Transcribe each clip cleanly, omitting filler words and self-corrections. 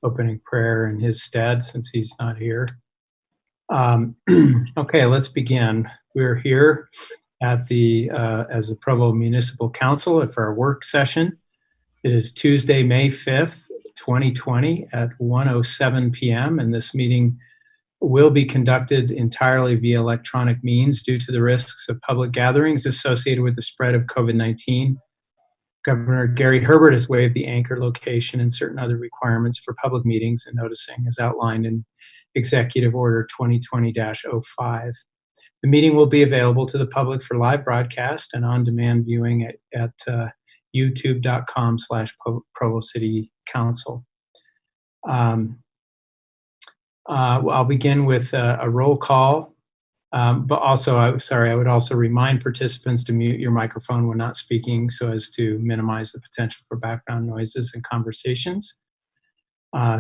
opening prayer in his stead since he's not here. Okay, let's begin. We're here at as the Provo Municipal Council for our work session. It is Tuesday, May 5th, 2020 at 1:07 p.m. and this meeting will be conducted entirely via electronic means due to the risks of public gatherings associated with the spread of COVID-19. Governor Gary Herbert has waived the anchor location and certain other requirements for public meetings and noticing as outlined in Executive Order 2020-05. The meeting will be available to the public for live broadcast and on-demand viewing at youtube.com/Provo City Council. I'll begin with a roll call, but also, I would also remind participants to mute your microphone when not speaking so as to minimize the potential for background noises and conversations. I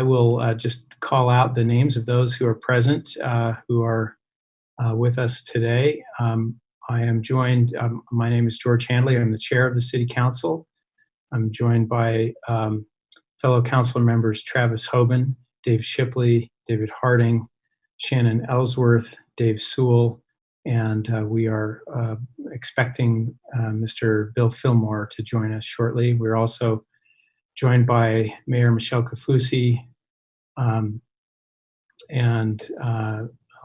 will just call out the names of those who are present, who are with us today. I am joined, my name is George Handley. I'm the chair of the City Council. I'm joined by fellow council members Travis Hoban, Dave Shipley, David Harding, Shannon Ellsworth, Dave Sewell, and we are expecting Mr. Bill Fillmore to join us shortly. We're also joined by Mayor Michelle Kafusi,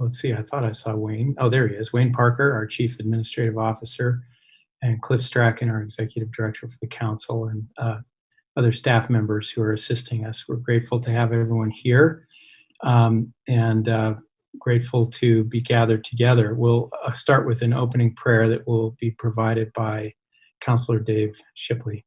let's see, I thought I saw Wayne. Oh, there he is, Wayne Parker, our Chief Administrative Officer, and Cliff Strachan, our Executive Director for the Council, and other staff members who are assisting us. We're grateful to have everyone here and grateful to be gathered together. We'll start with an opening prayer that will be provided by Councilor Dave Shipley.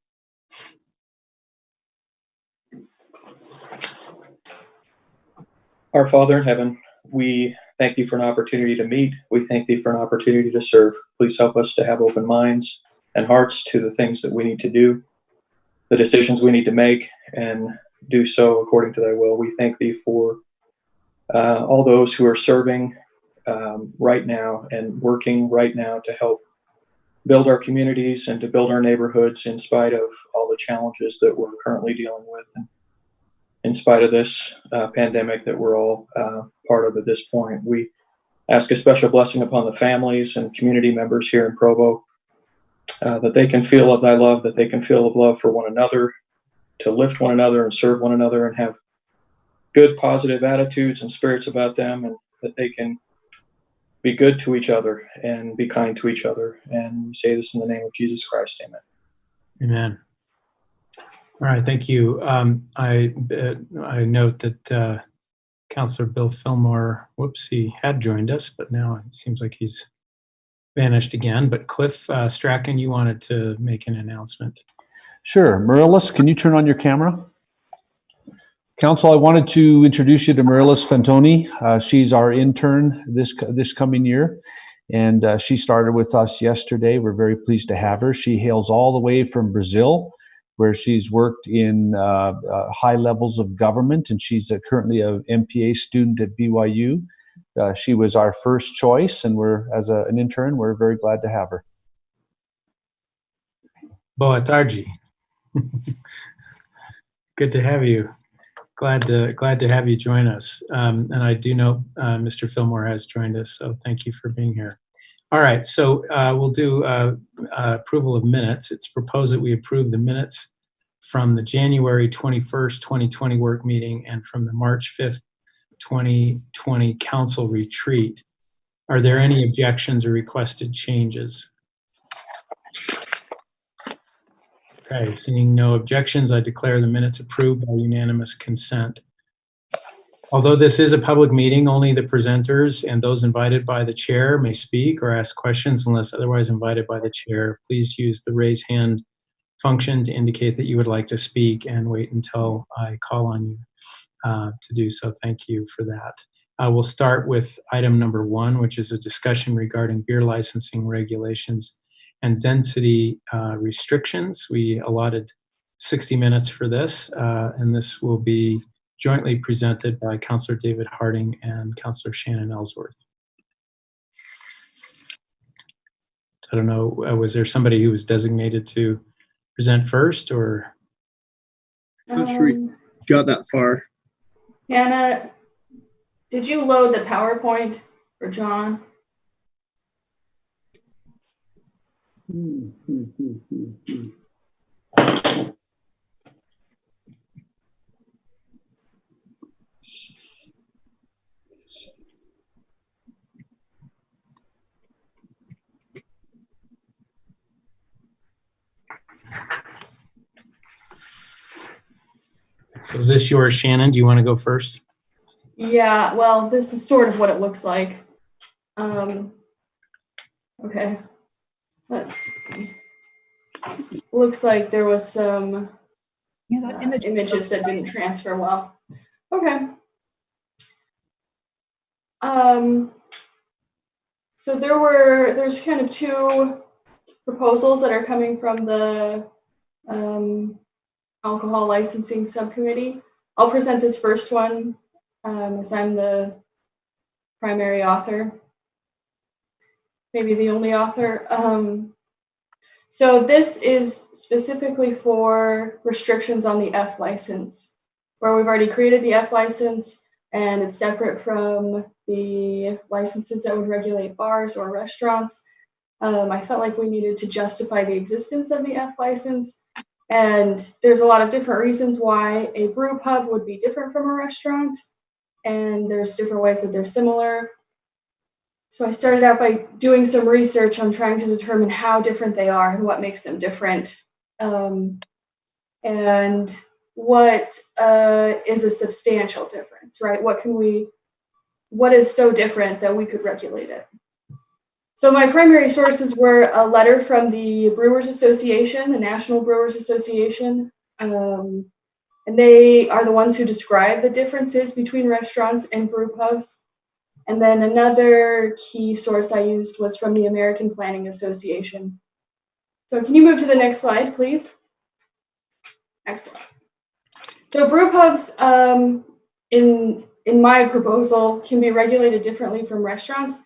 Our Father in heaven, we thank you for an opportunity to meet. We thank thee for an opportunity to serve. Please help us to have open minds and hearts to the things that we need to do, the decisions we need to make, and do so according to thy will. We thank thee for all those who are serving right now and working right now to help build our communities and to build our neighborhoods in spite of all the challenges that we're currently dealing with. And in spite of this pandemic that we're all part of at this point, we ask a special blessing upon the families and community members here in Provo, that they can feel of thy love, that they can feel of love for one another, to lift one another and serve one another and have good positive attitudes and spirits about them, and that they can be good to each other and be kind to each other. And we say this in the name of Jesus Christ. Amen. Amen. All right, thank you. I note that Councilor Bill Fillmore, he had joined us, but now it seems like he's vanished again. But Cliff Strachan, you wanted to make an announcement. Sure. Marilis, can you turn on your camera? Council, I wanted to introduce you to Marilis Fantoni. She's our intern this coming year, and she started with us yesterday. We're very pleased to have her. She hails all the way from Brazil, where she's worked in high levels of government, and she's currently an MPA student at BYU. She was our first choice, and as an intern, we're very glad to have her. Boa tarde. Good to have you. Glad to have you join us. And I do know Mr. Fillmore has joined us, so thank you for being here. All right, so we'll do approval of minutes. It's proposed that we approve the minutes from the January 21st, 2020 work meeting and from the March 5th, 2020 council retreat. Are there any objections or requested changes? Okay, seeing no objections, I declare the minutes approved by unanimous consent. Although this is a public meeting, only the presenters and those invited by the chair may speak or ask questions unless otherwise invited by the chair. Please use the raise hand function to indicate that you would like to speak and wait until I call on you to do so. Thank you for that. We'll start with item number 1, which is a discussion regarding beer licensing regulations and density restrictions. We allotted 60 minutes for this, and this will be jointly presented by Councilor David Harding and Councilor Shannon Ellsworth. I don't know, was there somebody who was designated to present first, or? Not sure we got that far. Hannah, did you load the PowerPoint for John? So is this yours, Shannon? Do you want to go first? Yeah, well, this is sort of what it looks like. Okay, let's see. Looks like there was some images that didn't transfer well. Okay. So there's kind of two proposals that are coming from the alcohol licensing subcommittee. I'll present this first one as I'm the primary author, maybe the only author. So this is specifically for restrictions on the F license, where we've already created the F license and it's separate from the licenses that would regulate bars or restaurants. I felt like we needed to justify the existence of the F license. And there's a lot of different reasons why a brew pub would be different from a restaurant. And there's different ways that they're similar. So I started out by doing some research on trying to determine how different they are and what makes them different. And what is a substantial difference, right? What is so different that we could regulate it? So my primary sources were a letter from the Brewers Association, the National Brewers Association, and they are the ones who describe the differences between restaurants and brew pubs. And then another key source I used was from the American Planning Association. So can you move to the next slide, please? Excellent. So brew pubs, in my proposal, can be regulated differently from restaurants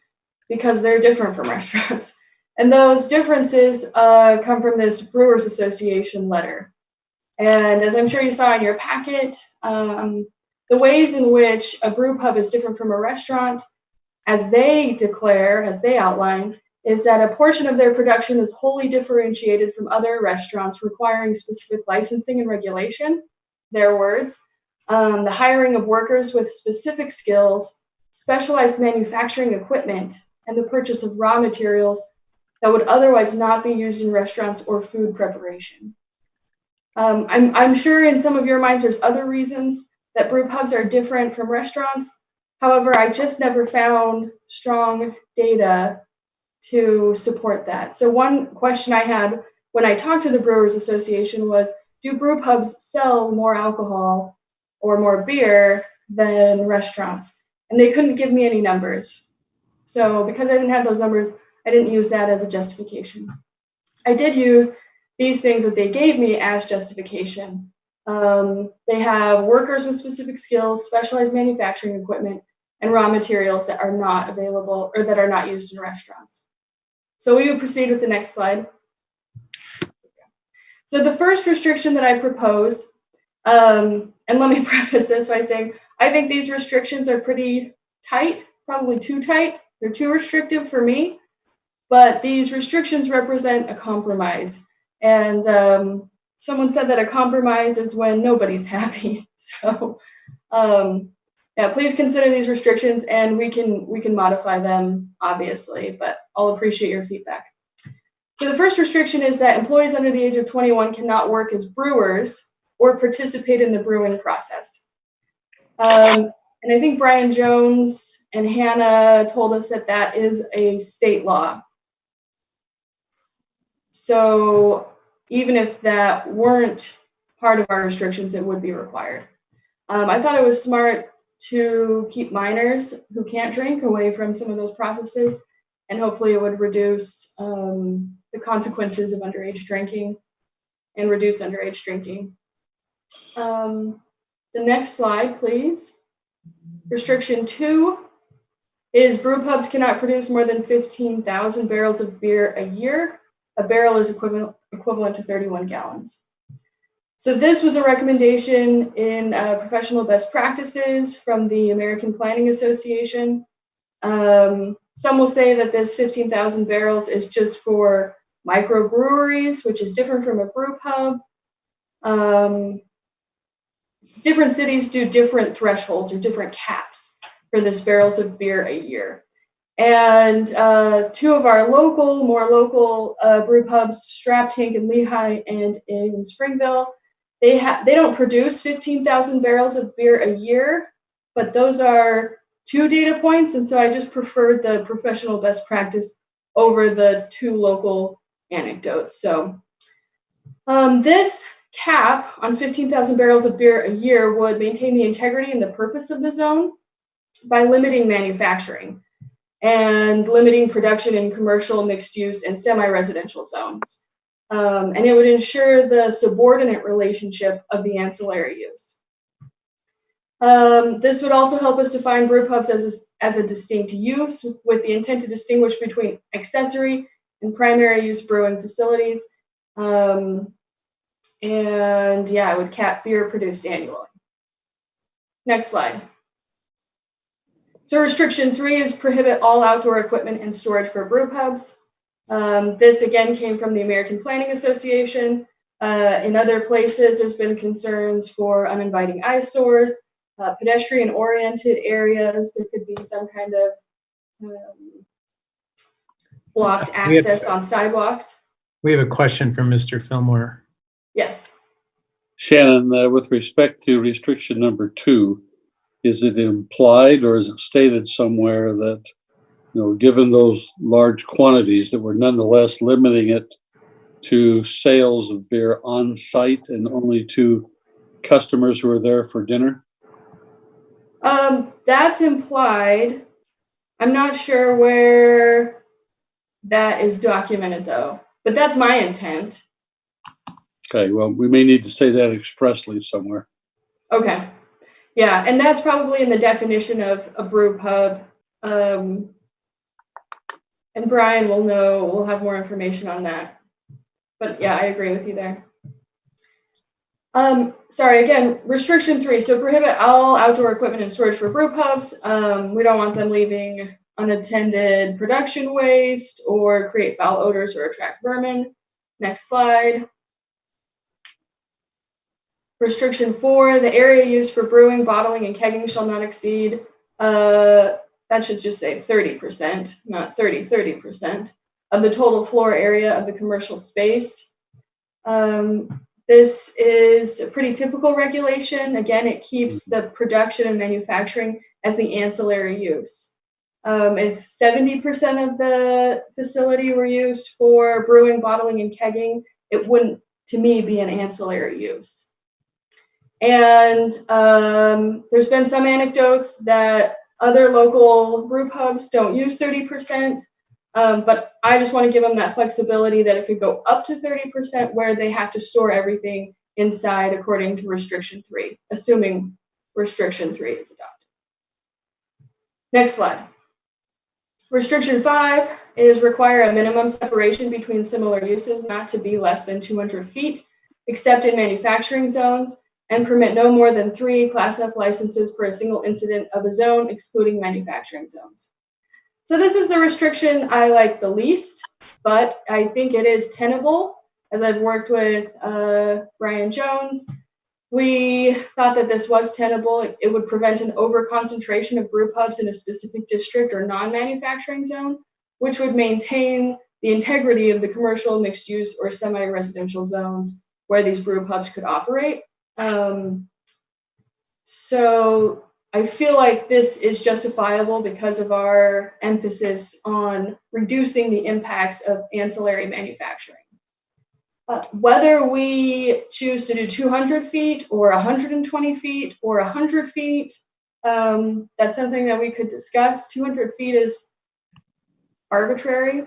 because they're different from restaurants. And those differences come from this Brewers Association letter. And as I'm sure you saw in your packet, the ways in which a brew pub is different from a restaurant, as they declare, as they outline, is that a portion of their production is wholly differentiated from other restaurants requiring specific licensing and regulation, their words, the hiring of workers with specific skills, specialized manufacturing equipment, and the purchase of raw materials that would otherwise not be used in restaurants or food preparation. I'm sure in some of your minds there's other reasons that brew pubs are different from restaurants. However, I just never found strong data to support that. So one question I had when I talked to the Brewers Association was, do brew pubs sell more alcohol or more beer than restaurants? And they couldn't give me any numbers. So because I didn't have those numbers, I didn't use that as a justification. I did use these things that they gave me as justification. They have workers with specific skills, specialized manufacturing equipment, and raw materials that are not available or that are not used in restaurants. So we will proceed with the next slide. So the first restriction that I propose, and let me preface this by saying, I think these restrictions are pretty tight, probably too tight. They're too restrictive for me, but these restrictions represent a compromise. And someone said that a compromise is when nobody's happy. So yeah, please consider these restrictions, and we can modify them, obviously, but I'll appreciate your feedback. So the first restriction is that employees under the age of 21 cannot work as brewers or participate in the brewing process. And I think Brian Jones and Hannah told us that that is a state law. So even if that weren't part of our restrictions, it would be required. I thought it was smart to keep minors who can't drink away from some of those processes, and hopefully it would reduce the consequences of underage drinking and reduce underage drinking. The next slide, please. Restriction 2 is brew pubs cannot produce more than 15,000 barrels of beer a year. A barrel is equivalent to 31 gallons. So this was a recommendation in professional best practices from the American Planning Association. Some will say that this 15,000 barrels is just for microbreweries, which is different from a brew pub. Different cities do different thresholds or different caps for this barrels of beer a year. And two of our more local brew pubs, Strap Tank in Lehigh and in Springville, they don't produce 15,000 barrels of beer a year, but those are 2 data points, and so I just preferred the professional best practice over the 2 local anecdotes. So this cap on 15,000 barrels of beer a year would maintain the integrity and the purpose of the zone by limiting manufacturing and limiting production in commercial, mixed use, and semi-residential zones. And it would ensure the subordinate relationship of the ancillary use. This would also help us define brew pubs as a distinct use with the intent to distinguish between accessory and primary use brewing facilities. And yeah, it would cap beer produced annually. Next slide. So restriction 3 is prohibit all outdoor equipment and storage for brew pubs. This again came from the American Planning Association. In other places, there's been concerns for uninviting eyesores, pedestrian-oriented areas. There could be some kind of blocked access on sidewalks. We have a question from Mr. Fillmore. Yes. Shannon, with respect to restriction number 2, is it implied or is it stated somewhere that, given those large quantities, that we're nonetheless limiting it to sales of beer on site and only to customers who are there for dinner? That's implied. I'm not sure where that is documented though, but that's my intent. Okay, well, we may need to say that expressly somewhere. Okay. Yeah, and that's probably in the definition of a brew pub. And Brian we'll have more information on that. But yeah, I agree with you there. Sorry, again, restriction 3. So prohibit all outdoor equipment and storage for brew pubs. We don't want them leaving unattended production waste or create foul odors or attract vermin. Next slide. Restriction 4, the area used for brewing, bottling, and kegging shall not exceed, that should just say 30%, not 30% of the total floor area of the commercial space. This is a pretty typical regulation. Again, it keeps the production and manufacturing as the ancillary use. If 70% of the facility were used for brewing, bottling, and kegging, it wouldn't, to me, be an ancillary use. And there's been some anecdotes that other local brew pubs don't use 30%, but I just want to give them that flexibility that it could go up to 30% where they have to store everything inside according to restriction 3, assuming restriction 3 is adopted. Next slide. Restriction 5 is require a minimum separation between similar uses not to be less than 200 feet, except in manufacturing zones, and permit no more than 3 Class F licenses per a single incident of a zone, excluding manufacturing zones. So this is the restriction I like the least, but I think it is tenable. As I've worked with Brian Jones, we thought that this was tenable. It would prevent an over-concentration of brew pubs in a specific district or non-manufacturing zone, which would maintain the integrity of the commercial, mixed-use, or semi-residential zones where these brew pubs could operate. So I feel like this is justifiable because of our emphasis on reducing the impacts of ancillary manufacturing. Whether we choose to do 200 feet or 120 feet or 100 feet, that's something that we could discuss. 200 feet is arbitrary,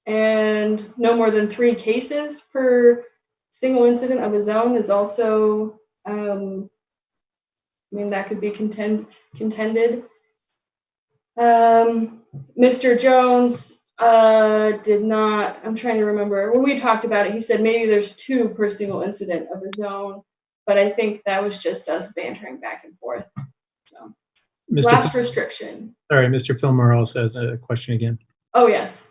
and no more than 3 cases per single incident of a zone is also, that could be contended. Mr. Jones Did not, I'm trying to remember. When we talked about it, he said maybe there's 2 per single incident of a zone, but I think that was just us bantering back and forth. So, last restriction. Sorry, Mr. Fillmore also has a question again. Oh, yes.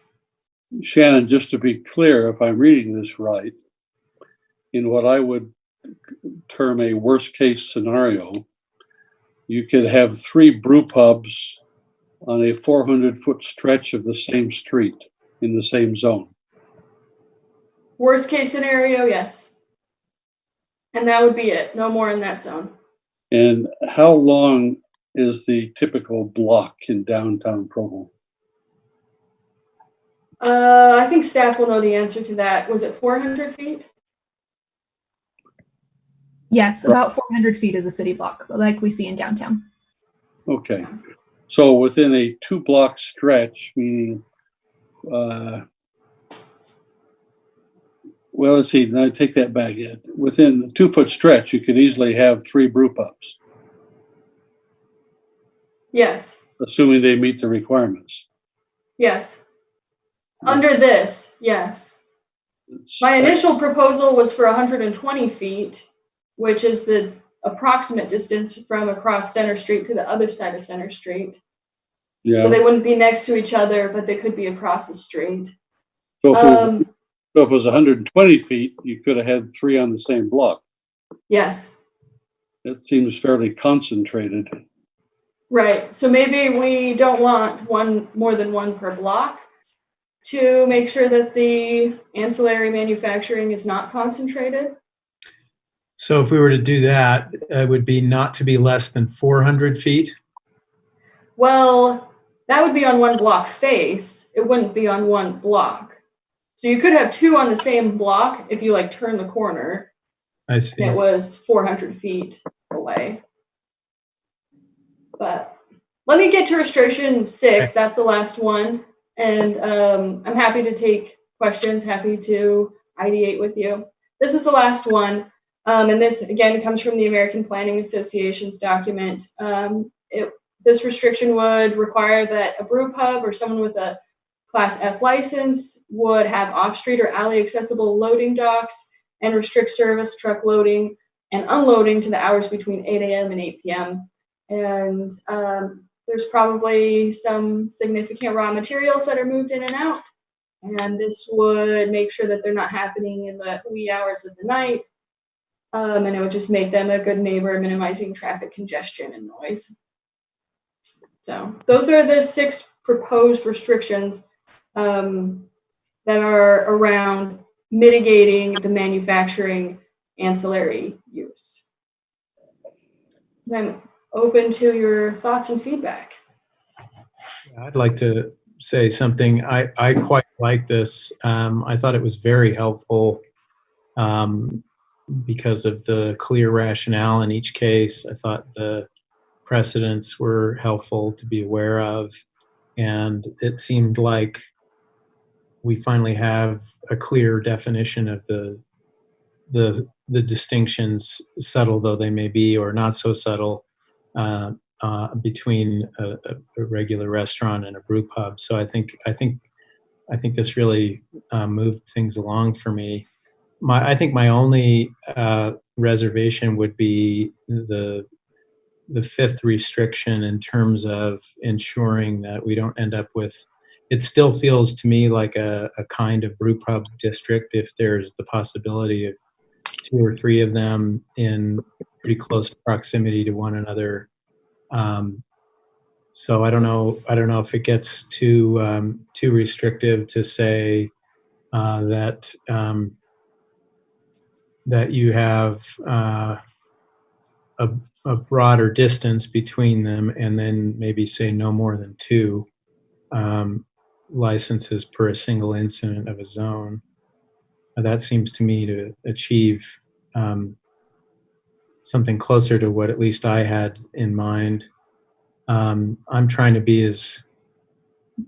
Shannon, just to be clear, if I'm reading this right, in what I would term a worst case scenario, you could have 3 brew pubs on a 400-foot stretch of the same street in the same zone. Worst case scenario, yes. And that would be it. No more in that zone. And how long is the typical block in downtown Provo? I think staff will know the answer to that. Was it 400 feet? Yes, about 400 feet is a city block, like we see in downtown. Okay. So within a 2-block stretch, meaning, well, let's see, I take that back. Within a 2-foot stretch, you could easily have 3 brew pubs, Yes. assuming they meet the requirements. Yes. Under this, yes. My initial proposal was for 120 feet, which is the approximate distance from across Center Street to the other side of Center Street. Yeah. So they wouldn't be next to each other, but they could be across the street. So if it was 120 feet, you could have had 3 on the same block. Yes. That seems fairly concentrated. Right. So maybe we don't want more than 1 per block to make sure that the ancillary manufacturing is not concentrated. So if we were to do that, it would be not to be less than 400 feet. Well, that would be on 1 block face. It wouldn't be on 1 block. So you could have 2 on the same block if you like turn the corner. I see. And it was 400 feet away. But let me get to restriction 6. That's the last one. And I'm happy to take questions, happy to ideate with you. This is the last one. And this, again, comes from the American Planning Association's document. This restriction would require that a brew pub or someone with a Class F license would have off-street or alley accessible loading docks and restrict service truck loading and unloading to the hours between 8 a.m. and 8 p.m. And there's probably some significant raw materials that are moved in and out. And this would make sure that they're not happening in the wee hours of the night. And it would just make them a good neighbor, minimizing traffic congestion and noise. So those are the 6 proposed restrictions that are around mitigating the manufacturing ancillary use. And I'm open to your thoughts and feedback. I'd like to say something. I quite like this. I thought it was very helpful because of the clear rationale in each case. I thought the precedents were helpful to be aware of. And it seemed like we finally have a clear definition of the distinctions, subtle though they may be, or not so subtle, between a regular restaurant and a brew pub. So I think this really moved things along for me. I think my only reservation would be the 5th restriction in terms of ensuring that we don't end up with. It still feels to me like a kind of brew pub district if there's the possibility of 2 or 3 of them in pretty close proximity to one another. So I don't know if it gets too restrictive to say that you have a broader distance between them, and then maybe say no more than 2 licenses per a single incident of a zone. That seems to me to achieve something closer to what at least I had in mind. I'm trying to be as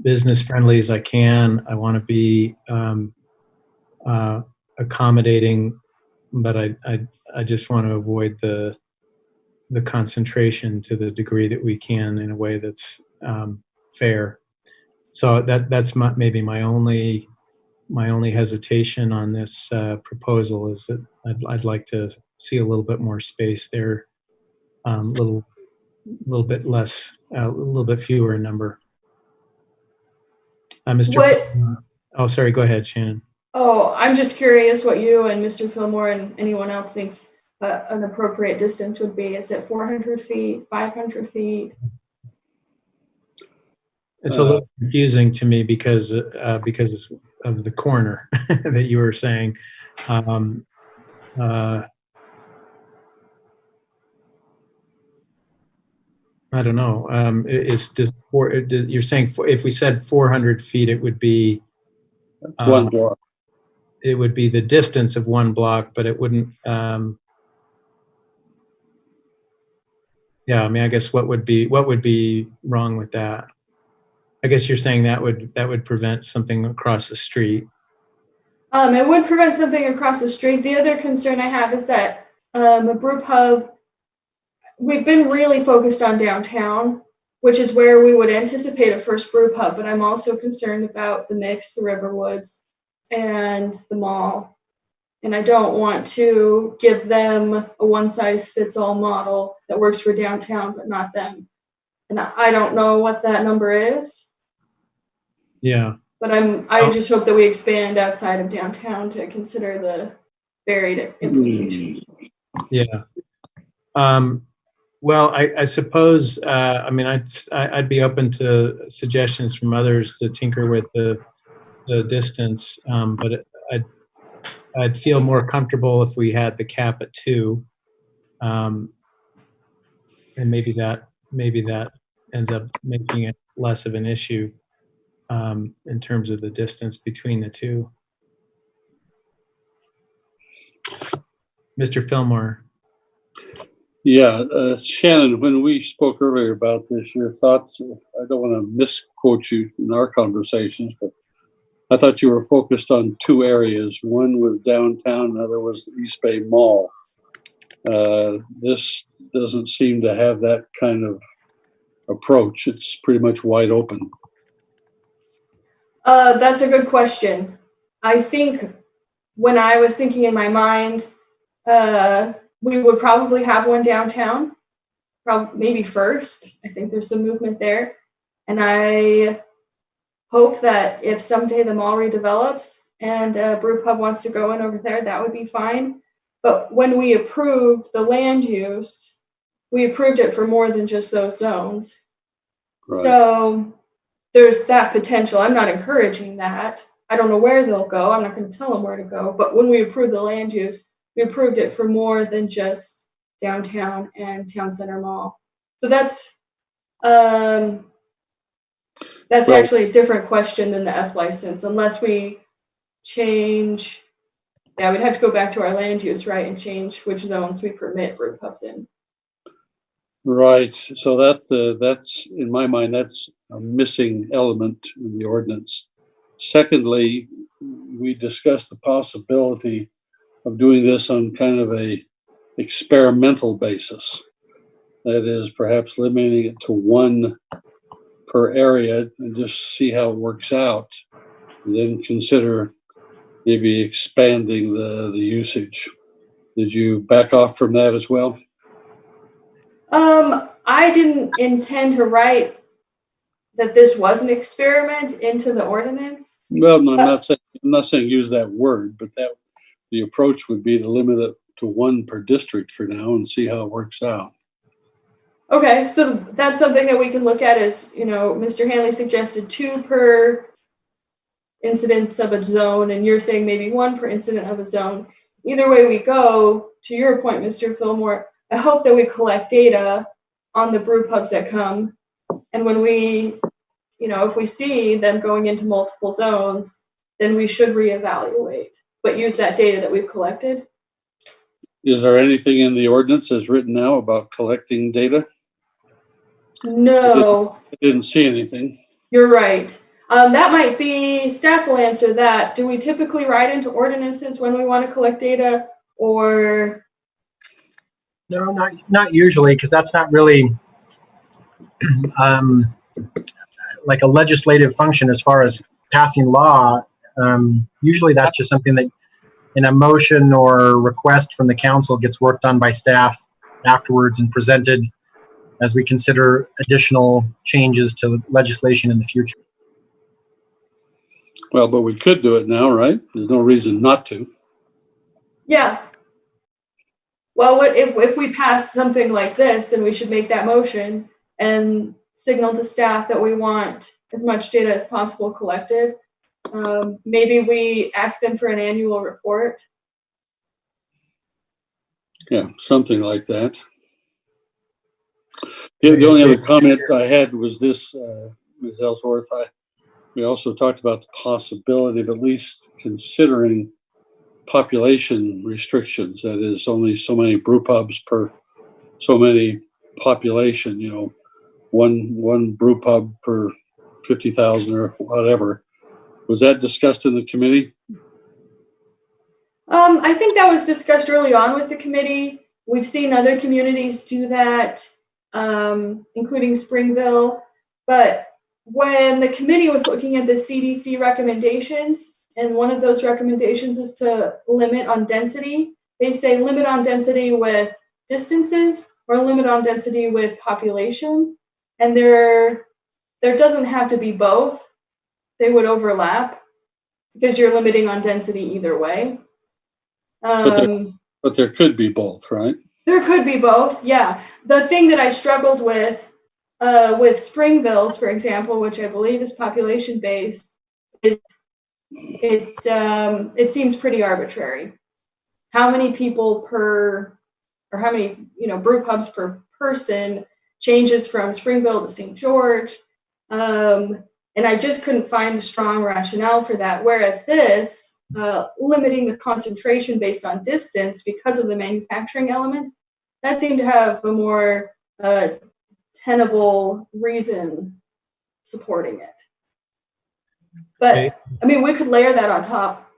business friendly as I can. I want to be accommodating, but I just want to avoid the concentration to the degree that we can in a way that's fair. So that's maybe my only hesitation on this proposal is that I'd like to see a little bit more space there, little bit less, a little bit fewer in number. Mr. What? Oh, sorry. Go ahead, Shannon. Oh, I'm just curious what you and Mr. Fillmore and anyone else thinks an appropriate distance would be. Is it 400 feet, 500 feet? It's a little confusing to me because of the corner that you were saying. I don't know. It's just you're saying if we said 400 feet, it would be one block. It would be the distance of one block, but it wouldn't. Yeah, I mean, I guess what would be wrong with that? I guess you're saying that would prevent something across the street. It would prevent something across the street. The other concern I have is that a brew pub, we've been really focused on downtown, which is where we would anticipate a first brew pub, but I'm also concerned about the mix, the Riverwoods, and the mall. And I don't want to give them a one-size-fits-all model that works for downtown, but not them. And I don't know what that number is. Yeah. But I just hope that we expand outside of downtown to consider the varied implications. Yeah. Well, I suppose, I mean, I'd be open to suggestions from others to tinker with the distance, but I'd feel more comfortable if we had the cap at 2, and maybe that ends up making it less of an issue in terms of the distance between the two. Mr. Fillmore. Yeah, Shannon, when we spoke earlier about this, your thoughts, I don't want to misquote you in our conversations, but I thought you were focused on 2 areas. One was downtown, the other was the East Bay Mall. This doesn't seem to have that kind of approach. It's pretty much wide open. That's a good question. I think when I was thinking in my mind, we would probably have one downtown, maybe first. I think there's some movement there. And I hope that if someday the mall redevelops and a brew pub wants to go in over there, that would be fine. But when we approved the land use, we approved it for more than just those zones. Right. So there's that potential. I'm not encouraging that. I don't know where they'll go. I'm not going to tell them where to go. But when we approved the land use, we approved it for more than just downtown and town center mall. So that's actually a different question than the F license, unless we change. Yeah, we'd have to go back to our land use, right, and change which zones we permit brew pubs in. Right. So that's in my mind, that's a missing element in the ordinance. Secondly, we discussed the possibility of doing this on kind of a experimental basis. That is, perhaps limiting it to 1 per area and just see how it works out. And then consider maybe expanding the usage. Did you back off from that as well? I didn't intend to write that this was an experiment into the ordinance. Well, no, I'm not saying use that word, but that the approach would be to limit it to 1 per district for now and see how it works out. Okay, so that's something that we can look at as, Mr. Hanley suggested 2 per incidents of a zone, and you're saying maybe 1 per incident of a zone. Either way we go, to your point, Mr. Fillmore, I hope that we collect data on the brew pubs that come. And when we, if we see them going into multiple zones, then we should reevaluate, but use that data that we've collected. Is there anything in the ordinance as written now about collecting data? No. I didn't see anything. You're right. That might be, staff will answer that. Do we typically write into ordinances when we want to collect data, or? No, not usually, because that's not really like a legislative function as far as passing law. Usually that's just something that in a motion or request from the council gets worked on by staff afterwards and presented as we consider additional changes to legislation in the future. Well, but we could do it now, right? There's no reason not to. Yeah. Well, if we pass something like this, then we should make that motion and signal to staff that we want as much data as possible collected. Maybe we ask them for an annual report. Yeah, something like that. The only other comment I had was this, Ms. Ellsworth. We also talked about the possibility of at least considering population restrictions. That is, only so many brew pubs per so many population. You know, one brew pub per 50,000 or whatever. Was that discussed in the committee? I think that was discussed early on with the committee. We've seen other communities do that, including Springville. But when the committee was looking at the CDC recommendations, and one of those recommendations is to limit on density, they say limit on density with distances or limit on density with population. And there doesn't have to be both. They would overlap because you're limiting on density either way. But there could be both, right? There could be both, yeah. The thing that I struggled with Springville's, for example, which I believe is population based, is it seems pretty arbitrary. How many people per, or how many brew pubs per person changes from Springville to St. George, and I just couldn't find a strong rationale for that. Whereas this, limiting the concentration based on distance because of the manufacturing element, that seemed to have a more tenable reason supporting it. But Okay. I mean, we could layer that on top.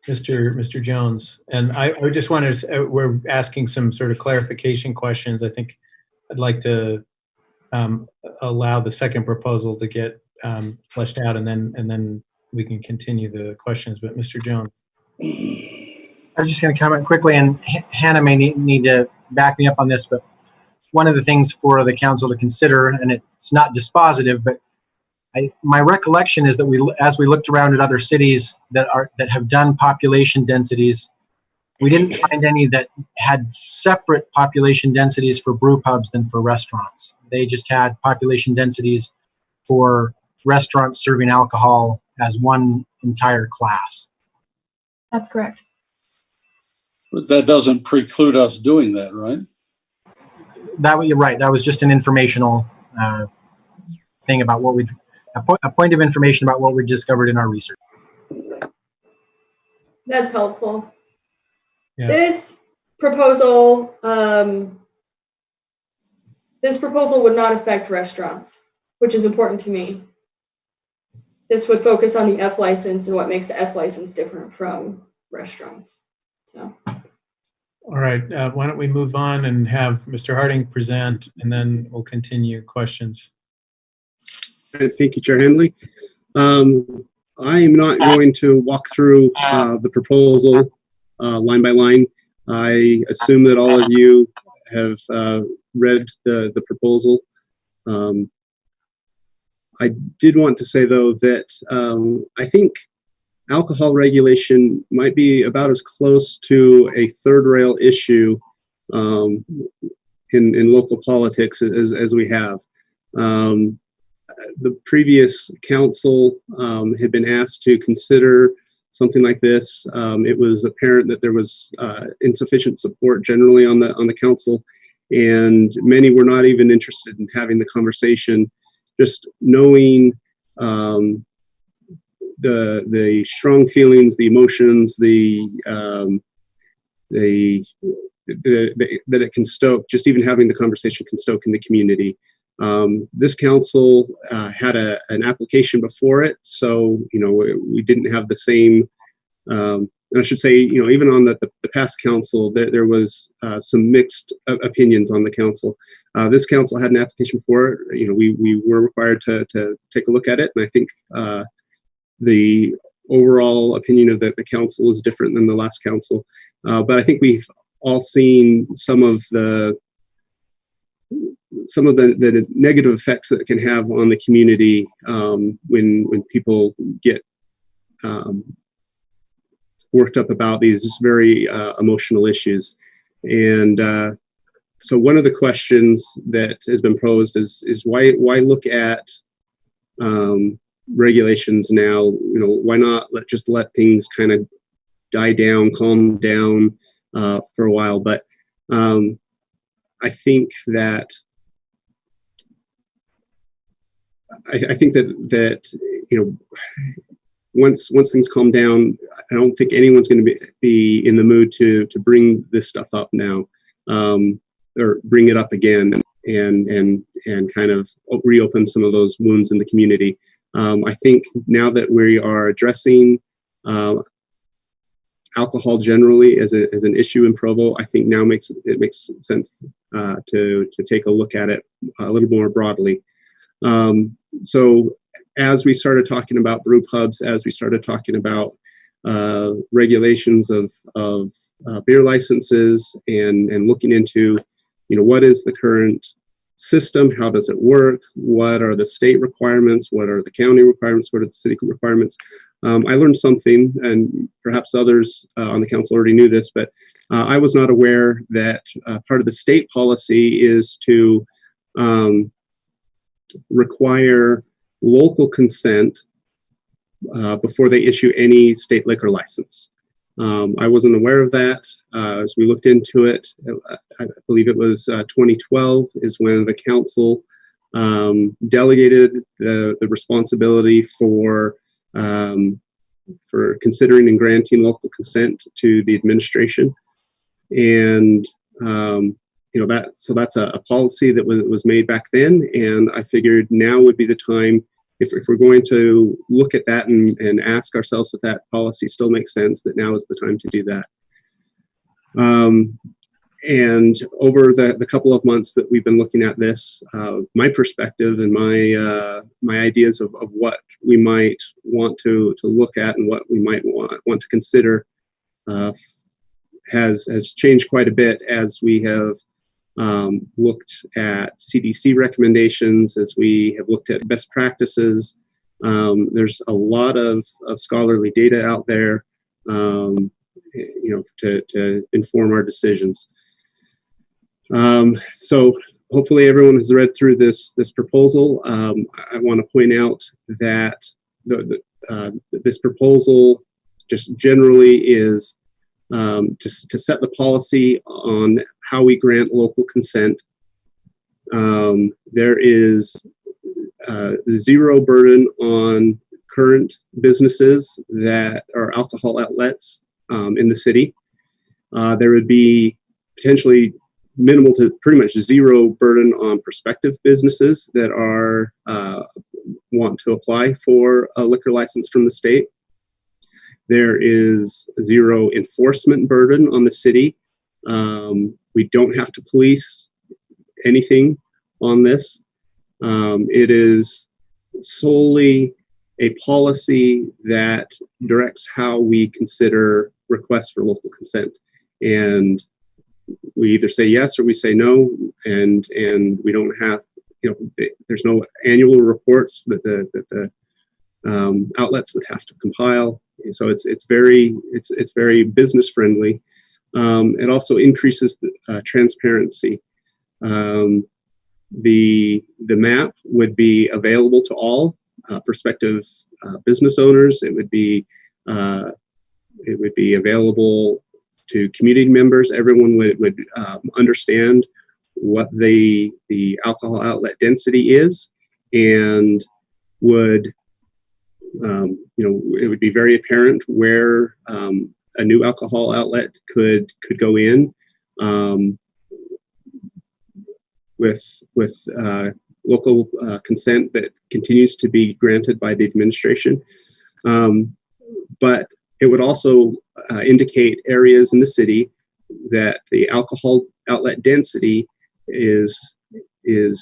Mr. Jones, and I just wanted to, we're asking some sort of clarification questions. I think I'd like to allow the second proposal to get fleshed out, and then we can continue the questions. But Mr. Jones. I was just going to comment quickly, and Hannah may need to back me up on this, but one of the things for the council to consider, and it's not dispositive, but my recollection is that as we looked around at other cities that have done population densities, we didn't find any that had separate population densities for brew pubs than for restaurants. They just had population densities for restaurants serving alcohol as one entire class. That's correct. But that doesn't preclude us doing that, right? You're right. That was just an informational thing about what a point of information about what we discovered in our research. That's helpful. Yeah. This proposal would not affect restaurants, which is important to me. This would focus on the F license and what makes the F license different from restaurants. So. All right, why don't we move on and have Mr. Harding present, and then we'll continue questions. Thank you, Chair Henley. I am not going to walk through the proposal line by line. I assume that all of you have read the proposal. I did want to say, though, that I think alcohol regulation might be about as close to a third rail issue in local politics as we have. The previous council had been asked to consider something like this. It was apparent that there was insufficient support generally on the council, and many were not even interested in having the conversation. Just knowing the strong feelings, the emotions, that it can stoke, just even having the conversation can stoke in the community. This council had an application before it, so we didn't have the same and I should say, even on the past council, there was some mixed opinions on the council. This council had an application for it. We were required to take a look at it, and I think the overall opinion of the council is different than the last council. But I think we've all seen some of the negative effects that it can have on the community when people get worked up about these very emotional issues. And so one of the questions that has been posed is why look at regulations now? Why not just let things kind of die down, calm down for a while? But I think that once things calm down, I don't think anyone's going to be in the mood to bring this stuff up now, or bring it up again and kind of reopen some of those wounds in the community. I think now that we are addressing alcohol generally as an issue in Provo, I think now it makes sense to take a look at it a little more broadly. So as we started talking about brew pubs, as we started talking about regulations of beer licenses and looking into, what is the current system? How does it work? What are the state requirements? What are the county requirements? What are the city requirements? I learned something, and perhaps others on the council already knew this, but I was not aware that part of the state policy is to require local consent before they issue any state liquor license. I wasn't aware of that. As we looked into it, I believe it was 2012 is when the council delegated the responsibility for considering and granting local consent to the administration. And that's a policy that was made back then, and I figured now would be the time, if we're going to look at that and ask ourselves if that policy still makes sense, that now is the time to do that. And over the couple of months that we've been looking at this, my perspective and my ideas of what we might want to look at and what we might want to consider has changed quite a bit as we have looked at CDC recommendations, as we have looked at best practices. There's a lot of scholarly data out there, to inform our decisions. So hopefully everyone has read through this proposal. I want to point out that this proposal just generally is to set the policy on how we grant local consent. There is zero burden on current businesses that are alcohol outlets in the city. There would be potentially minimal to pretty much zero burden on prospective businesses that are want to apply for a liquor license from the state. There is zero enforcement burden on the city. We don't have to police anything on this. It is solely a policy that directs how we consider requests for local consent. And we either say yes or we say no, and we don't have, there's no annual reports that the outlets would have to compile. So it's very business friendly. It also increases the transparency. The map would be available to all prospective business owners. It would be available to community members. Everyone would understand what the alcohol outlet density is, and would it would be very apparent where a new alcohol outlet could go in with local consent that continues to be granted by the administration. But it would also indicate areas in the city that the alcohol outlet density is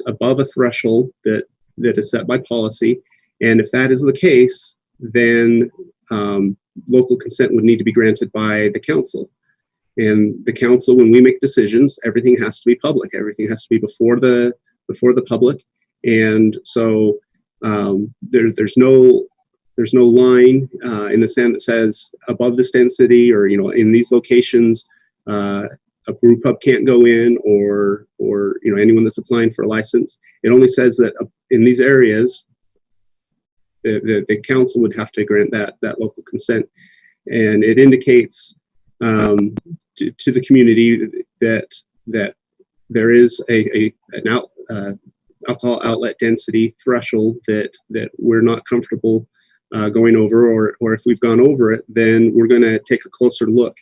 above a threshold that is set by policy. And if that is the case, then local consent would need to be granted by the council. And the council, when we make decisions, everything has to be public. Everything has to be before the public. And so there's no line in the sand that says above this density, or in these locations a brew pub can't go in, or anyone that's applying for a license. It only says that in these areas the council would have to grant that local consent, and it indicates to the community that there is an alcohol outlet density threshold that we're not comfortable going over, or if we've gone over it, then we're going to take a closer look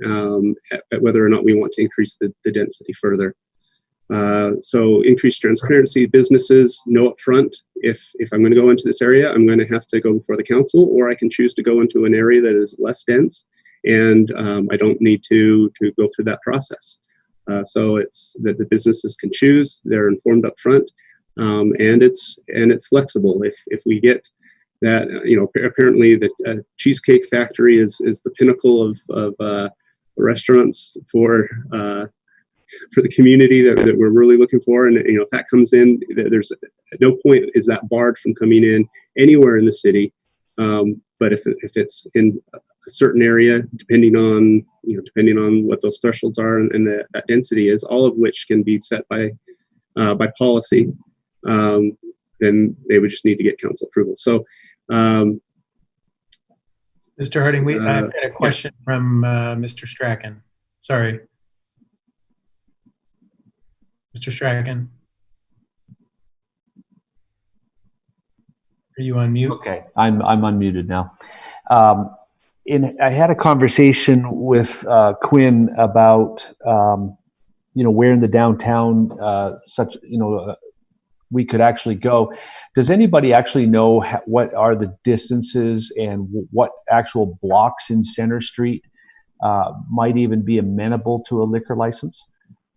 at whether or not we want to increase the density further. So increased transparency, businesses know up front, if I'm going to go into this area, I'm going to have to go before the council, or I can choose to go into an area that is less dense, and I don't need to go through that process. So it's that the businesses can choose, they're informed up front, and it's flexible. If we get that, apparently the Cheesecake Factory is the pinnacle of restaurants for the community that we're really looking for, and if that comes in, there's at no point is that barred from coming in anywhere in the city. But if it's in a certain area, depending on what those thresholds are and that density is, all of which can be set by policy, then they would just need to get council approval. So, Mr. Harding, I've got a question from Mr. Strachan. Sorry. Mr. Strachan. Are you on mute? Okay, I'm unmuted now. I had a conversation with Quinn about where in the downtown we could actually go. Does anybody actually know what are the distances and what actual blocks in Center Street might even be amenable to a liquor license?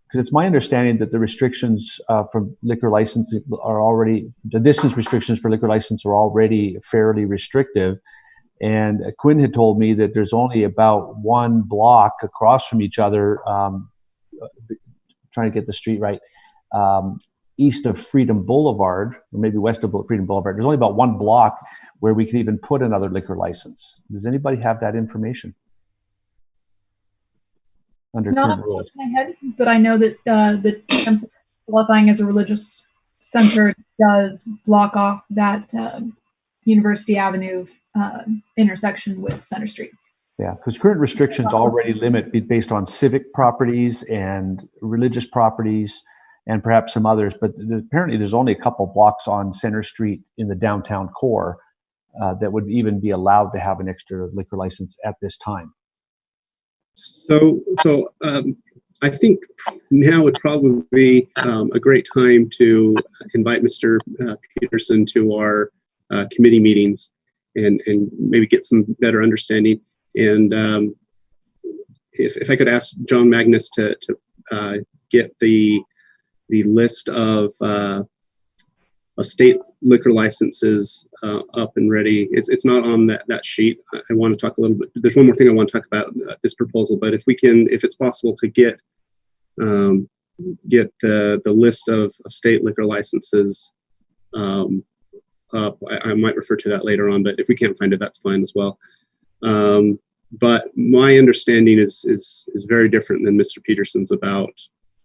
Because it's my understanding that the restrictions for liquor licensing the distance restrictions for liquor license are already fairly restrictive. And Quinn had told me that there's only about one block across from each other, trying to get the street right, east of Freedom Boulevard, or maybe west of Freedom Boulevard. There's only about one block where we could even put another liquor license. Does anybody have that information? Not off the top of my head, but I know that the temple qualifying as a religious center does block off that University Avenue intersection with Center Street. Yeah, because current restrictions already limit based on civic properties and religious properties and perhaps some others, but apparently there's only a couple blocks on Center Street in the downtown core that would even be allowed to have an extra liquor license at this time. So I think now would probably be a great time to invite Mr. Peterson to our committee meetings and maybe get some better understanding. And if I could ask John Magnus to get the list of state liquor licenses up and ready. It's not on that sheet. I want to talk a little bit. There's one more thing I want to talk about this proposal, but if it's possible to get the list of state liquor licenses up, I might refer to that later on, but if we can't find it, that's fine as well. But my understanding is very different than Mr. Peterson's about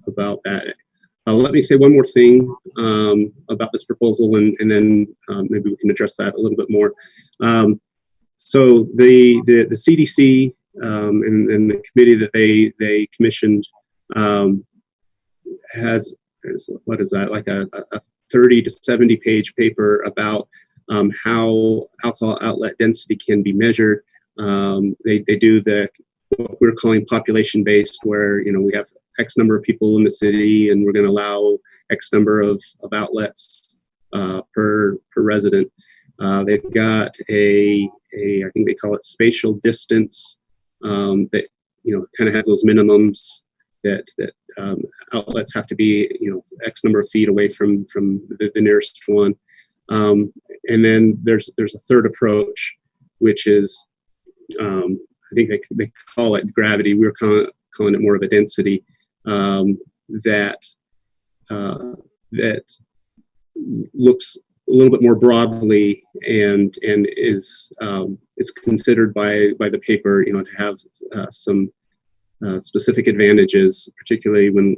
that. Let me say one more thing about this proposal, and then maybe we can address that a little bit more. So the CDC and the committee that they commissioned has, what is that, like a 30 to 70 page paper about how alcohol outlet density can be measured. They do what we're calling population based, where we have X number of people in the city, and we're going to allow X number of outlets per resident. They've got I think they call it spatial distance that, kind of has those minimums that outlets have to be, X number of feet away from the nearest one. And then there's a third approach, which is, I think they call it gravity. We're calling it more of a density, that looks a little bit more broadly and is considered by the paper, to have some specific advantages, particularly when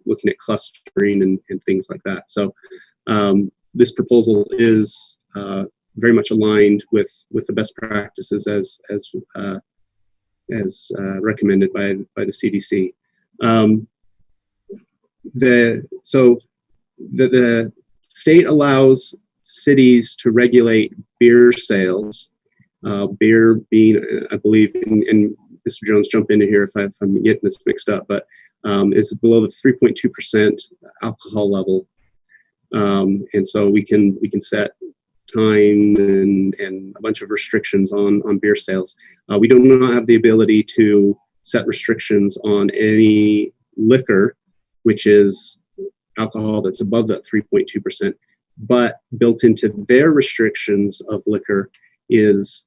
looking at clustering and things like that. So this proposal is very much aligned with the best practices as recommended by the CDC. The state allows cities to regulate beer sales. Beer being, I believe, and Mr. Jones, jump into here if I'm getting this mixed up, but is below the 3.2% alcohol level, and so we can set time and a bunch of restrictions on beer sales. We do not have the ability to set restrictions on any liquor, which is alcohol that's above that 3.2%, but built into their restrictions of liquor is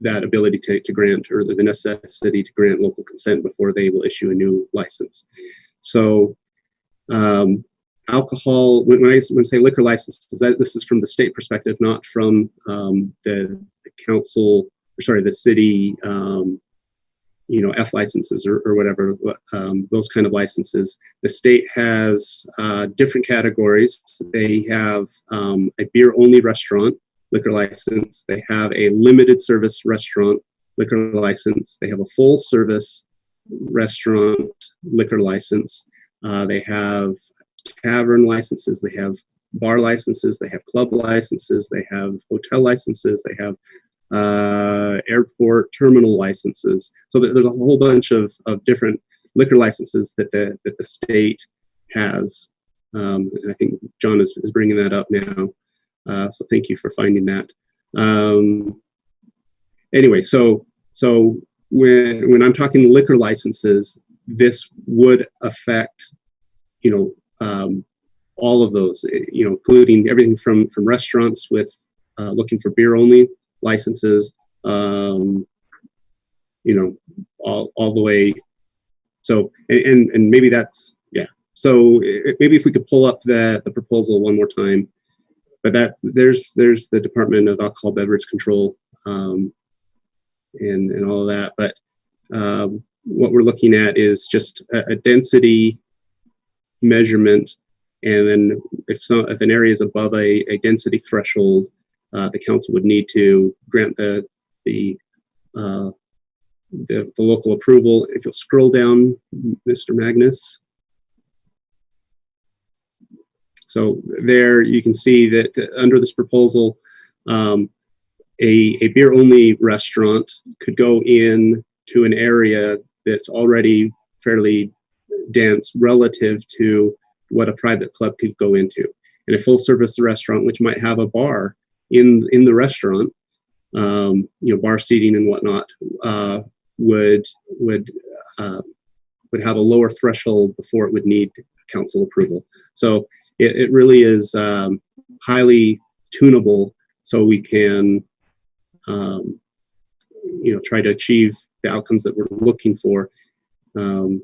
that ability to grant, or the necessity to grant local consent before they will issue a new license. So alcohol, when I say liquor licenses, this is from the state perspective, not from the council, or sorry, the city, F licenses or whatever, those kind of licenses. The state has different categories. They have a beer-only restaurant liquor license. They have a limited service restaurant liquor license. They have a full service restaurant liquor license. They have tavern licenses. They have bar licenses. They have club licenses. They have hotel licenses. They have airport terminal licenses. So there's a whole bunch of different liquor licenses that the state has. And I think John is bringing that up now. So thank you for finding that. Anyway, so when I'm talking liquor licenses, this would affect, all of those, including everything from restaurants with looking for beer only licenses, all the way. So, and maybe that's, yeah. So maybe if we could pull up the proposal one more time. But there's the Department of Alcohol Beverage Control and all of that. But what we're looking at is just a density measurement, and then if an area is above a density threshold, the council would need to grant the local approval. If you'll scroll down, Mr. Magnus. So there you can see that under this proposal, a beer-only restaurant could go in to an area that's already fairly dense relative to what a private club could go into. And a full-service restaurant, which might have a bar in the restaurant, bar seating and whatnot, would have a lower threshold before it would need council approval. So it really is highly tunable, so we can try to achieve the outcomes that we're looking for, and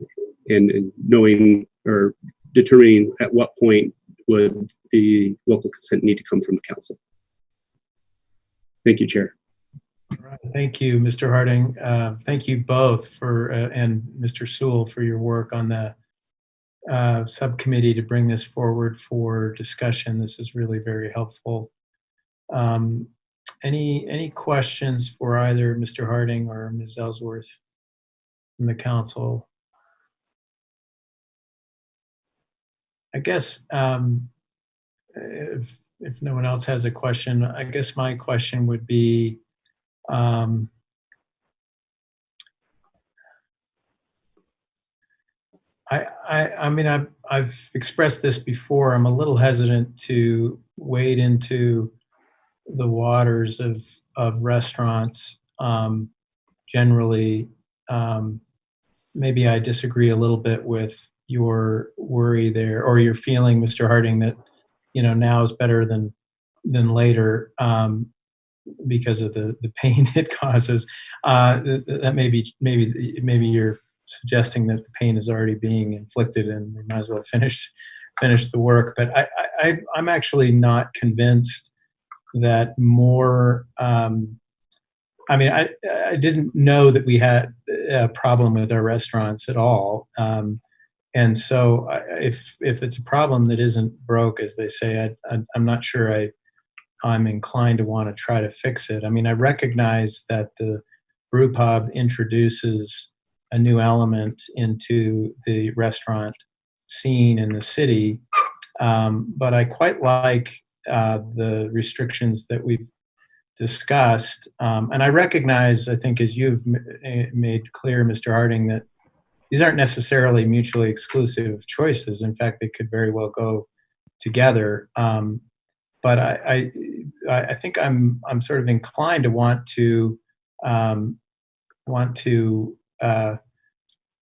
knowing or determining at what point would the local consent need to come from the council. Thank you, Chair. All right. Thank you, Mr. Harding. Thank you both and Mr. Sewell for your work on the subcommittee to bring this forward for discussion. This is really very helpful. Any questions for either Mr. Harding or Ms. Ellsworth from the council? I guess if no one else has a question, I guess my question would be, I mean, I've expressed this before. I'm a little hesitant to wade into the waters restaurants generally. Maybe I disagree a little bit with your worry there, or your feeling, Mr. Harding, that now is better than later because of the pain it causes. That maybe you're suggesting that the pain is already being inflicted and we might as well finish the work. But I'm actually not convinced that more. I didn't know that we had a problem with our restaurants at all. And so if it's a problem that isn't broke, as they say, I'm not sure I'm inclined to want to try to fix it. I recognize that the brew pub introduces a new element into the restaurant scene in the city, but I quite like the restrictions that we've discussed. And I recognize, I think, as you've made clear, Mr. Harding, that these aren't necessarily mutually exclusive choices. In fact, they could very well go together. But I think I'm sort of inclined to want to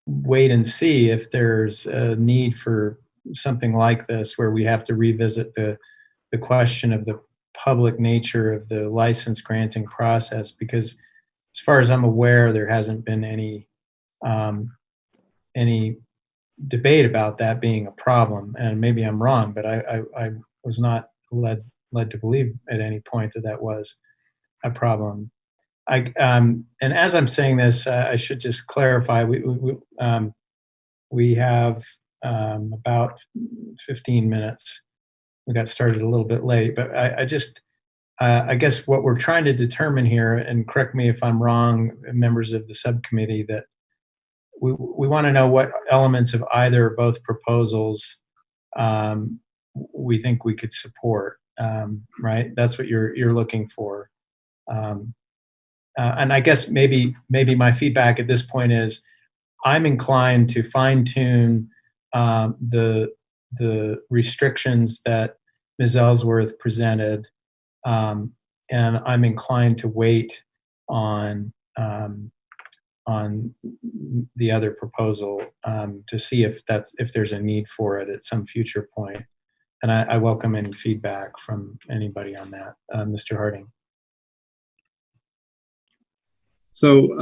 wait and see if there's a need for something like this, where we have to revisit the question of the public nature of the license granting process, because as far as I'm aware, there hasn't been any debate about that being a problem. And maybe I'm wrong, but I was not led to believe at any point that was a problem. And as I'm saying this, I should just clarify, we have about 15 minutes. We got started a little bit late, but I guess what we're trying to determine here, and correct me if I'm wrong, members of the subcommittee, that we want to know what elements of either or both proposals we think we could support, right? That's what you're looking for. And I guess maybe my feedback at this point is I'm inclined to fine-tune the restrictions that Ms. Ellsworth presented, and I'm inclined to wait on the other proposal to see if there's a need for it at some future point. And I welcome any feedback from anybody on that. Mr. Harding. So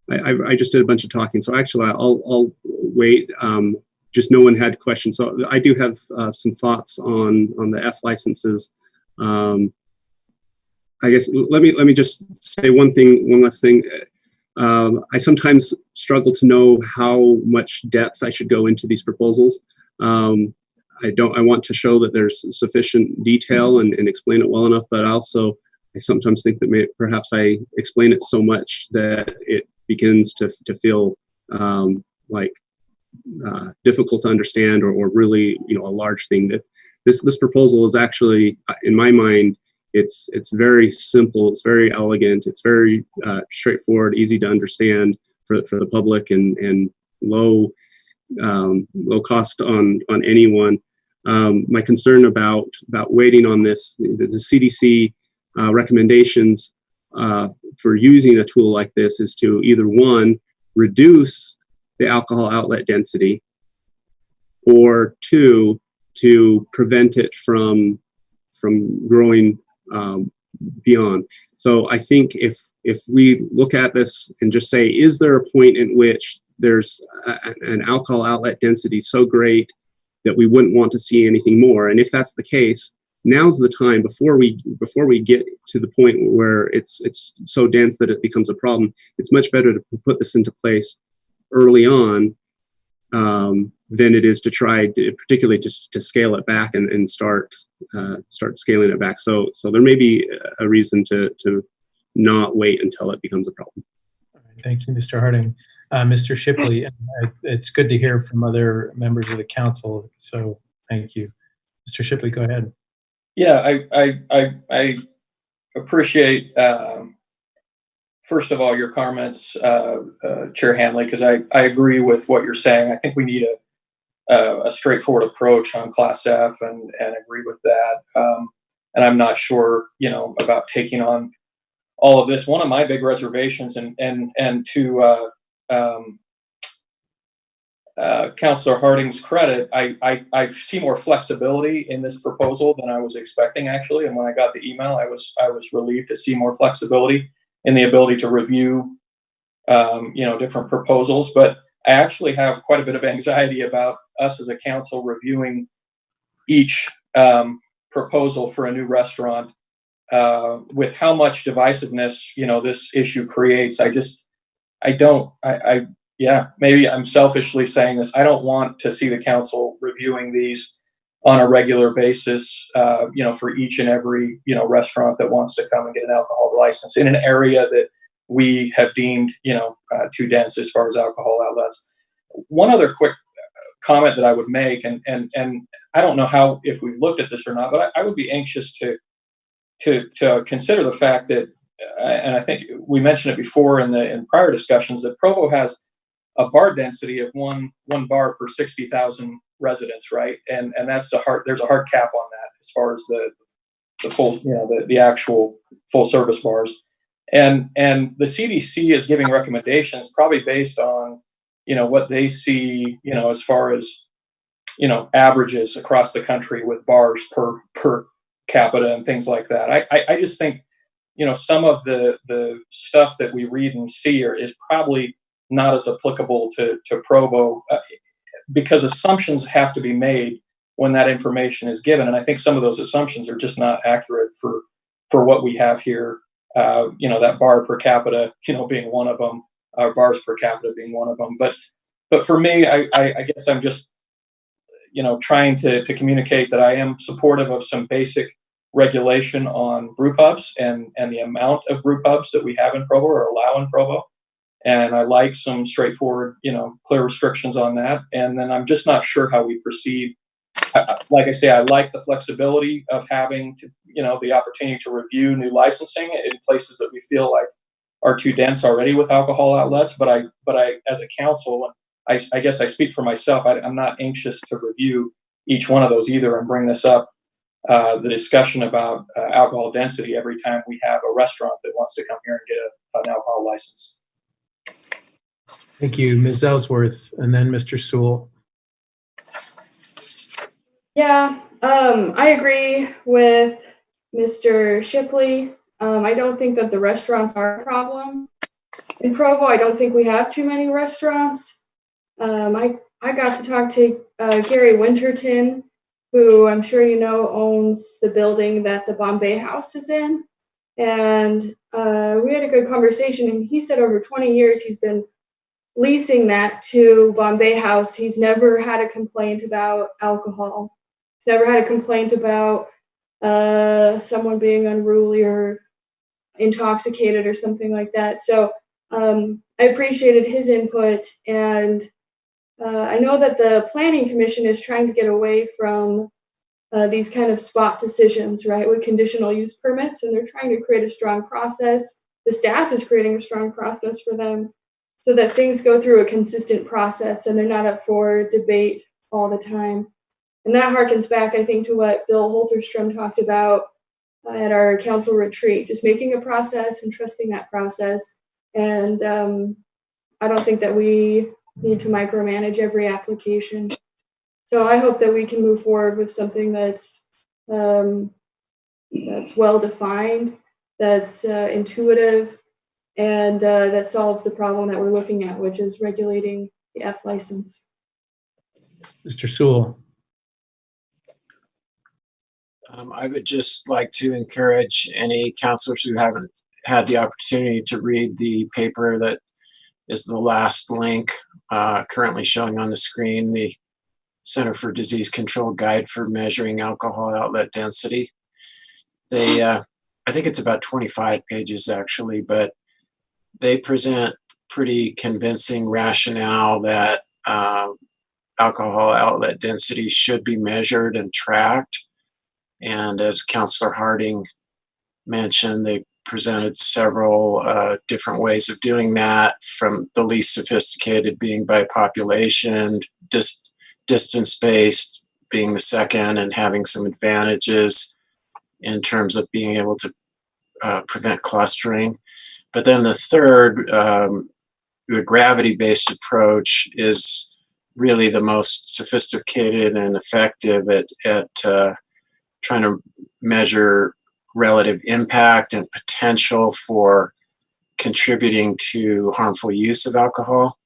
I just did a bunch of talking. So actually, I'll wait. Just no one had questions. So I do have some thoughts on the F licenses. I guess let me just say one last thing. I sometimes struggle to know how much depth I should go into these proposals. I want to show that there's sufficient detail and explain it well enough, but also I sometimes think that perhaps I explain it so much that it begins to feel like difficult to understand or really a large thing. That this proposal is actually, in my mind, it's very simple, it's very elegant, it's very straightforward, easy to understand for the public, and low cost on anyone. My concern about waiting on this, the CDC recommendations for using a tool like this is to either, one, reduce the alcohol outlet density, or two, to prevent it from growing beyond. So I think if we look at this and just say, is there a point in which there's an alcohol outlet density so great that we wouldn't want to see anything more? And if that's the case, now's the time, before we get to the point where it's so dense that it becomes a problem. It's much better to put this into place early on than it is to try, particularly to scale it back and start scaling it back. So there may be a reason to not wait until it becomes a problem. Thank you, Mr. Harding. Mr. Shipley, it's good to hear from other members of the council, so thank you. Mr. Shipley, go ahead. Yeah, I appreciate, first of all, your comments, Chair Hanley, because I agree with what you're saying. I think we need a straightforward approach on Class F, and agree with that. And I'm not sure, about taking on all of this. One of my big reservations, and to Councilor Harding's credit, I see more flexibility in this proposal than I was expecting, actually. And when I got the email, I was relieved to see more flexibility in the ability to review, different proposals. But I actually have quite a bit of anxiety about us as a council reviewing each proposal for a new restaurant with how much divisiveness, this issue creates. Maybe I'm selfishly saying this. I don't want to see the council reviewing these on a regular basis, for each and every, restaurant that wants to come and get an alcohol license in an area that we have deemed, too dense as far as alcohol outlets. One other quick comment that I would make, and I don't know if we've looked at this or not, but I would be anxious to consider the fact that, and I think we mentioned it before in prior discussions, that Provo has a bar density of one bar per 60,000 residents, right? And there's a hard cap on that as far as the full, the actual full service bars. And the CDC is giving recommendations probably based on, what they see, as far as, averages across the country with bars per capita and things like that. I just think, some of the stuff that we read and see is probably not as applicable to Provo because assumptions have to be made when that information is given. And I think some of those assumptions are just not accurate for what we have here. That bar per capita, being one of them, bars per capita being one of them. But for me, I guess I'm just, trying to communicate that I am supportive of some basic regulation on brew pubs and the amount of brew pubs that we have in Provo or allow in Provo. And I like some straightforward, clear restrictions on that. And then I'm just not sure how we proceed. Like I say, I like the flexibility of having to, the opportunity to review new licensing in places that we feel like are too dense already with alcohol outlets. But I, as a council, I guess I speak for myself. I'm not anxious to review each one of those either and bring this up, the discussion about alcohol density every time we have a restaurant that wants to come here and get an alcohol license. Thank you, Ms. Ellsworth, and then Mr. Sewell. Yeah, I agree with Mr. Shipley. I don't think that the restaurants are a problem. In Provo, I don't think we have too many restaurants. I got to talk to Gary Winterton, who I'm sure owns the building that the Bombay House is in. And we had a good conversation, and he said over 20 years he's been leasing that to Bombay House. He's never had a complaint about alcohol. He's never had a complaint about someone being unruly or intoxicated or something like that. So I appreciated his input, and I know that the Planning Commission is trying to get away from these kind of spot decisions, right, with conditional use permits, and they're trying to create a strong process. The staff is creating a strong process for them so that things go through a consistent process and they're not up for debate all the time. And that harkens back, I think, to what Bill Holterstrom talked about at our council retreat, just making a process and trusting that process. And I don't think that we need to micromanage every application. So I hope that we can move forward with something that's well defined, that's intuitive, and that solves the problem that we're looking at, which is regulating the F license. Mr. Sewell. I would just like to encourage any counselors who haven't had the opportunity to read the paper that is the last link currently showing on the screen, the Center for Disease Control Guide for Measuring Alcohol Outlet Density. I think it's about 25 pages actually, but they present pretty convincing rationale that alcohol outlet density should be measured and tracked. And as Councilor Harding mentioned, they presented several different ways of doing that, from the least sophisticated being by population, distance-based being the second, and having some advantages in terms of being able to prevent clustering. But then the third, the gravity-based approach is really the most sophisticated and effective at trying to measure relative impact and potential for contributing to harmful use of alcohol.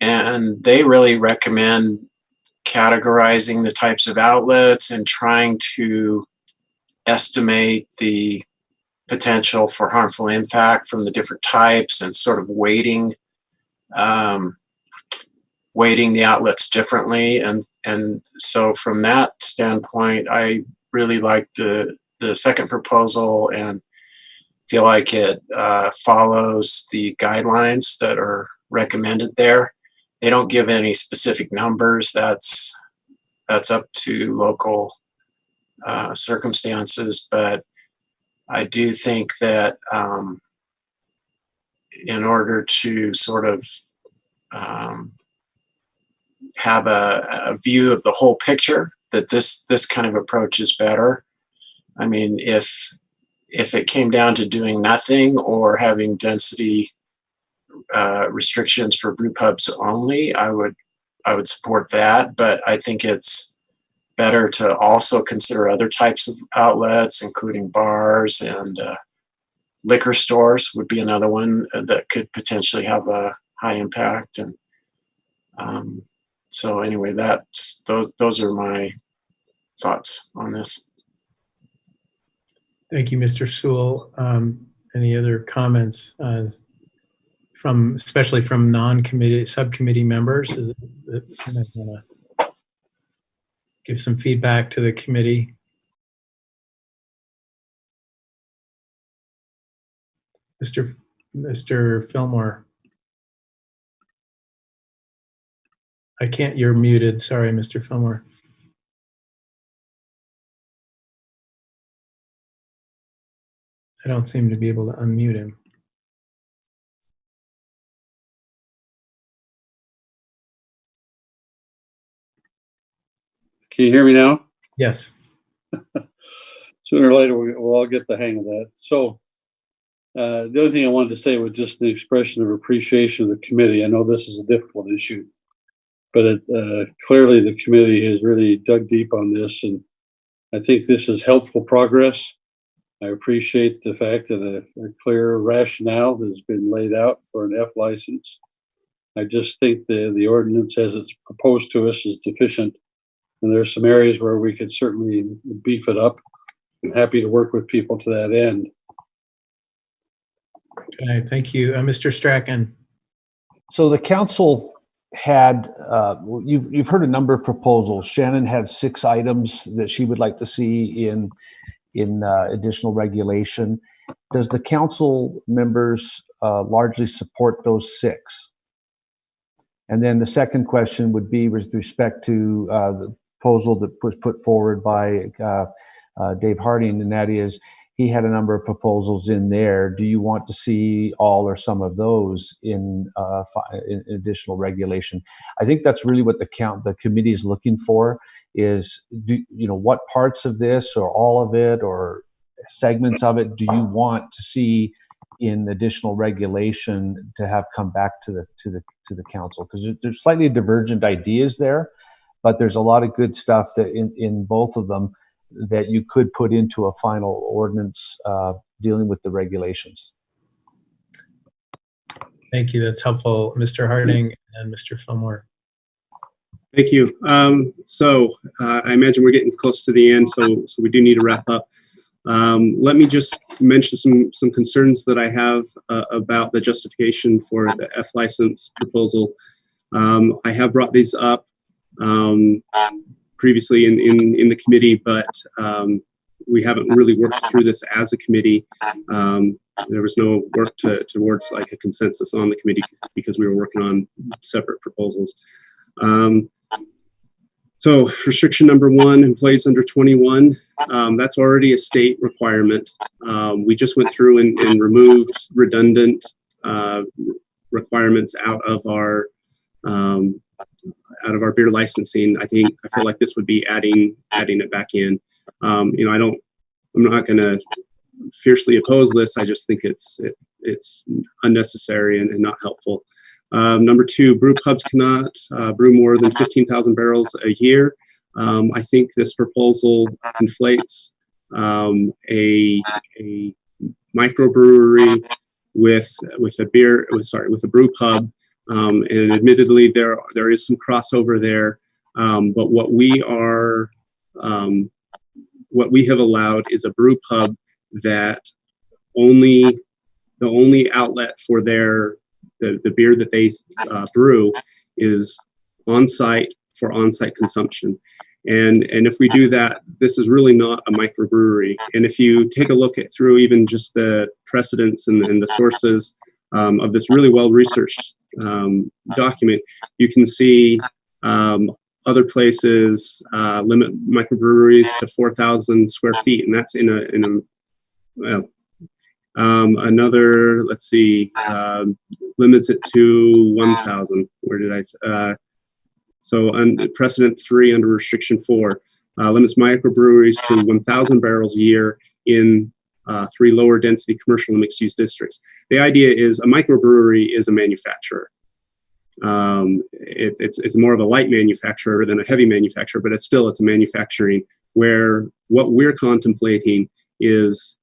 And they really recommend categorizing the types of outlets and trying to estimate the potential for harmful impact from the different types and sort of weighting the outlets differently. And so from that standpoint, I really like the second proposal and feel like it follows the guidelines that are recommended there. They don't give any specific numbers. That's up to local circumstances, but I do think that in order to sort of have a view of the whole picture, that this kind of approach is better. I mean, if it came down to doing nothing or having density restrictions for brew pubs only, I would support that. But I think it's better to also consider other types of outlets, including bars and liquor stores would be another one that could potentially have a high impact. And so anyway, those are my thoughts on this. Thank you, Mr. Sewell. Any other comments especially from non-committee subcommittee members? Give some feedback to the committee. Mr. Fillmore. You're muted. Sorry, Mr. Fillmore. I don't seem to be able to unmute him. Can you hear me now? Yes. Sooner or later, we'll all get the hang of that. So the other thing I wanted to say was just the expression of appreciation of the committee. I know this is a difficult issue, but clearly the committee has really dug deep on this, and I think this is helpful progress. I appreciate the fact that a clear rationale has been laid out for an F license. I just think the ordinance as it's proposed to us is deficient, and there's some areas where we could certainly beef it up. I'm happy to work with people to that end. Okay, thank you. Mr. Strachan. So the council had, you've heard a number of proposals. Shannon had 6 items that she would like to see in additional regulation. Does the council members largely support those 6? And then the second question would be with respect to the proposal that was put forward by Dave Harding, and that is he had a number of proposals in there. Do you want to see all or some of those in additional regulation? I think that's really what the committee is looking for is, what parts of this or all of it or segments of it do you want to see in additional regulation to have come back to the council? Because there's slightly divergent ideas there, but there's a lot of good stuff that in both of them that you could put into a final ordinance dealing with the regulations. Thank you. That's helpful, Mr. Harding and Mr. Fillmore. Thank you. So I imagine we're getting close to the end, so we do need to wrap up. Let me just mention some concerns that I have about the justification for the F license proposal. I have brought these up previously in the committee, but we haven't really worked through this as a committee. There was no work towards like a consensus on the committee because we were working on separate proposals. So restriction number 1, employees under 21, that's already a state requirement. We just went through and removed redundant requirements out of our beer licensing. I feel like this would be adding it back in. I'm not going to fiercely oppose this. I just think it's unnecessary and not helpful. Number two, brew pubs cannot brew more than 15,000 barrels a year. I think this proposal conflates a microbrewery with a brew pub, and admittedly there is some crossover there. But what we have allowed is a brew pub that the only outlet for the beer that they brew is on-site for on-site consumption. And if we do that, this is really not a microbrewery. And if you take a look through even just the precedents and the sources of this really well-researched document, you can see other places limit microbreweries to 4,000 square feet, and that's another, let's see, limits it to 1,000. Where did I? So precedent 3 under restriction 4 limits microbreweries to 1,000 barrels a year in 3 lower density commercial and mixed use districts. The idea is a microbrewery is a manufacturer. It's more of a light manufacturer than a heavy manufacturer, but it's a manufacturing, where what we're contemplating is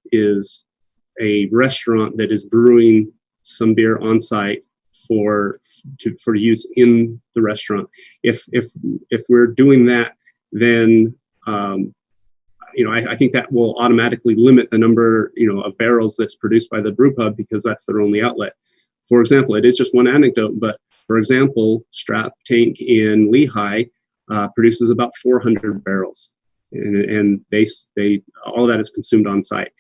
a restaurant that is brewing some beer on site for use in the restaurant. If we're doing that, then I think that will automatically limit the number of barrels that's produced by the brew pub, because that's their only outlet. For example, it is just one anecdote, but for example, Strap Tank in Lehigh produces about 400 barrels, and they all of that is consumed on site.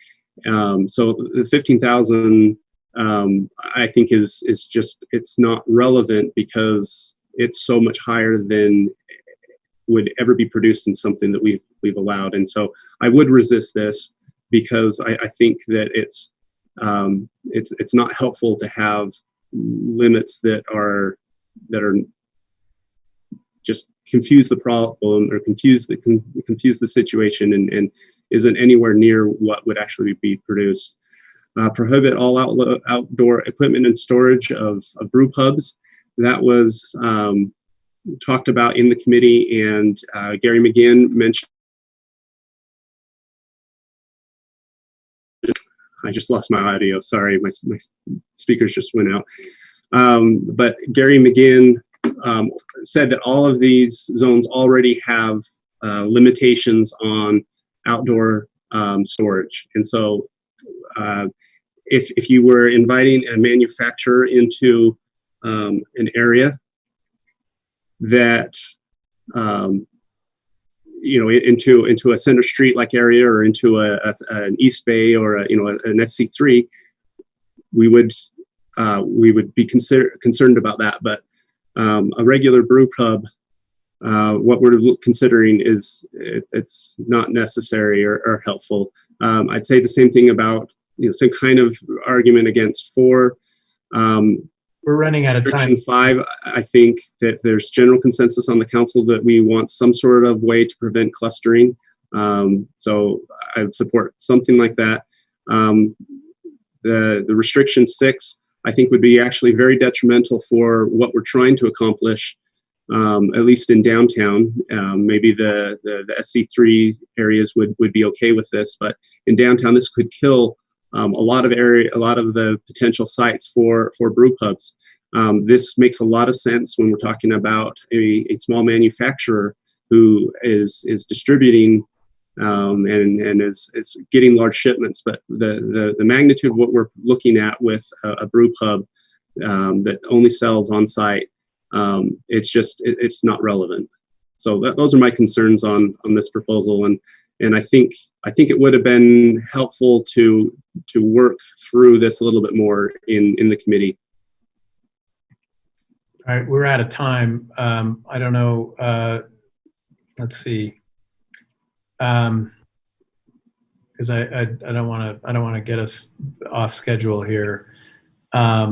So the 15,000 I think is just, it's not relevant, because it's so much higher than would ever be produced in something that we've allowed. And so I would resist this, because I think that it's not helpful to have limits that are just confuse the problem or confuse the situation and isn't anywhere near what would actually be produced. Prohibit all outdoor equipment and storage of brew pubs. That was talked about in the committee, and Gary McGinn mentioned. I just lost my audio. Sorry, my speakers just went out. But Gary McGinn said that all of these zones already have limitations on outdoor storage, and so if you were inviting a manufacturer into an area that into a center street like area, or into an East Bay, or an SC3, we would be concerned about that. But a regular brew pub, what we're considering is it's not necessary or helpful. I'd say the same thing about some kind of argument against 4. We're running out of time. 5, I think that there's general consensus on the council that we want some sort of way to prevent clustering. So I would support something like that. The restriction 6, I think, would be actually very detrimental for what we're trying to accomplish, at least in downtown. Maybe the SC3 areas would be okay with this, but in downtown, this could kill a lot of the potential sites for brew pubs. This makes a lot of sense when we're talking about a small manufacturer who is distributing and is getting large shipments. But the magnitude of what we're looking at with a brew pub that only sells on site, it's not relevant. So those are my concerns on this proposal, and I think it would have been helpful to work through this a little bit more in the committee. All right, we're out of time. I don't know. Let's see. Because I don't want to get us off schedule here. I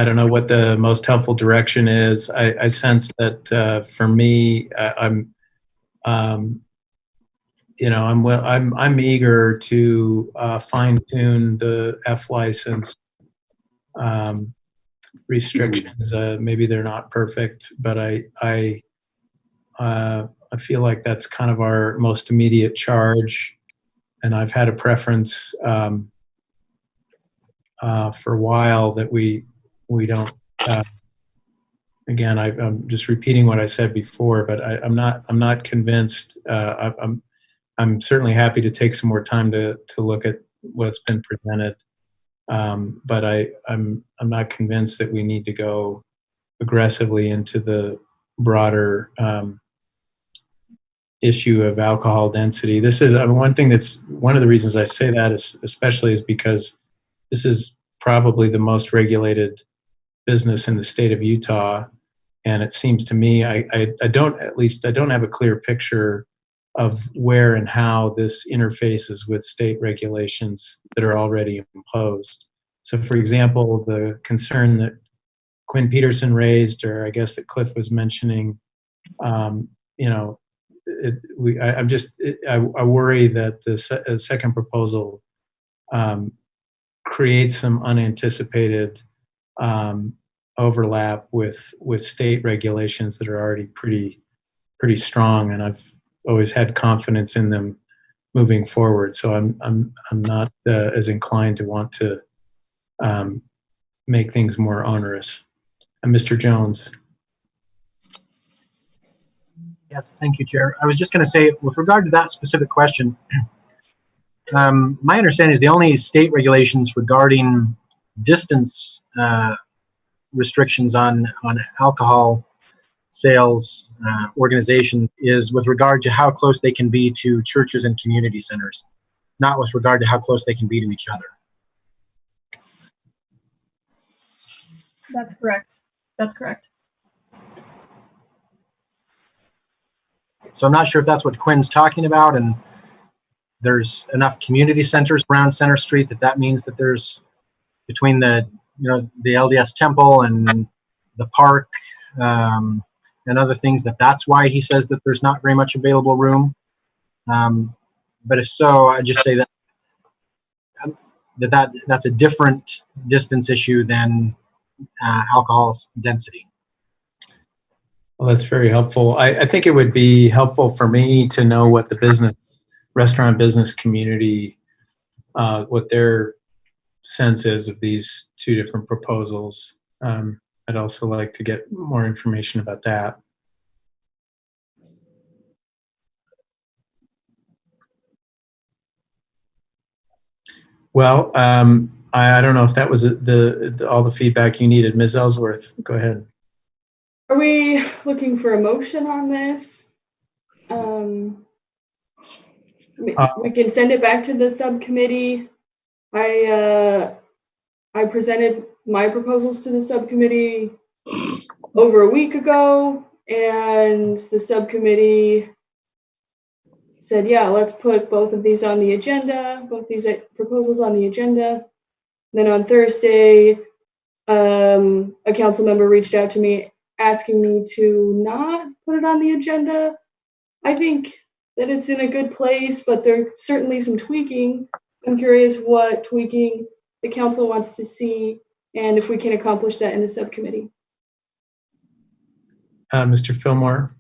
don't know what the most helpful direction is. I sense that for me, I'm eager to fine tune the F license restrictions. Maybe they're not perfect, but I feel like that's kind of our most immediate charge, and I've had a preference for a while that we don't. Again, I'm just repeating what I said before, but I'm not convinced. I'm certainly happy to take some more time to look at what's been presented, but I'm not convinced that we need to go aggressively into the broader issue of alcohol density. This is one thing that's one of the reasons I say that especially is because this is probably the most regulated business in the state of Utah. And it seems to me, I don't have a clear picture of where and how this interfaces with state regulations that are already imposed. So for example, the concern that Quinn Peterson raised, or I guess that Cliff was mentioning, I worry that the second proposal creates some unanticipated overlap with state regulations that are already pretty strong, and I've always had confidence in them moving forward. So I'm not as inclined to want to make things more onerous. And Mr. Jones. Yes, thank you, Chair. I was just going to say, with regard to that specific question, my understanding is the only state regulations regarding distance restrictions on alcohol sales organization is with regard to how close they can be to churches and community centers, not with regard to how close they can be to each other. That's correct. That's correct. So I'm not sure if that's what Quinn's talking about, and there's enough community centers around Center Street that means that there's between the LDS temple and the park and other things, that's why he says that there's not very much available room. But if so, I just say that's a different distance issue than alcohol density. Well, that's very helpful. I think it would be helpful for me to know what the restaurant business community, what their sense is of these two different proposals. I'd also like to get more information about that. Well, I don't know if that was all the feedback you needed. Ms. Ellsworth, go ahead. Are we looking for a motion on this? We can send it back to the subcommittee. I presented my proposals to the subcommittee over a week ago, and the subcommittee said, yeah, let's put both of these on the agenda, both these proposals on the agenda. Then on Thursday, a council member reached out to me asking me to not put it on the agenda. I think that it's in a good place, but there's certainly some tweaking. I'm curious what tweaking the council wants to see and if we can accomplish that in the subcommittee. Mr. Fillmore?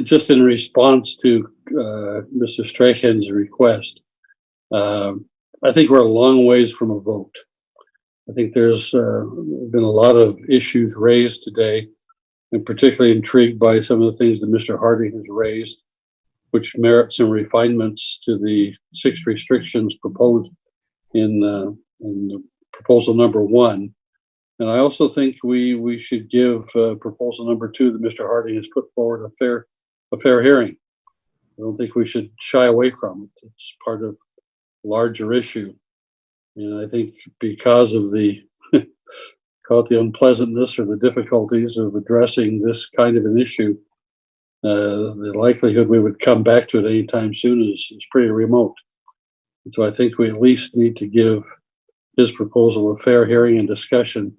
Just in response to Mr. Strahan's request, I think we're a long ways from a vote. I think there's been a lot of issues raised today. I'm particularly intrigued by some of the things that Mr. Harding has raised, which merit some refinements to the 6 restrictions proposed in the proposal number 1. And I also think we should give proposal number 2 that Mr. Harding has put forward a fair hearing. I don't think we should shy away from it. It's part of a larger issue. And I think because of the call it the unpleasantness or the difficulties of addressing this kind of an issue, the likelihood we would come back to it anytime soon is pretty remote. And so I think we at least need to give his proposal a fair hearing and discussion,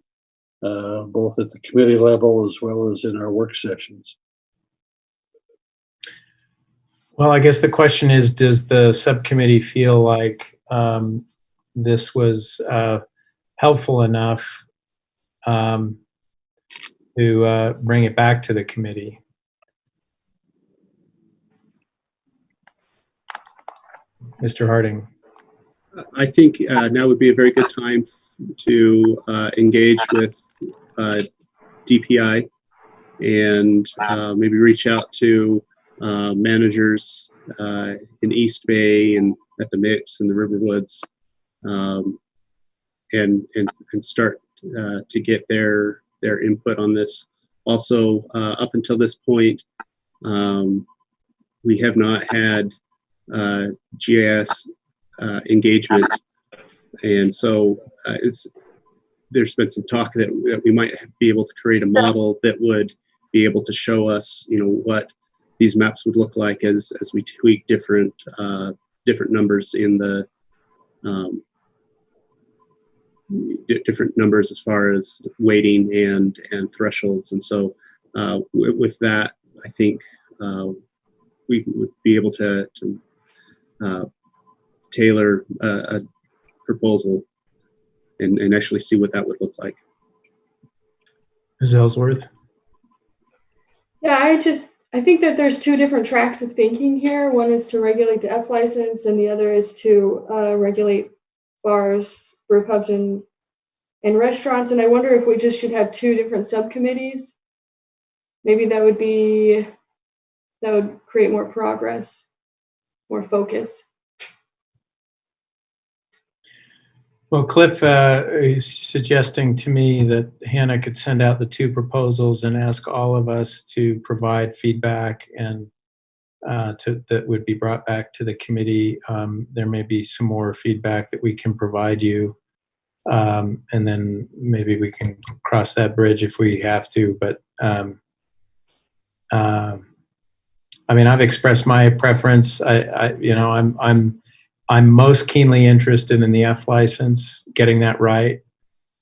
both at the committee level as well as in our work sessions. Well, I guess the question is, does the subcommittee feel like this was helpful enough to bring it back to the committee? Mr. Harding. I think now would be a very good time to engage with DPI and maybe reach out to managers in East Bay and at the Mix and the Riverwoods, and start to get their input on this. Also, up until this point, we have not had GIS engagement, and so there's been some talk that we might be able to create a model that would be able to show us, what these maps would look like as we tweak different numbers in the different numbers as far as weighting and thresholds. And so with that, I think we would be able to tailor a proposal and actually see what that would look like. Ms. Ellsworth? Yeah, I think that there's two different tracks of thinking here. One is to regulate the F license, and the other is to regulate bars, brew pubs, and restaurants. And I wonder if we just should have two different subcommittees. Maybe that would create more progress, more focus. Well, Cliff is suggesting to me that Hannah could send out the two proposals and ask all of us to provide feedback, and that would be brought back to the committee. There may be some more feedback that we can provide you, and then maybe we can cross that bridge if we have to. But I mean, I've expressed my preference. I'm most keenly interested in the F license, getting that right.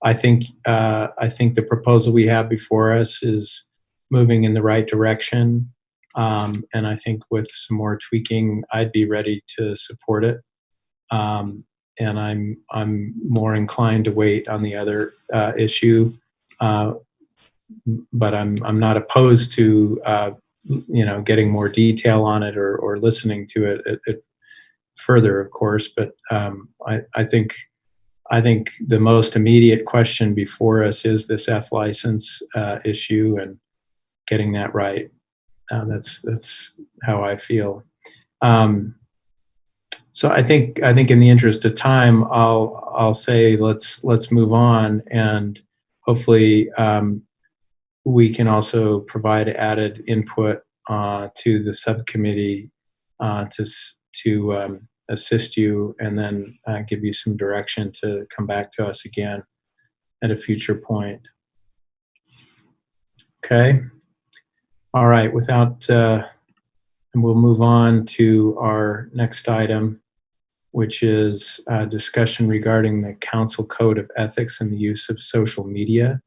I think the proposal we have before us is moving in the right direction, and I think with some more tweaking, I'd be ready to support it. And I'm more inclined to wait on the other issue, but I'm not opposed to getting more detail on it or listening to it further, of course. But I think the most immediate question before us is this F license issue and getting that right. That's how I feel. So I think in the interest of time, I'll say let's move on, and hopefully we can also provide added input to the subcommittee to assist you, and then give you some direction to come back to us again at a future point. Okay. All right. And we'll move on to our next item, which is a discussion regarding the Council Code of Ethics and the use of social media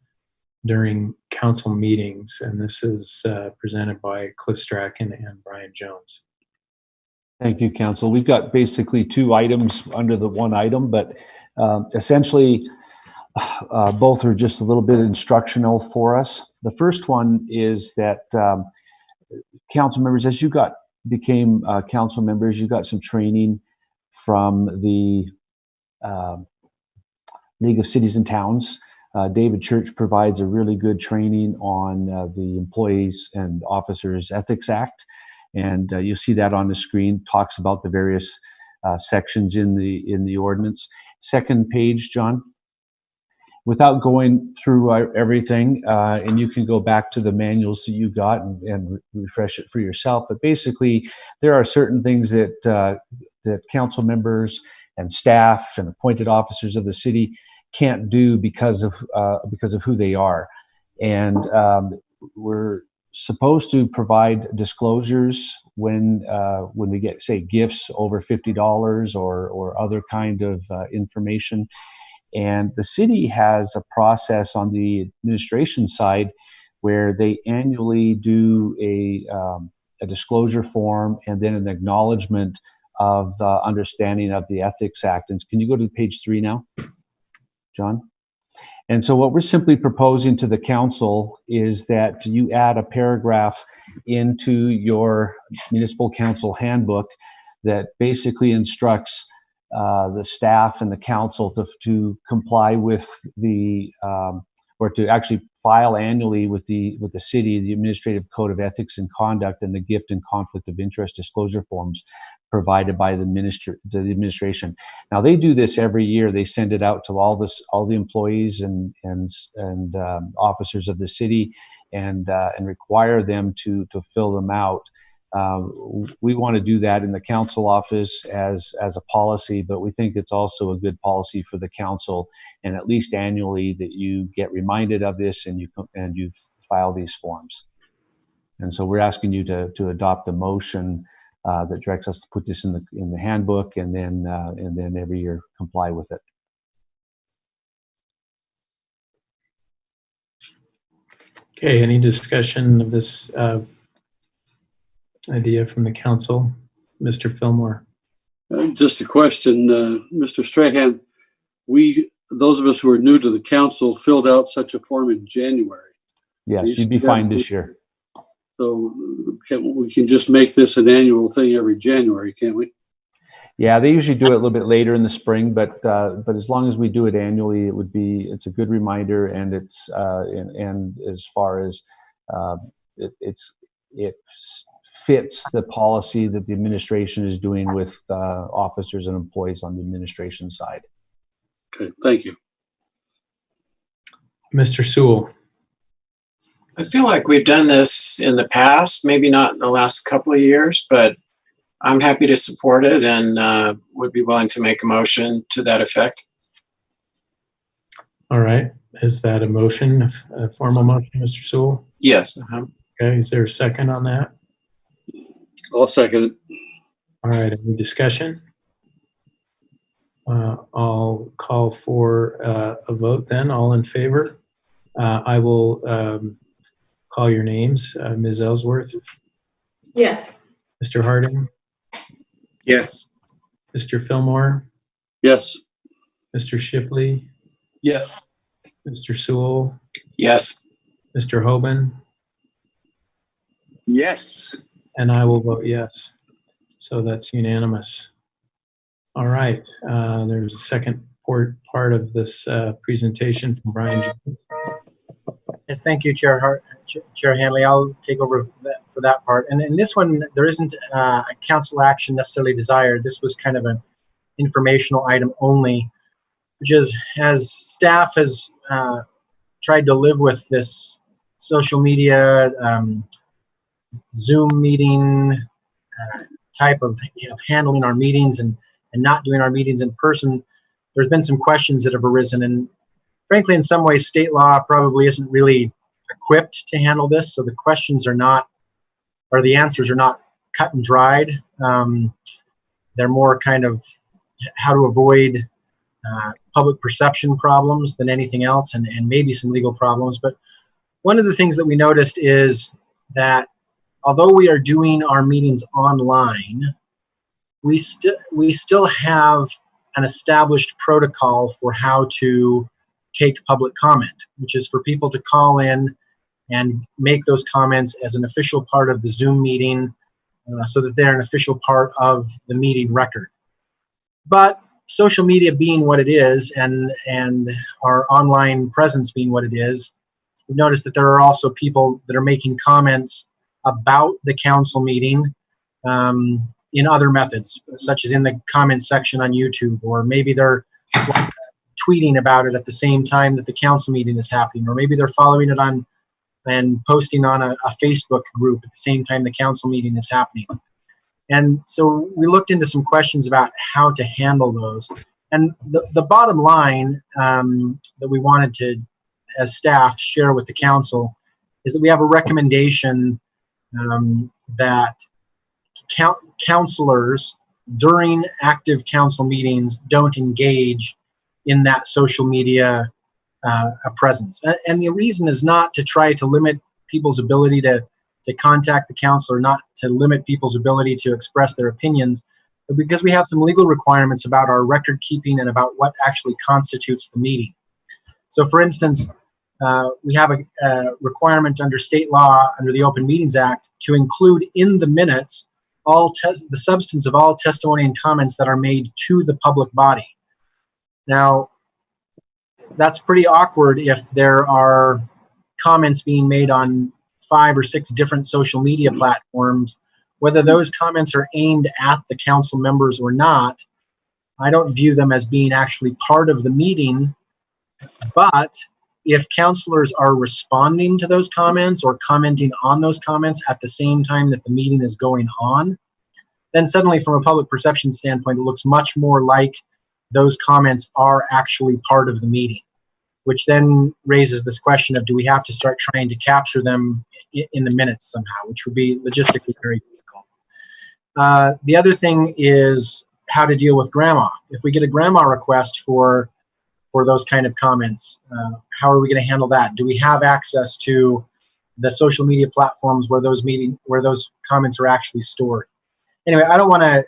during council meetings. And this is presented by Cliff Strachan and Brian Jones. Thank you, Council. We've got basically two items under the one item, but essentially both are just a little bit instructional for us. The first one is that council members, as you became council members, you got some training from the League of Cities and Towns. David Church provides a really good training on the Employees and Officers Ethics Act. And you'll see that on the screen, talks about the various sections in the ordinance. Second page, John. Without going through everything, and you can go back to the manuals that you got and refresh it for yourself. But basically, there are certain things that council members and staff and appointed officers of the city can't do because of who they are, and we're supposed to provide disclosures when we get, say, gifts over $50 or other kind of information. And the city has a process on the administration side where they annually do a disclosure form, and then an acknowledgement of the understanding of the Ethics Act. And can you go to page 3 now, John? And so what we're simply proposing to the council is that you add a paragraph into your municipal council handbook that basically instructs the staff and the council to comply with the or to actually file annually with the city the Administrative Code of Ethics and Conduct and the gift and conflict of interest disclosure forms provided by the administration. Now they do this every year. They send it out to all the employees and officers of the city and require them to fill them out. We want to do that in the council office as a policy, but we think it's also a good policy for the council, and at least annually that you get reminded of this and you file these forms. And so we're asking you to adopt a motion that directs us to put this in the handbook, and then every year comply with it. Okay, any discussion of this idea from the council? Mr. Fillmore. Just a question, Mr. Strahan. Those of us who are new to the council filled out such a form in January. Yes, you'd be fine this year. So we can just make this an annual thing every January, can't we? Yeah, they usually do it a little bit later in the spring, but as long as we do it annually, it's a good reminder, and it's and as far as it fits the policy that the administration is doing with officers and employees on the administration side. Okay, thank you. Mr. Sewell. I feel like we've done this in the past, maybe not in the last couple of years, but I'm happy to support it and would be willing to make a motion to that effect. All right. Is that a motion, a formal motion, Mr. Sewell? Yes. Okay. Is there a second on that? I'll second it. All right. Any discussion? I'll call for a vote then. All in favor? I will call your names. Ms. Ellsworth? Yes. Mr. Harding? Yes. Mr. Fillmore? Yes. Mr. Shipley? Yes. Mr. Sewell? Yes. Mr. Hoban? Yes. And I will vote yes. So that's unanimous. All right. There's a second part of this presentation from Brian Jones. Yes, thank you, Chair Hanley. I'll take over for that part. And in this one, there isn't a council action necessarily desired. This was kind of an informational item only, which is, as staff has tried to live with this social media, Zoom meeting type of handling our meetings and not doing our meetings in person, there's been some questions that have arisen. And frankly, in some ways, state law probably isn't really equipped to handle this. So the questions are not, or the answers are not cut and dried. They're more kind of how to avoid public perception problems than anything else, and maybe some legal problems. But one of the things that we noticed is that although we are doing our meetings online, we still have an established protocol for how to take public comment, which is for people to call in and make those comments as an official part of the Zoom meeting so that they're an official part of the meeting record. But social media being what it is and our online presence being what it is, we've noticed that there are also people that are making comments about the council meeting in other methods, such as in the comment section on YouTube, or maybe they're tweeting about it at the same time that the council meeting is happening, or maybe they're following it on and posting on a Facebook group at the same time the council meeting is happening. And so we looked into some questions about how to handle those. And the bottom line that we wanted to, as staff, share with the council is that we have a recommendation that councilors during active council meetings don't engage in that social media presence. And the reason is not to try to limit people's ability to to contact the counselor, not to limit people's ability to express their opinions, but because we have some legal requirements about our record keeping and about what actually constitutes the meeting. So for instance, we have a requirement under state law, under the Open Meetings Act, to include in the minutes the substance of all testimony and comments that are made to the public body. Now, that's pretty awkward if there are comments being made on 5 or 6 different social media platforms. Whether those comments are aimed at the council members or not, I don't view them as being actually part of the meeting. But if counselors are responding to those comments or commenting on those comments at the same time that the meeting is going on, then suddenly from a public perception standpoint, it looks much more like those comments are actually part of the meeting, which then raises this question of, do we have to start trying to capture them in the minutes somehow, which would be logistically very difficult. The other thing is how to deal with grandma. If we get a grandma request for those kind of comments, how are we going to handle that? Do we have access to the social media platforms where those comments are actually stored? Anyway, I don't want to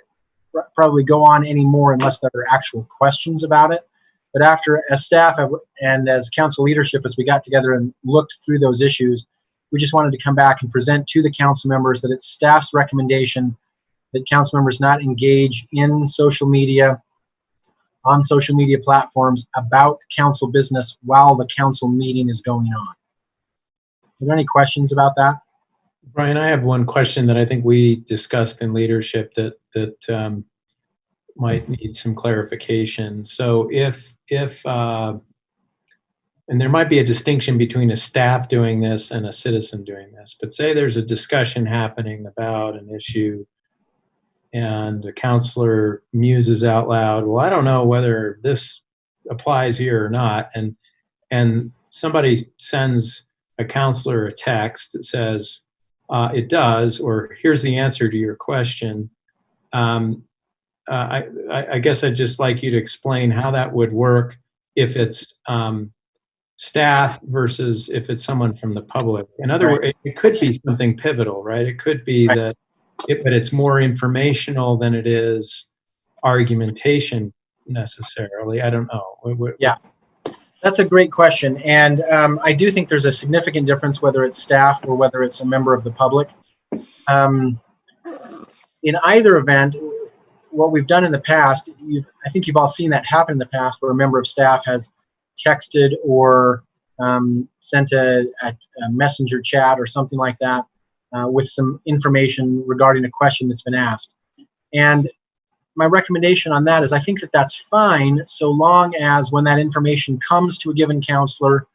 probably go on anymore unless there are actual questions about it. But after, as staff and as council leadership, as we got together and looked through those issues, we just wanted to come back and present to the council members that it's staff's recommendation that council members not engage in social media, on social media platforms about council business while the council meeting is going on. Are there any questions about that? Brian, I have one question that I think we discussed in leadership that might need some clarification. So if and there might be a distinction between a staff doing this and a citizen doing this, but say there's a discussion happening about an issue and a counselor muses out loud, well, I don't know whether this applies here or not, and somebody sends a counselor a text that says, it does, or here's the answer to your question. I guess I'd just like you to explain how that would work if it's staff versus if it's someone from the public. In other words, it could be something pivotal, right? It could be that, but it's more informational than it is argumentation necessarily. I don't know. Yeah. That's a great question. And I do think there's a significant difference whether it's staff or whether it's a member of the public. In either event, what we've done in the past, I think you've all seen that happen in the past, where a member of staff has texted or sent a messenger chat or something like that with some information regarding a question that's been asked. And my recommendation on that is I think that that's fine so long as when that information comes to a given counselor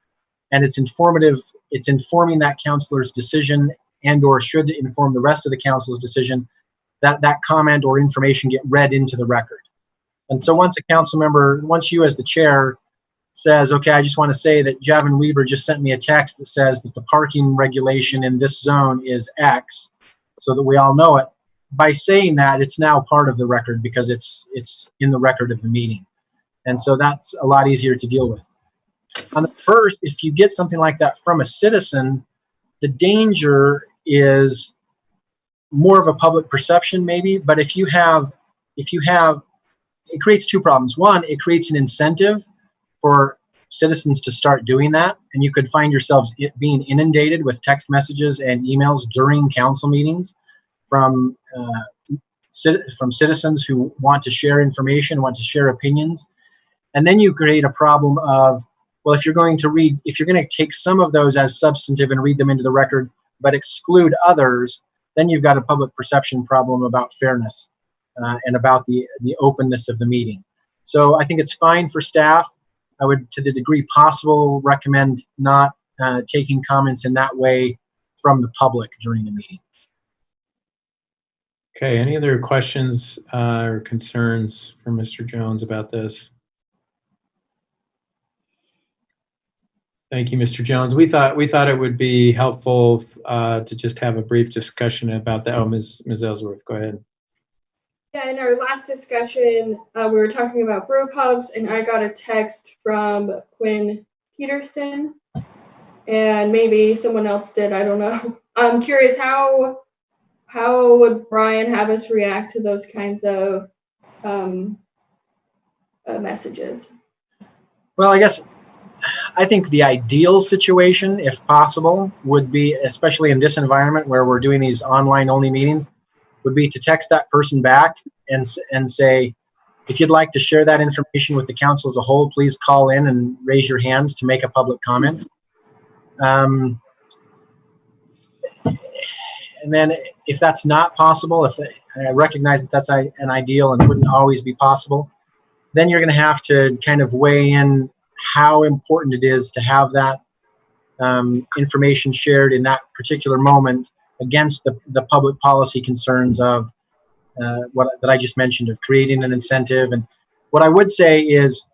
and it's informative, it's informing that counselor's decision and or should inform the rest of the council's decision, that comment or information get read into the record. And so once a council member, once you as the chair says, okay, I just want to say that Javin Weaver just sent me a text that says that the parking regulation in this zone is X, so that we all know it. By saying that, it's now part of the record because it's in the record of the meeting. And so that's a lot easier to deal with. On the first, if you get something like that from a citizen, the danger is more of a public perception maybe, but if you have, it creates 2 problems. One, it creates an incentive for citizens to start doing that, and you could find yourselves being inundated with text messages and emails during council meetings from citizens who want to share information, want to share opinions. And then you create a problem of, well, if you're going to take some of those as substantive and read them into the record, but exclude others, then you've got a public perception problem about fairness and about the openness of the meeting. So I think it's fine for staff. I would, to the degree possible, recommend not taking comments in that way from the public during the meeting. Okay, any other questions or concerns for Mr. Jones about this? Thank you, Mr. Jones. We thought it would be helpful to just have a brief discussion about that. Oh, Ms. Ellsworth, go ahead. Yeah, in our last discussion, we were talking about brew pubs, and I got a text from Quinn Peterson, and maybe someone else did, I don't know. I'm curious how would Brian have us react to those kinds of messages? Well, I think the ideal situation, if possible, would be, especially in this environment where we're doing these online only meetings, would be to text that person back and say, if you'd like to share that information with the council as a whole, please call in and raise your hands to make a public comment. And then if that's not possible, if I recognize that that's an ideal and wouldn't always be possible, then you're going to have to kind of weigh in how important it is to have that information shared in that particular moment against the public policy concerns of that I just mentioned, of creating an incentive. And what I would say is,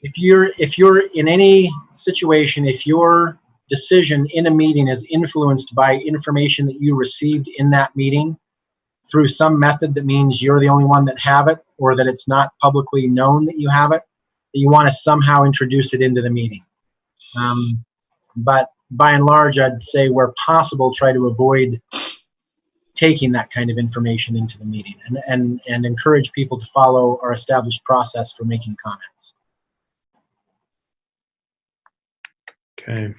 if you're in any situation, if your decision in a meeting is influenced by information that you received in that meeting through some method that means you're the only one that have it, or that it's not publicly known that you have it, that you want to somehow introduce it into the meeting. But by and large, I'd say where possible, try to avoid taking that kind of information into the meeting, and encourage people to follow our established process for making comments. Okay.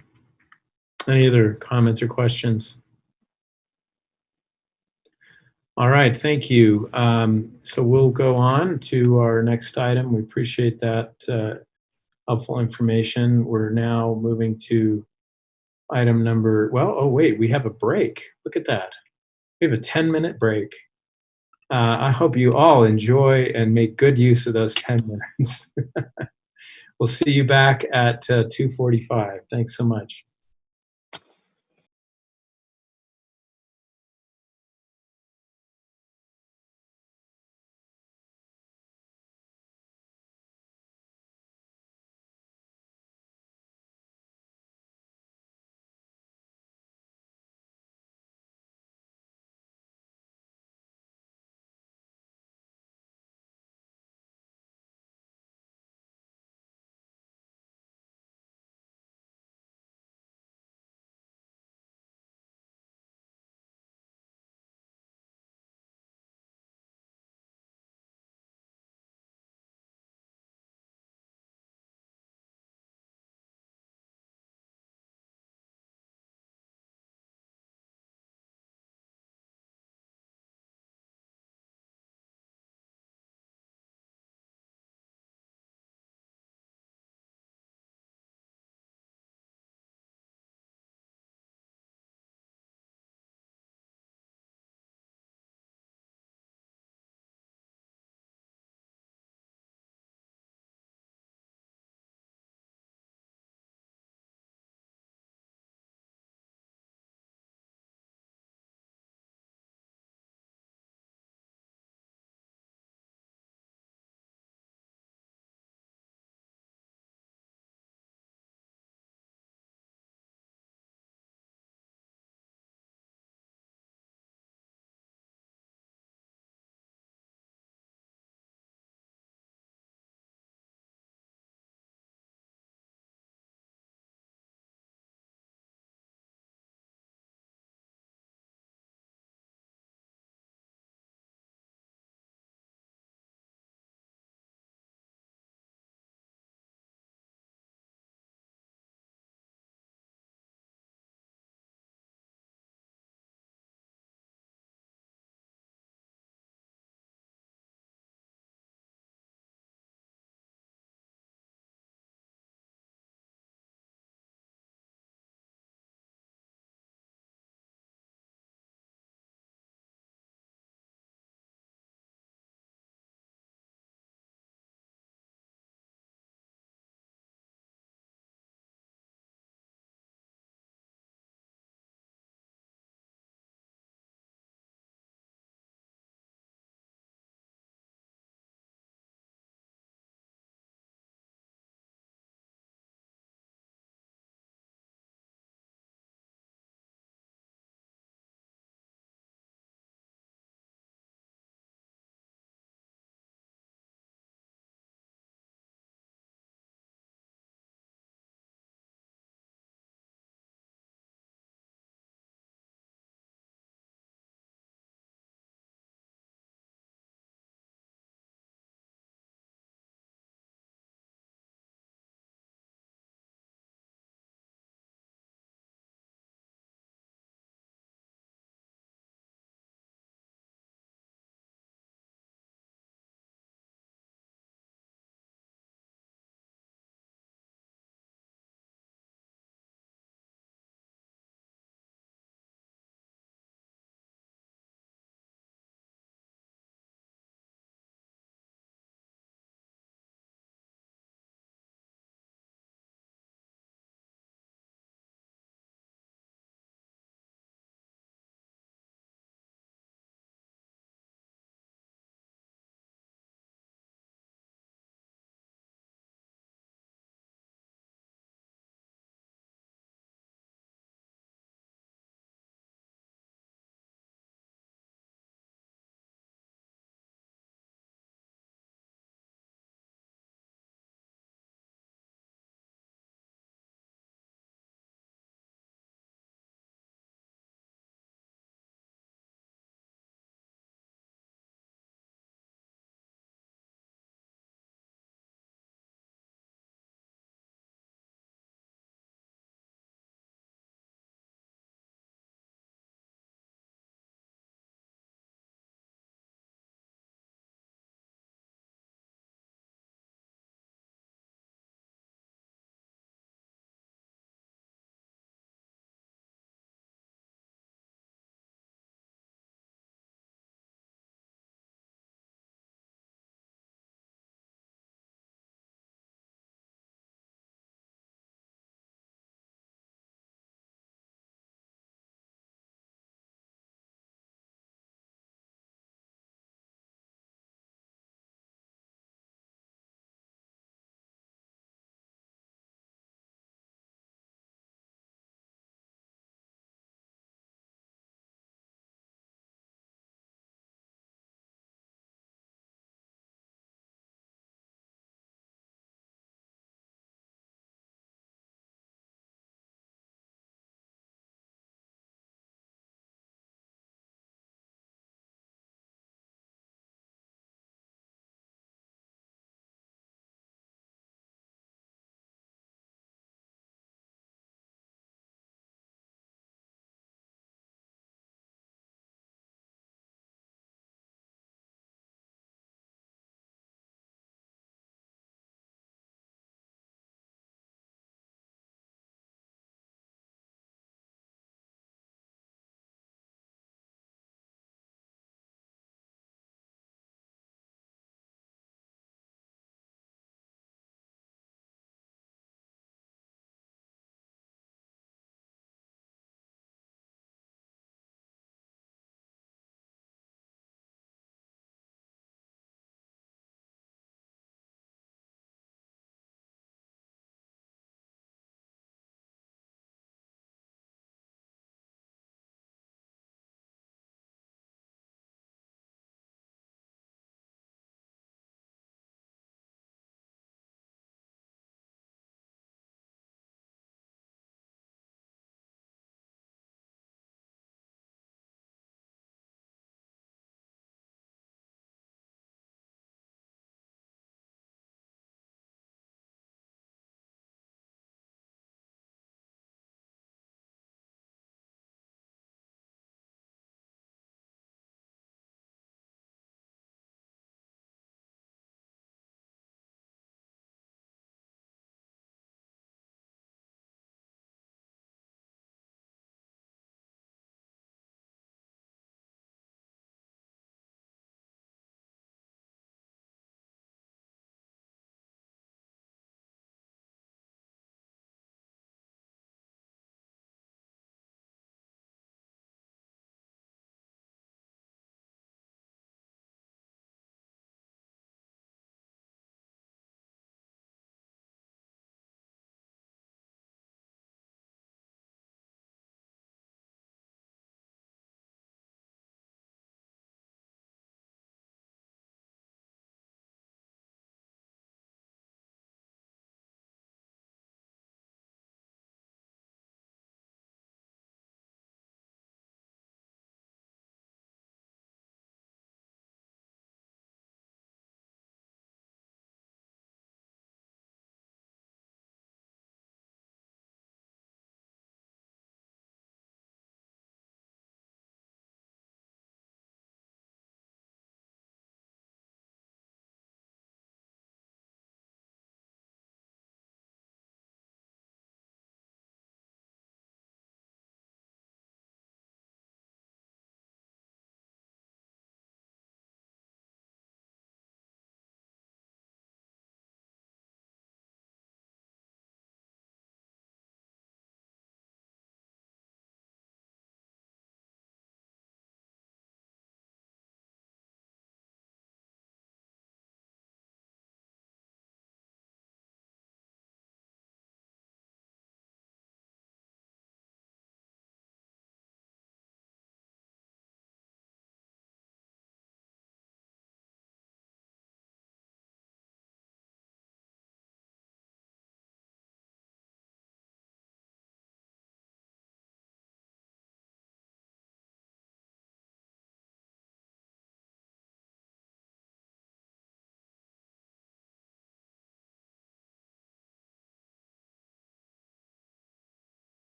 Any other comments or questions? All right, thank you. So we'll go on to our next item. We appreciate that helpful information. We're now moving to item number, oh wait, we have a break. Look at that. We have a 10-minute break. I hope you all enjoy and make good use of those 10 minutes. We'll see you back at 2:45. Thanks so much.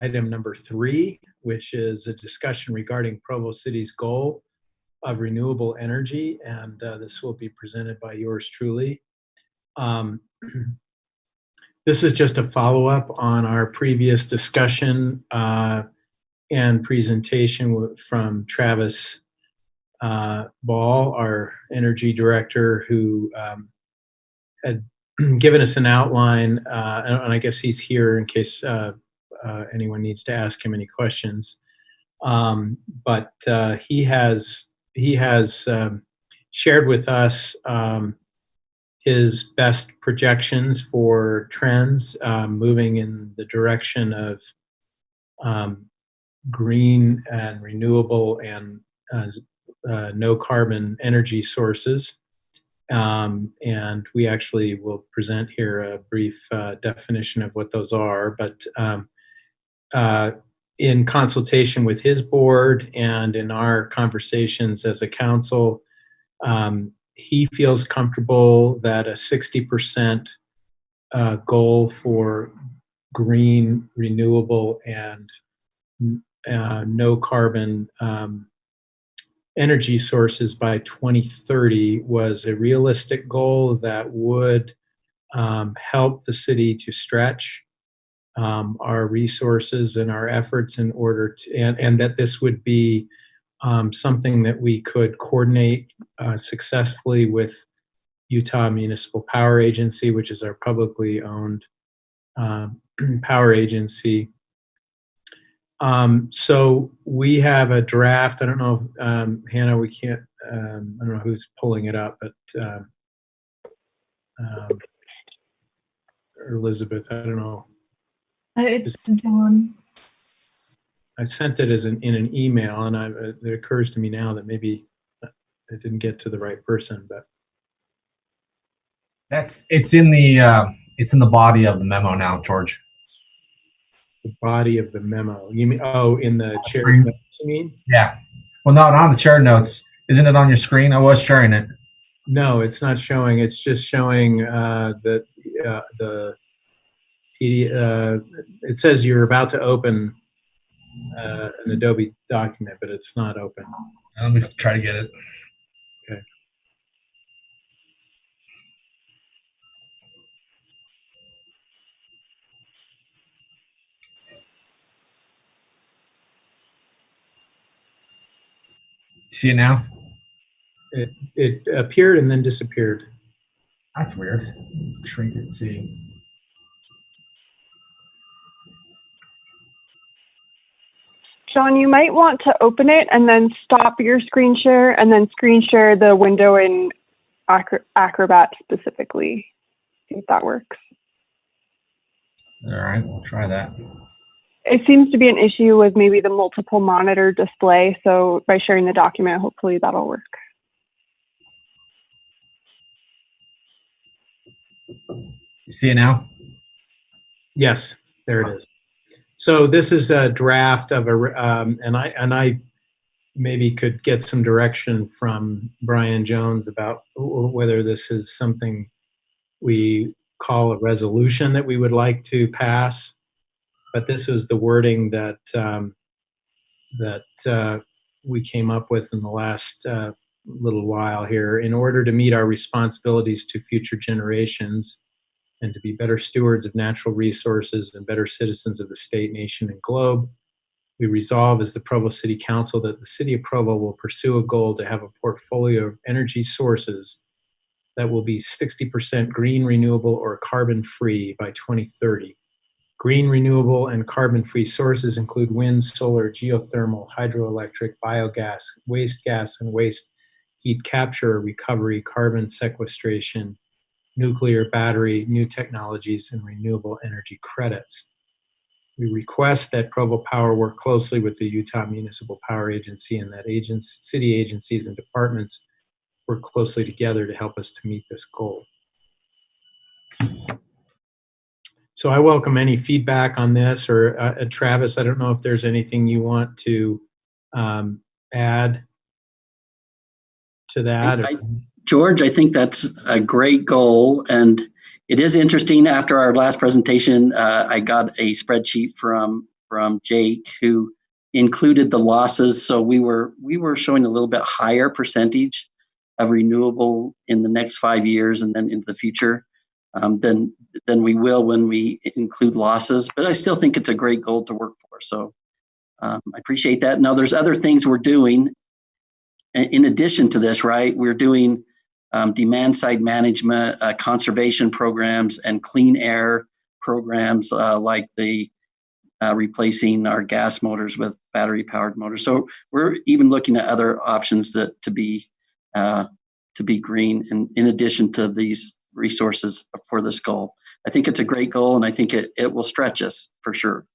item number 3, which is a discussion regarding Provo City's goal of renewable energy, and this will be presented by yours truly. This is just a follow-up on our previous discussion and presentation from Travis Ball, our energy director, who had given us an outline, and I guess he's here in case anyone needs to ask him any questions. But he has shared with us his best projections for trends moving in the direction of green and renewable and no carbon energy sources. And we actually will present here a brief definition of what those are. But in consultation with his board and in our conversations as a council, he feels comfortable that a 60% goal for green, renewable, and no carbon energy sources by 2030 was a realistic goal that would help the city to stretch our resources and our efforts in order to, and that this would be something that we could coordinate successfully with Utah Municipal Power Agency, which is our publicly owned power agency. So we have a draft. I don't know, Hannah, we can't, I don't know who's pulling it up, but or Elizabeth, I don't know. It's John. I sent it as in an email, and it occurs to me now that maybe it didn't get to the right person, but it's in the body of the memo now, George. the body of the memo. You mean, oh, in the chair notes, you mean? Yeah. Well, not on the chair notes. Isn't it on your screen? I was sharing it. No, it's not showing. It's just showing that the PDF. It says you're about to open an Adobe document, but it's not open. Let me try to get it. Okay. See it now? It appeared and then disappeared. That's weird. Shrink it, see. John, you might want to open it and then stop your screen share and then screen share the window in Acrobat specifically. See if that works. All right, we'll try that. It seems to be an issue with maybe the multiple monitor display. So by sharing the document, hopefully that'll work. You see it now? Yes, there it is. So this is a draft of a, and I maybe could get some direction from Brian Jones about whether this is something we call a resolution that we would like to pass. But this is the wording that we came up with in the last little while here. In order to meet our responsibilities to future generations and to be better stewards of natural resources and better citizens of the state, nation, and globe, we resolve as the Provo City Council that the City of Provo will pursue a goal to have a portfolio of energy sources that will be 60% green, renewable, or carbon-free by 2030. Green, renewable, and carbon-free sources include wind, solar, geothermal, hydroelectric, biogas, waste gas and waste heat capture, recovery, carbon sequestration, nuclear, battery, new technologies, and renewable energy credits. We request that Provo Power work closely with the Utah Municipal Power Agency and that city agencies and departments work closely together to help us to meet this goal. So I welcome any feedback on this, or Travis, I don't know if there's anything you want to add to that. George, I think that's a great goal, and it is interesting. After our last presentation, I got a spreadsheet from from Jake, who included the losses. So we were showing a little bit higher percentage of renewable in the next 5 years and then into the future than we will when we include losses. But I still think it's a great goal to work for. So I appreciate that. Now, there's other things we're doing in addition to this, right? We're doing demand side management, conservation programs, and clean air programs like the replacing our gas motors with battery powered motors. So we're even looking at other options to be green in addition to these resources for this goal. I think it's a great goal, and I think it will stretch us for sure.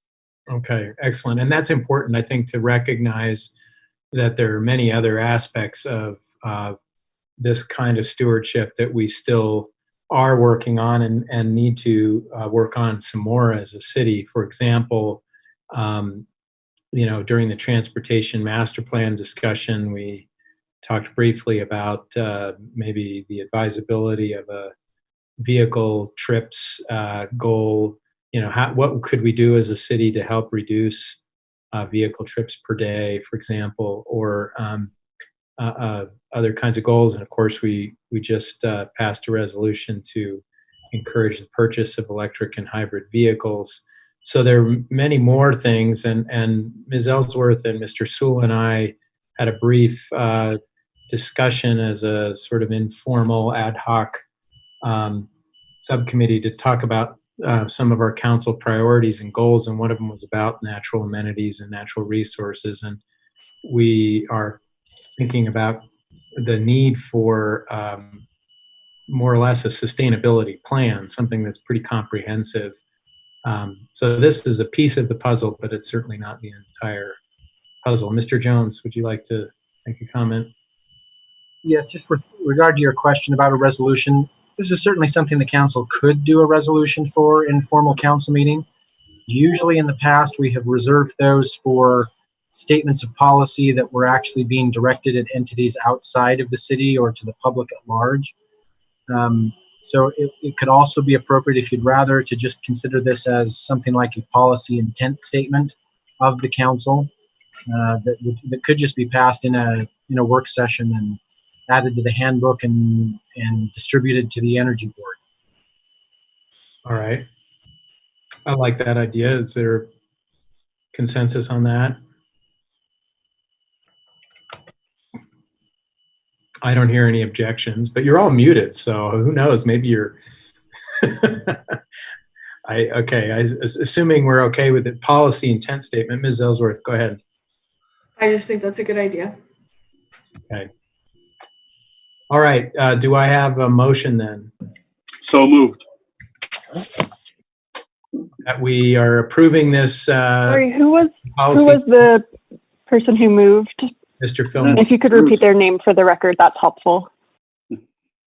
Okay, excellent. And that's important, I think, to recognize that there are many other aspects of this kind of stewardship that we still are working on and need to work on some more as a city. For example, during the transportation master plan discussion, we talked briefly about maybe the advisability of a vehicle trips goal. What could we do as a city to help reduce vehicle trips per day, for example, or other kinds of goals. And of course, we just passed a resolution to encourage the purchase of electric and hybrid vehicles. So there are many more things. And Ms. Ellsworth and Mr. Sewell and I had a brief discussion as a sort of informal ad hoc subcommittee to talk about some of our council priorities and goals, and one of them was about natural amenities and natural resources. And we are thinking about the need for more or less a sustainability plan, something that's pretty comprehensive. So this is a piece of the puzzle, but it's certainly not the entire puzzle. Mr. Jones, would you like to make a comment? Yes, just with regard to your question about a resolution, this is certainly something the council could do a resolution for in formal council meeting. Usually in the past, we have reserved those for statements of policy that were actually being directed at entities outside of the city or to the public at large. So it could also be appropriate, if you'd rather, to just consider this as something like a policy intent statement of the council that could just be passed in a work session and added to the handbook and distributed to the Energy Board. All right. I like that idea. Is there consensus on that? I don't hear any objections, but you're all muted, so who knows? Maybe you're. Assuming we're okay with the policy intent statement, Ms. Ellsworth, go ahead. I just think that's a good idea. Okay. All right. Do I have a motion then? So moved. That we are approving this. Sorry, who was the person who moved? Mr. Fillmore. If you could repeat their name for the record, that's helpful.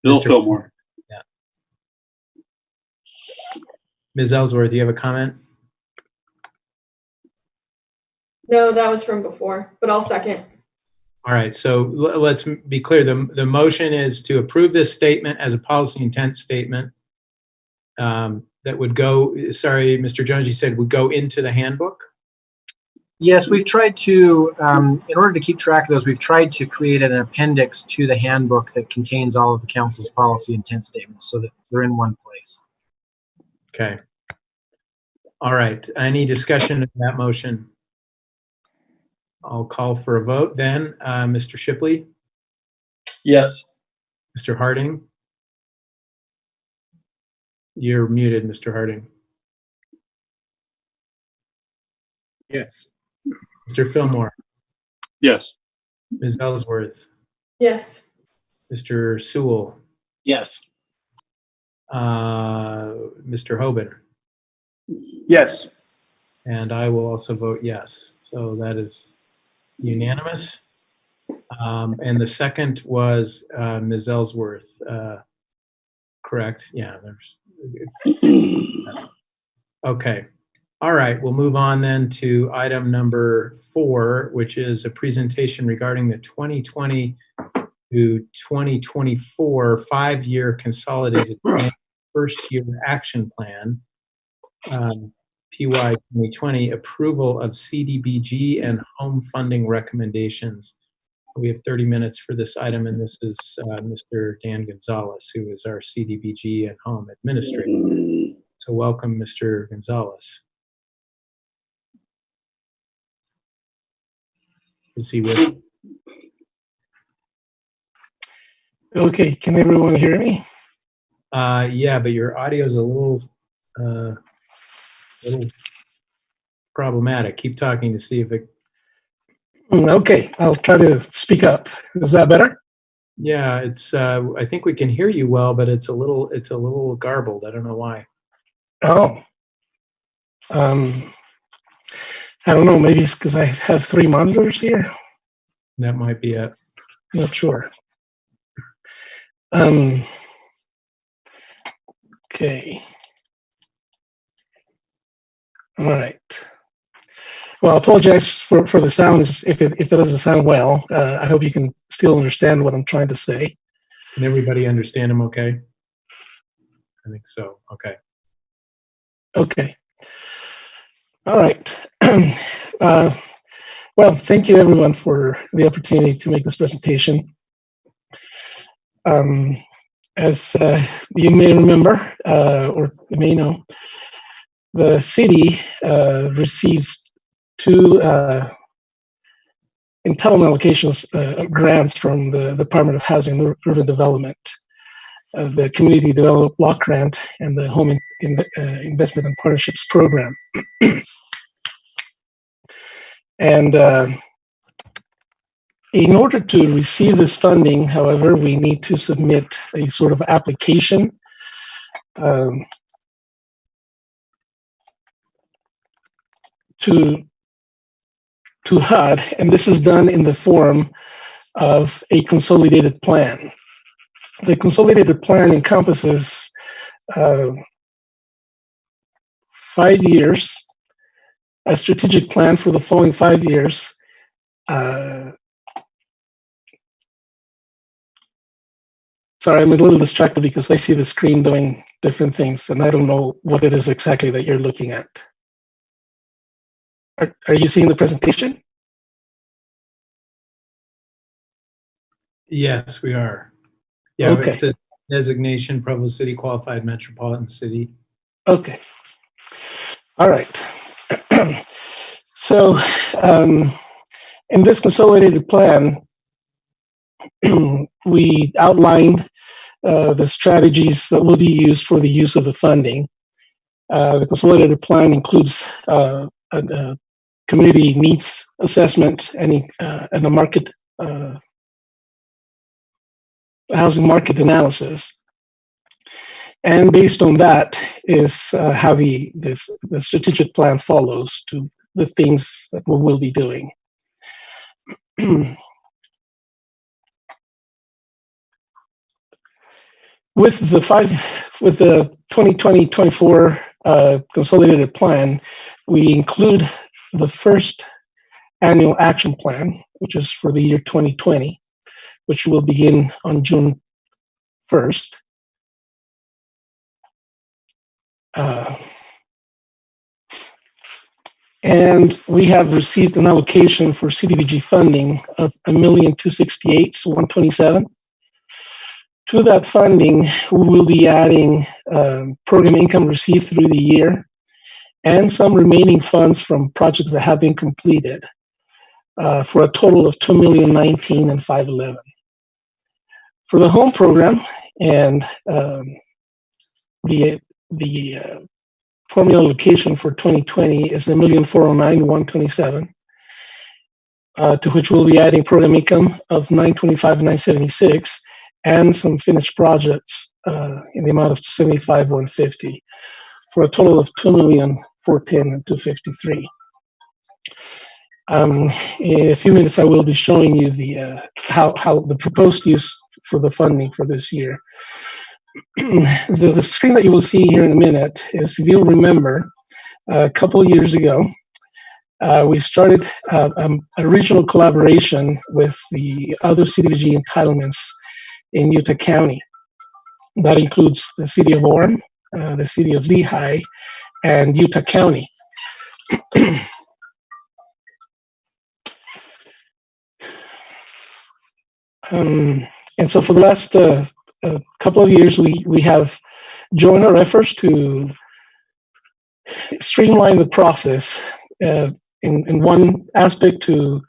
Bill Fillmore. Yeah. Ms. Ellsworth, do you have a comment? No, that was from before, but I'll second. All right, so let's be clear. The motion is to approve this statement as a policy intent statement that would go, sorry, Mr. Jones, you said would go into the handbook? Yes, we've tried to, in order to keep track of those, we've tried to create an appendix to the handbook that contains all of the council's policy intent statements so that they're in one place. Okay. All right, any discussion of that motion? I'll call for a vote then. Mr. Shipley? Yes. Mr. Harding? You're muted, Mr. Harding. Yes. Mr. Fillmore? Yes. Ms. Ellsworth? Yes. Mr. Sewell? Yes. Mr. Hoban? Yes. And I will also vote yes. So that is unanimous. And the second was Ms. Ellsworth, correct? Yeah. Okay. All right. We'll move on then to item number 4, which is a presentation regarding the 2020 to 2024 5-year consolidated first-year action plan. PY 2020, approval of CDBG and home funding recommendations. We have 30 minutes for this item, and this is Mr. Dan Gonzalez, who is our CDBG and home administrator. So welcome, Mr. Gonzalez. Is he with? Okay, can everyone hear me? Yeah, but your audio is a little problematic. Keep talking to see if it. Okay, I'll try to speak up. Is that better? Yeah, it's. I think we can hear you well, but it's a little garbled. I don't know why. Oh, I don't know. Maybe it's because I have 3 monitors here. That might be it. Not sure. Okay. All right. Well, I apologize for the sound if it doesn't sound well. I hope you can still understand what I'm trying to say. Can everybody understand him okay? I think so. Okay. Okay. All right. Well, thank you everyone for the opportunity to make this presentation. As you may remember, or you may know, the city receives 2 entitlement allocations grants from the Department of Housing and Urban Development, the Community Development Block Grant and the Home Investment and Partnerships Program. And in order to receive this funding, however, we need to submit a sort of application to HUD, and this is done in the form of a consolidated plan. The consolidated plan encompasses 5 years, a strategic plan for the following 5 years. Sorry, I'm a little distracted because I see the screen doing different things, and I don't know what it is exactly that you're looking at. Are you seeing the presentation? Yes, we are. Yeah, Okay. it's the designation, Provo City Qualified Metropolitan City. Okay. All right. So, in this consolidated plan, we outlined the strategies that will be used for the use of the funding. The consolidated plan includes a community needs assessment and a market housing market analysis. And based on that is how the strategic plan follows to the things that we will be doing. With the 2020-24 consolidated plan, we include the first annual action plan, which is for the year 2020, which will begin on June 1st. And we have received an allocation for CDBG funding of $1,268,000, so 127. To that funding, we will be adding program income received through the year and some remaining funds from projects that have been completed for a total of $2,019,511. For the home program, and the formula allocation for 2020 is $1,409,127, to which we'll be adding program income of $925,976 and some finished projects in the amount of $75,150 for a total of $2,410,253. In a few minutes, I will be showing you the how the proposed use for the funding for this year. The screen that you will see here in a minute is, if you'll remember, a couple of years ago, we started a regional collaboration with the other CDBG entitlements in Utah County. That includes the city of Orem, the city of Lehigh, and Utah County, And so for the last couple of years, we have joined our efforts to streamline the process in one aspect to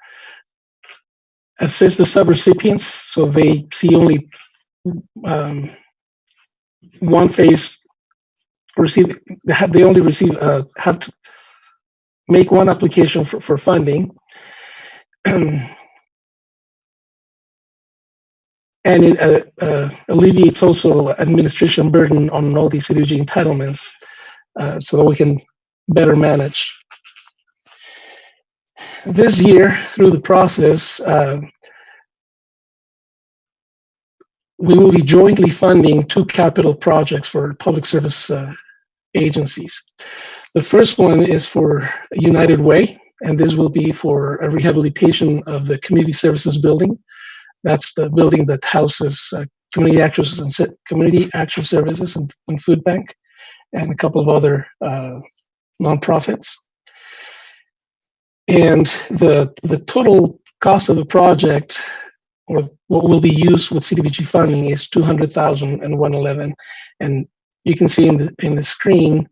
assist the subrecipients so they see only one phase receive. They only receive have to make one application for funding. And it alleviates also administration burden on all these CDBG entitlements so that we can better manage. This year, through the process, we will be jointly funding 2 capital projects for public service agencies. The first one is for United Way, and this will be for a rehabilitation of the community services building. That's the building that houses community action services and food bank and a couple of other nonprofits. And the total cost of the project, or what will be used with CDBG funding, is $200,111. And you can see in the screen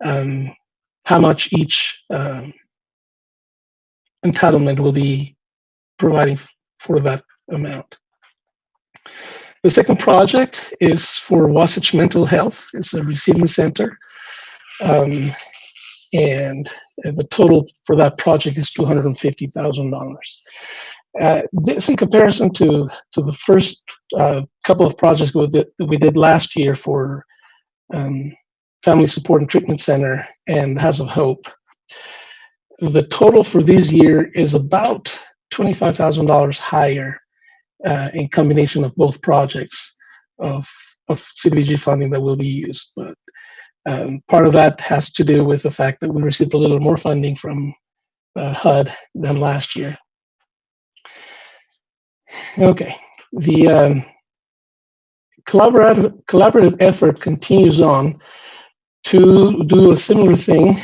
how much each entitlement will be providing for that amount. The second project is for Wasatch Mental Health. It's a receiving center. And the total for that project is $250,000. This, in comparison to the first couple of projects that we did last year for Family Support and Treatment Center and House of Hope, the total for this year is about $25,000 higher in combination of both projects of CDBG funding that will be used. But part of that has to do with the fact that we received a little more funding from HUD than last year. Okay, the collaborative effort continues on to do a similar thing.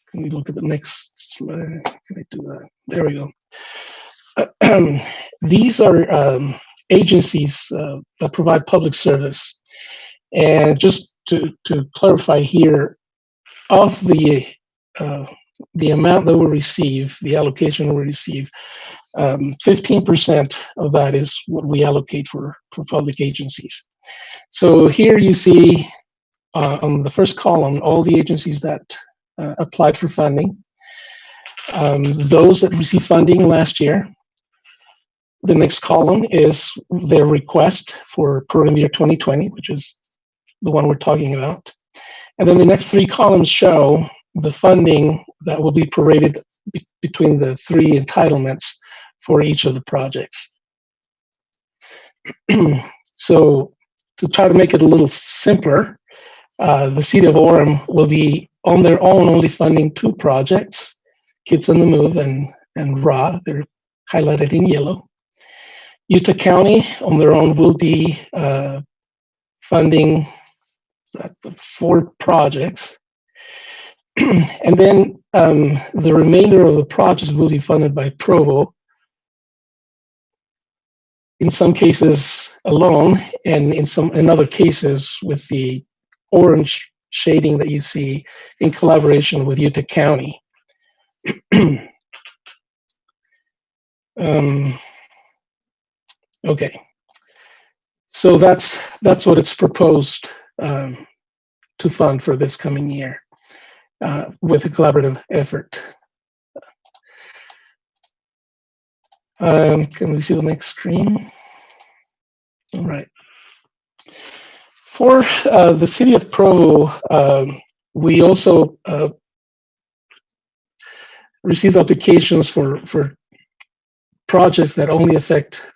Can we look at the next slide? Can I do that? There we go. These are agencies that provide public service. And just to clarify here, of the amount that we receive, the allocation we receive, 15% of that is what we allocate for public agencies. So here you see on the first column all the agencies that applied for funding, those that received funding last year. The next column is their request for program year 2020, which is the one we're talking about. And then the next 3 columns show the funding that will be prorated between the 3 entitlements for each of the projects. So to try to make it a little simpler, the City of Orem will be on their own only funding 2 projects, Kids on the Move and RA. They're highlighted in yellow. Utah County on their own will be funding 4 projects. And then the remainder of the projects will be funded by Provo, in some cases alone, and in other cases with the orange shading that you see in collaboration with Utah County. Okay, so that's what it's proposed to fund for this coming year with a collaborative effort. Can we see the next screen? All right. For the City of Provo, we also received applications for projects that only affect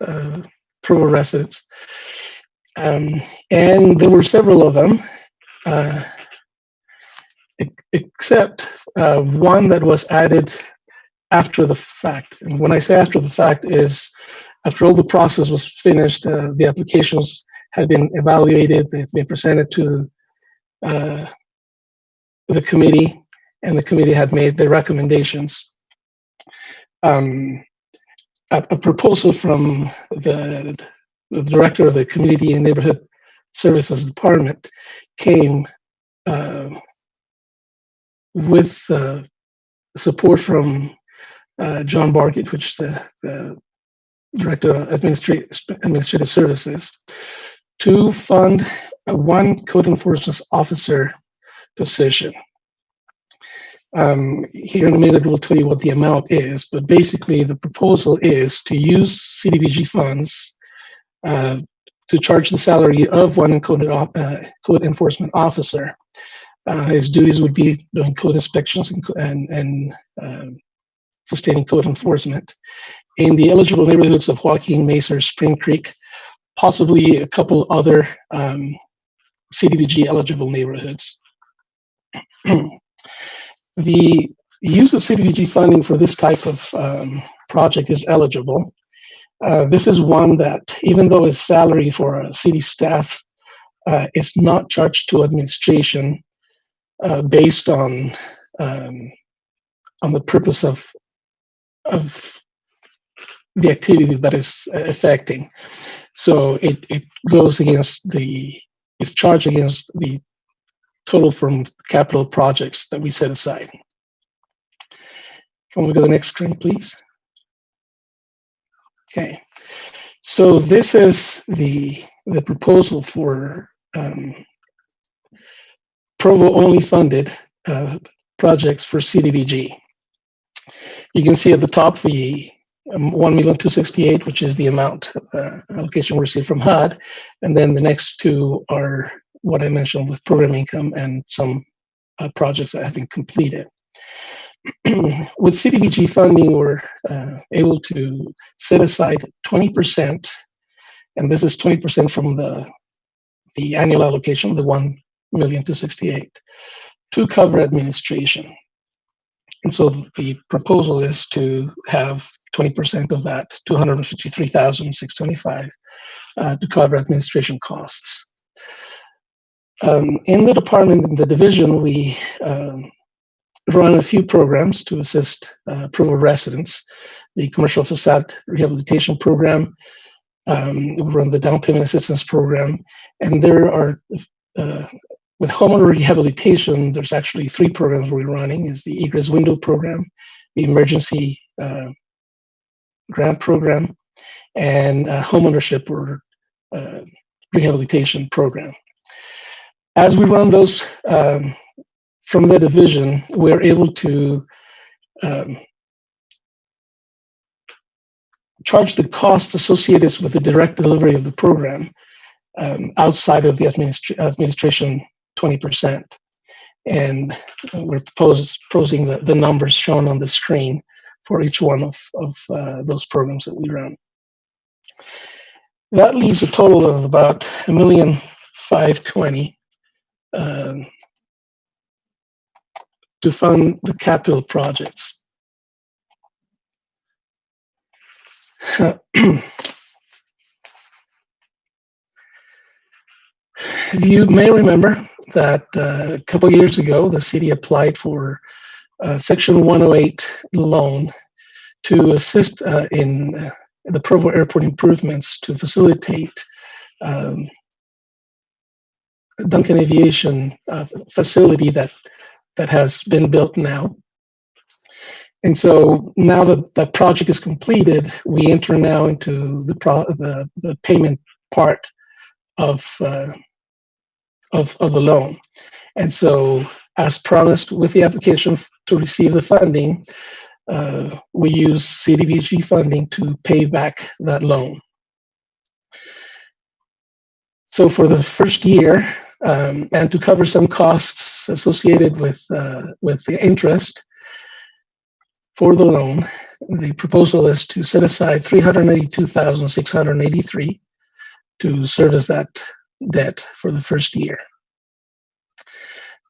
Provo residents. And there were several of them, except one that was added after the fact. And when I say after the fact is after all the process was finished, the applications had been evaluated, they've been presented to the committee, and the committee had made their recommendations. A proposal from the the director of the Community and Neighborhood Services Department, came with support from John Bargett, which is the Director of Administrative Services, to fund one code enforcement officer position. Here in a minute, we'll tell you what the amount is, but basically the proposal is to use CDBG funds to charge the salary of one code enforcement officer. His duties would be doing code inspections and sustaining code enforcement in the eligible neighborhoods of Joaquin, Mesa, Spring Creek, possibly a couple other CDBG eligible neighborhoods. The use of CDBG funding for this type of project is eligible. This is one that, even though it's salary for city staff, is not charged to administration based on the purpose of the activity that is affecting. So it goes against it's charged against the total from capital projects that we set aside. Can we go to the next screen, please? Okay, so this is the proposal for Provo only funded projects for CDBG. You can see at the top the 1,268,000, which is the amount allocation we received from HUD, and then the next two are what I mentioned with program income and some projects that have been completed. With CDBG funding, we're able to set aside 20%, and this is 20% from the annual allocation, the 1,268,000, to cover administration. And so the proposal is to have 20% of that, 253,625, to cover administration costs. In the department, in the division, we run a few programs to assist Provo residents. The commercial facade rehabilitation program, we run the down payment assistance program, and there are with homeowner rehabilitation, there's actually 3 programs we're running: is the egress window program, the emergency grant program, and homeownership or rehabilitation program. As we run those from the division, we're able to charge the costs associated with the direct delivery of the program outside of the administration 20%. And we're proposing the numbers shown on the screen for each one of those programs that we run. That leaves a total of about $1,520,000 to fund the capital projects. You may remember that a couple of years ago, the city applied for a Section 108 loan to assist in the Provo Airport improvements to facilitate Duncan Aviation facility that has been built now. And so now that that project is completed, we enter now into the payment part of the loan. And so, as promised with the application to receive the funding, we use CDBG funding to pay back that loan. So for the first year, and to cover some costs associated with the interest for the loan, the proposal is to set aside $382,683 to service that debt for the first year.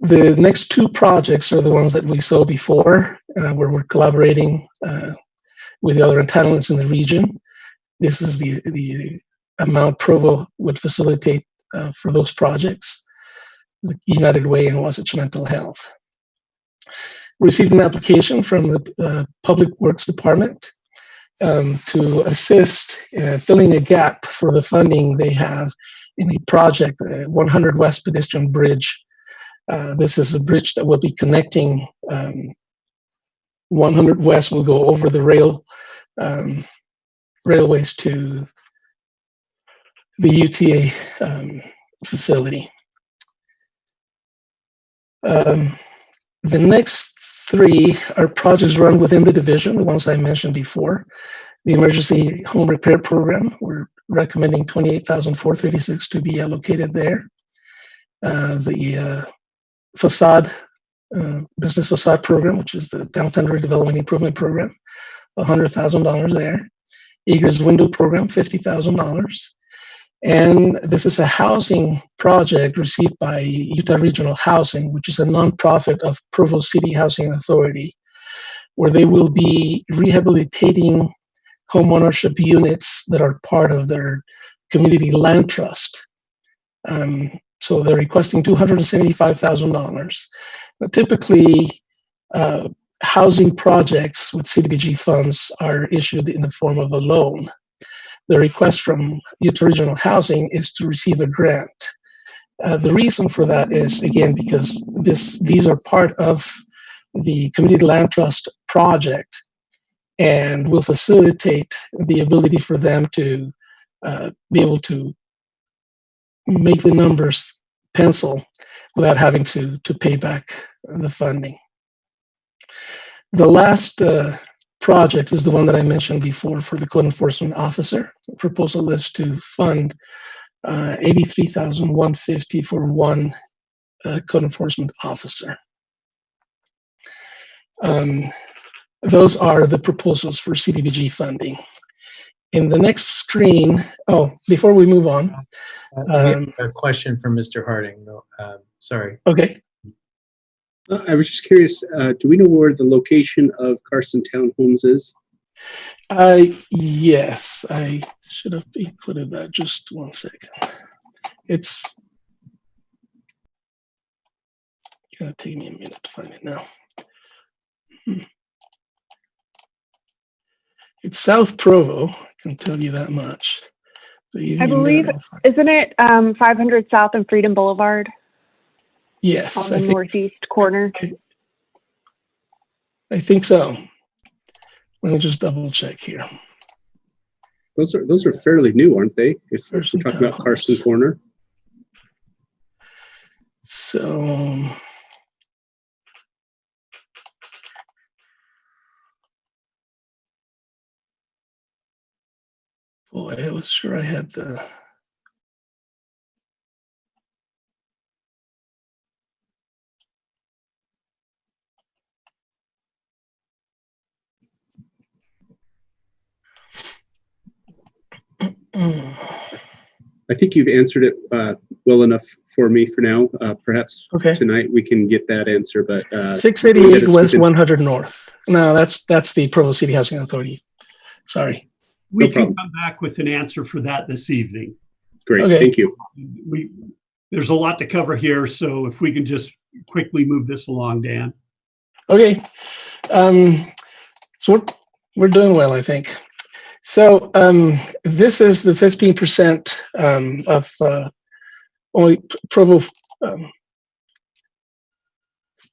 The next 2 projects are the ones that we saw before, where we're collaborating with the other entitlements in the region. This is the amount Provo would facilitate for those projects: the United Way and Wasatch Mental Health. We received an application from the Public Works Department to assist filling a gap for the funding they have in a project, 100 West Pedestrian Bridge. This is a bridge that will be connecting 100 West, will go over the railways to the UTA facility. The next three are projects run within the division, the ones I mentioned before. The Emergency Home Repair Program, we're recommending $28,436 to be allocated there. The facade, business facade program, which is the Downtown Redevelopment Improvement Program, $100,000 there. Eagers Window Program, $50,000. And this is a housing project received by Utah Regional Housing, which is a nonprofit of Provo City Housing Authority, where they will be rehabilitating homeownership units that are part of their community land trust. So they're requesting $275,000. Typically, housing projects with CDBG funds are issued in the form of a loan. The request from Utah Regional Housing is to receive a grant. The reason for that is, again, because these are part of the Community Land Trust project and will facilitate the ability for them to be able to make the numbers pencil without having to pay back the funding. The last project is the one that I mentioned before for the code enforcement officer. The proposal is to fund $83,150 for one code enforcement officer. Those are the proposals for CDBG funding. In the next screen, before we move on. A question from Mr. Harding. Sorry. Okay. I was just curious, do we know where the location of Carson Townhomes is? Yes, I should have included that. Just 1 second. It's gonna take me a minute to find it now. It's South Provo, I can tell you that much. I believe, isn't it 500 South and Freedom Boulevard? Yes. On the northeast corner. I think so. Let me just double check here. Those are fairly new, aren't they? If we're talking about Carson Corner. So boy, I was sure I had the I think you've answered it well enough for me for now. Perhaps tonight we can get that answer. But 688 West 100 North. No, that's the Provo City Housing Authority. Sorry. We can come back with an answer for that this evening. Great, thank you. There's a lot to cover here, so if we can just quickly move this along, Dan. Okay. So we're doing well, I think. So this is the 15% of only Provo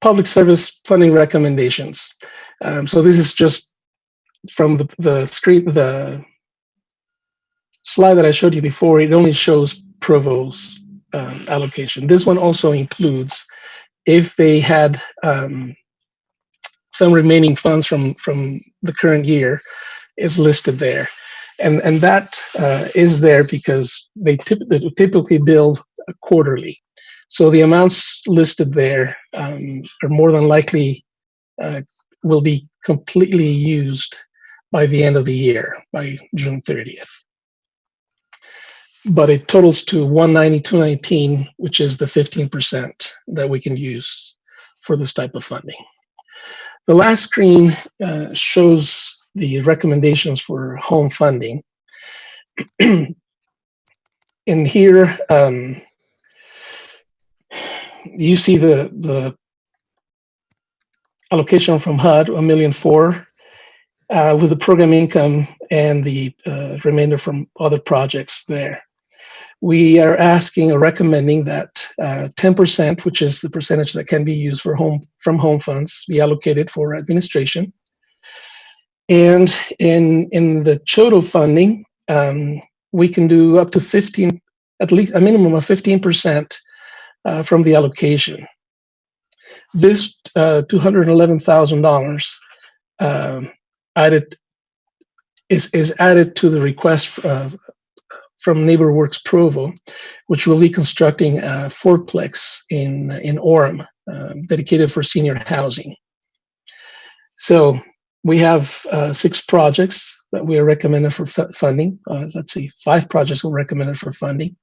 public service funding recommendations. So this is just from the slide that I showed you before. It only shows Provo's allocation. This one also includes if they had some remaining funds from the current year is listed there. And that is there because they typically bill quarterly. So the amounts listed there are more than likely will be completely used by the end of the year, by June 30th. But it totals to 190,219, which is the 15% that we can use for this type of funding. The last screen shows the recommendations for home funding. In here, you see the allocation from HUD, $1,004,000. with the program income and the remainder from other projects there. We are asking or recommending that 10%, which is the percentage that can be used for from home funds, be allocated for administration. And in the CHOTO funding, we can do up to 15, at least a minimum of 15% from the allocation. This $211,000 is added to the request from NeighborWorks Provo, which will be constructing a fourplex in Orem, dedicated for senior housing. So we have 6 projects that we are recommended for funding. Let's see, 5 projects were recommended for funding.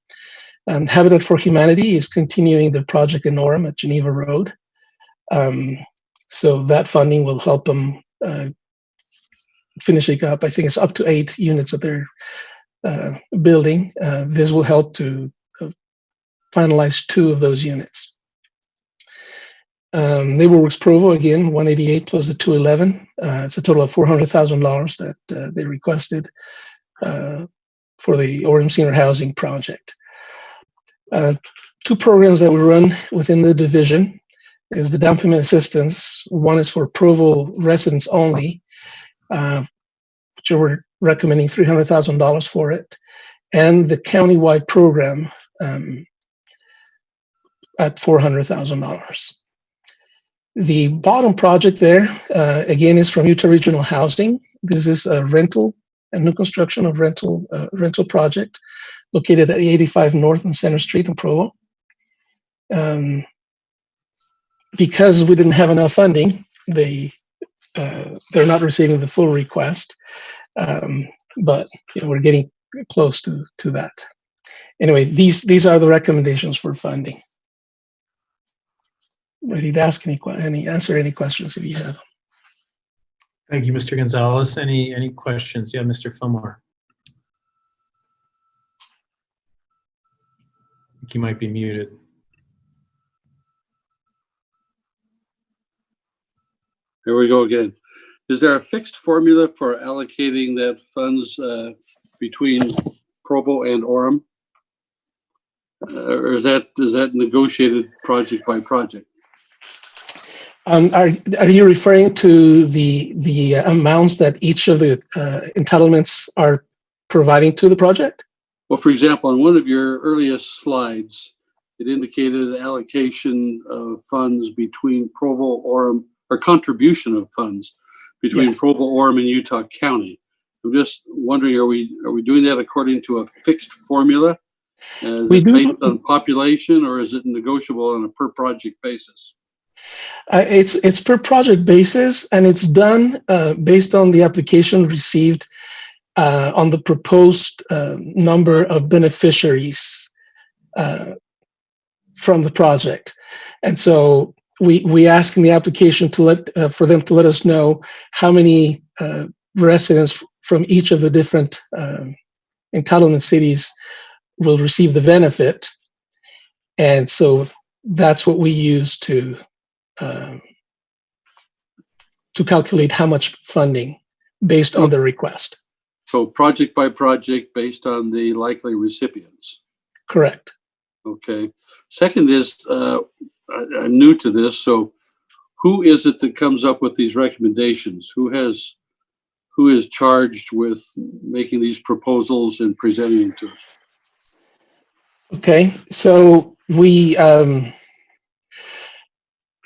Habitat for Humanity is continuing the project in Orem at Geneva Road. So that funding will help them finishing up. I think it's up to 8 units that they're building. This will help to finalize 2 of those units. NeighborWorks Provo, again, 188 plus the 211. It's a total of $400,000 that they requested for the Orem Senior Housing Project. 2 programs that we run within the division is the down payment assistance. One is for Provo residents only, which we're recommending $300,000 for it, and the countywide program at $400,000. The bottom project there, again, is from Utah Regional Housing. This is a rental, a new construction of rental project located at 85 North and Center Street in Provo. Because we didn't have enough funding, they're not receiving the full request, but we're getting close to that. Anyway, these are the recommendations for funding. Ready to ask answer any questions if you have them. Thank you, Mr. Gonzalez. Any questions? Yeah, Mr. Fillmore. I think you might be muted. Here we go again. Is there a fixed formula for allocating that funds between Provo and Orem? Or is that negotiated project by project? Are you referring to the amounts that each of the entitlements are providing to the project? Well, for example, on one of your earliest slides, it indicated an allocation of funds between Provo, Orem, or contribution of funds between Yes. Provo, Orem, and Utah County. I'm just wondering, are we doing that according to a fixed formula? We do based on population, or is it negotiable on a per project basis? It's per project basis, and it's done based on the application received on the proposed number of beneficiaries from the project. And so we ask in the application to for them to let us know how many residents from each of the different entitlement cities will receive the benefit. And so that's what we use to calculate how much funding based on the request. So project by project based on the likely recipients. Correct. Okay. Second is, I'm new to this, so who is it that comes up with these recommendations? Who is charged with making these proposals and presenting them to us? Okay, so we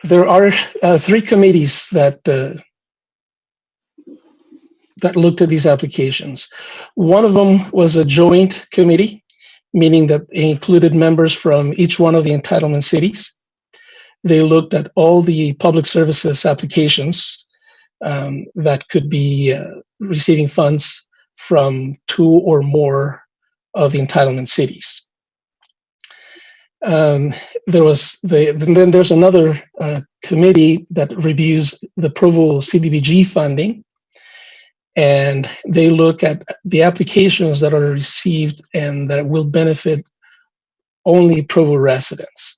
there are 3 committees that looked at these applications. One of them was a joint committee, meaning that it included members from each one of the entitlement cities. They looked at all the public services applications that could be receiving funds from 2 or more of the entitlement cities. Then there's another committee that reviews the Provo CDBG funding, and they look at the applications that are received and that will benefit only Provo residents.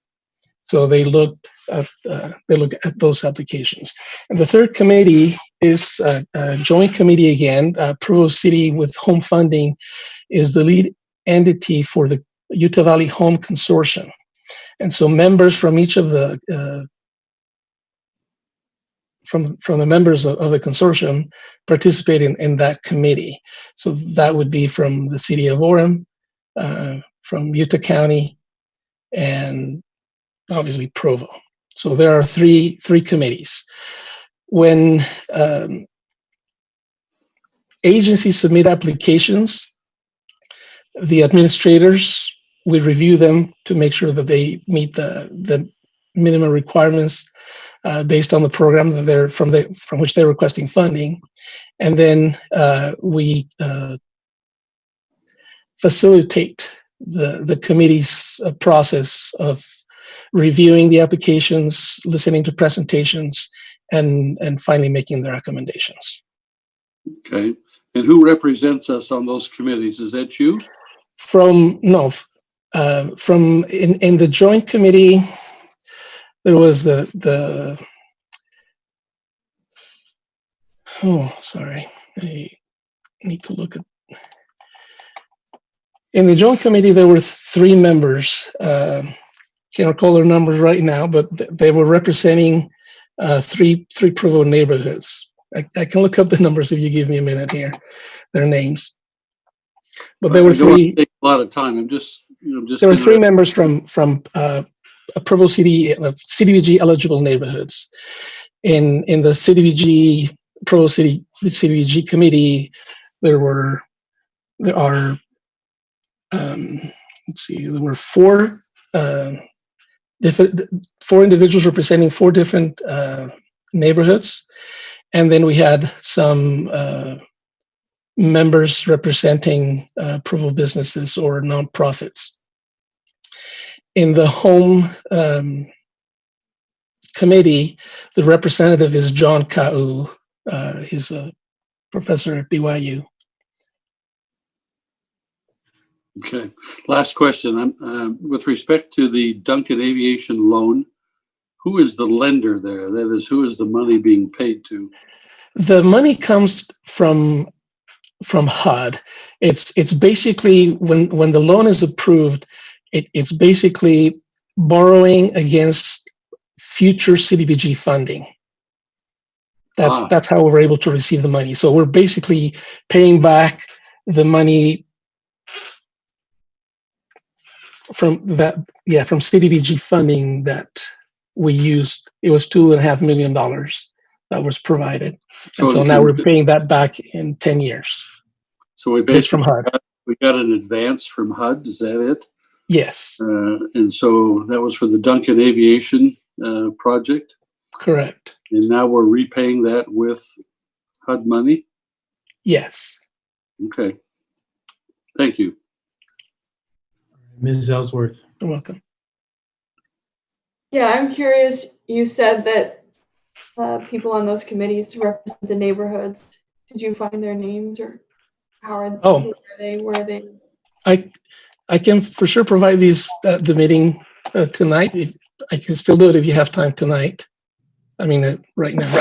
So they look at those applications. And the third committee is a joint committee again. Provo City with home funding is the lead entity for the Utah Valley Home Consortium. And so members from each of the from the members of the consortium participate in that committee. So that would be from the city of Orem, from Utah County, and obviously Provo. So there are three committees. When agencies submit applications, the administrators, we review them to make sure that they meet the minimum requirements based on the program that they're from which they're requesting funding, and then we facilitate the committee's process of reviewing the applications, listening to presentations, and finally making the recommendations. Okay. And who represents us on those committees? Is that you? From in the joint committee, there was I need to look at. In the joint committee, there were 3 members. Can't recall their numbers right now, but they were representing three Provo neighborhoods. I can look up the numbers if you give me a minute here, their names. But there were 3. Take a lot of time. I'm just. There were 3 members from Provo City CDBG eligible neighborhoods. In the CDBG Provo City CDBG committee, there were 4 4 individuals representing 4 different neighborhoods, and then we had some members representing Provo businesses or nonprofits. In the home committee, the representative is John Ka'u. He's a professor at BYU. Okay. Last question. With respect to the Duncan Aviation loan, who is the lender there? That is, who is the money being paid to? The money comes from HUD. It's basically when the loan is approved, it's basically borrowing against future CDBG funding. That's how we're able to receive the money. So we're basically paying back the money from CDBG funding that we used. It was $2.5 million that was provided. So now we're paying that back in 10 years. So we basically got an advance from HUD. Is that it? Yes. And so that was for the Duncan Aviation project? Correct. And now we're repaying that with HUD money? Yes. Okay. Thank you. Ms. Ellsworth. You're welcome. Yeah, I'm curious. You said that people on those committees represent the neighborhoods. Did you find their names, or how are they? Where are they? I can for sure provide these at the meeting tonight. I can still do it if you have time tonight. I mean, right now.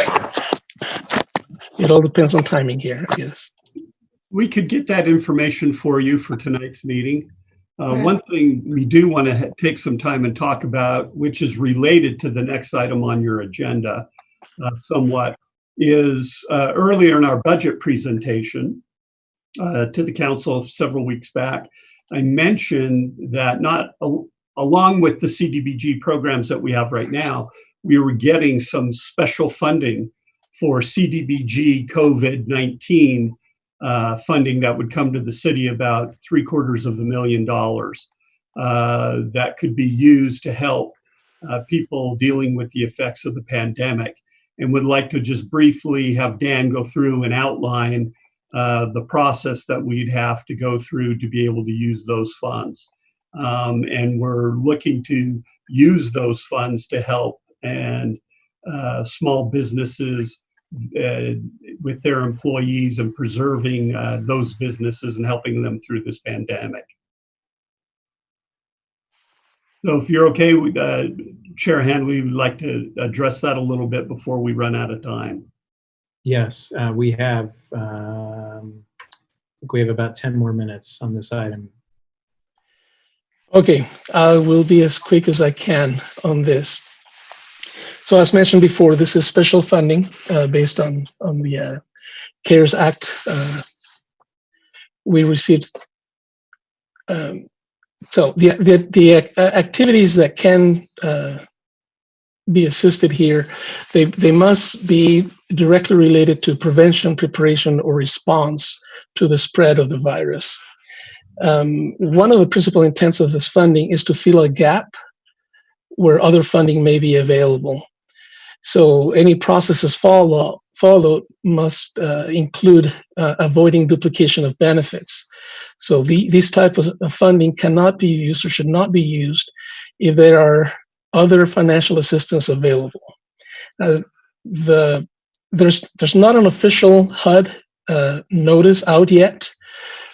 It all depends on timing here, I guess. We could get that information for you for tonight's meeting. One thing we do want to take some time and talk about, which is related to the next item on your agenda somewhat, is earlier in our budget presentation to the council several weeks back, I mentioned that along with the CDBG programs that we have right now, we were getting some special funding for CDBG COVID-19 funding that would come to the city, about $750,000 that could be used to help people dealing with the effects of the pandemic. And would like to just briefly have Dan go through and outline the process that we'd have to go through to be able to use those funds. And we're looking to use those funds to help and small businesses with their employees and preserving those businesses and helping them through this pandemic. So if you're okay, Chair Handley would like to address that a little bit before we run out of time. Yes, we have, I think we have about 10 more minutes on this item. Okay, I will be as quick as I can on this. So as mentioned before, this is special funding based on the CARES Act. We received, so the activities that can be assisted here, they must be directly related to prevention, preparation, or response to the spread of the virus. One of the principal intents of this funding is to fill a gap where other funding may be available. So any processes followed must include avoiding duplication of benefits. So these types of funding cannot be used or should not be used if there are other financial assistance available. There's not an official HUD notice out yet,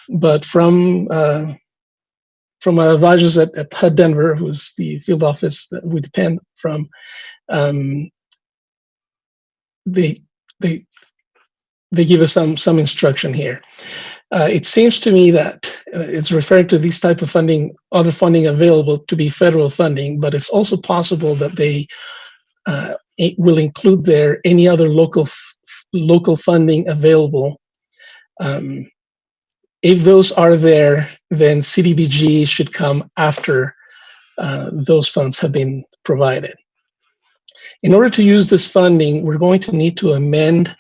but from our advisors at HUD Denver, who's the field office that we depend from, they give us some instruction here. It seems to me that it's referring to these type of funding, other funding available to be federal funding, but it's also possible that they will include there any other local funding available. If those are there, then CDBG should come after those funds have been provided. In order to use this funding, we're going to need to amend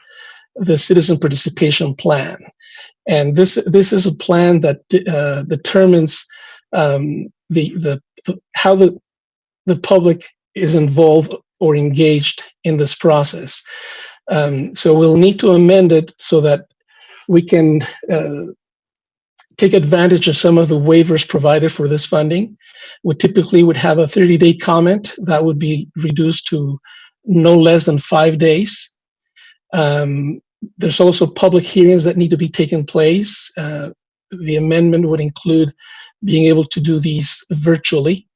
the citizen participation plan. And this is a plan that determines how the public is involved or engaged in this process. So we'll need to amend it so that we can take advantage of some of the waivers provided for this funding. We typically would have a 30-day comment that would be reduced to no less than 5 days. There's also public hearings that need to be taken place. The amendment would include being able to do these virtually.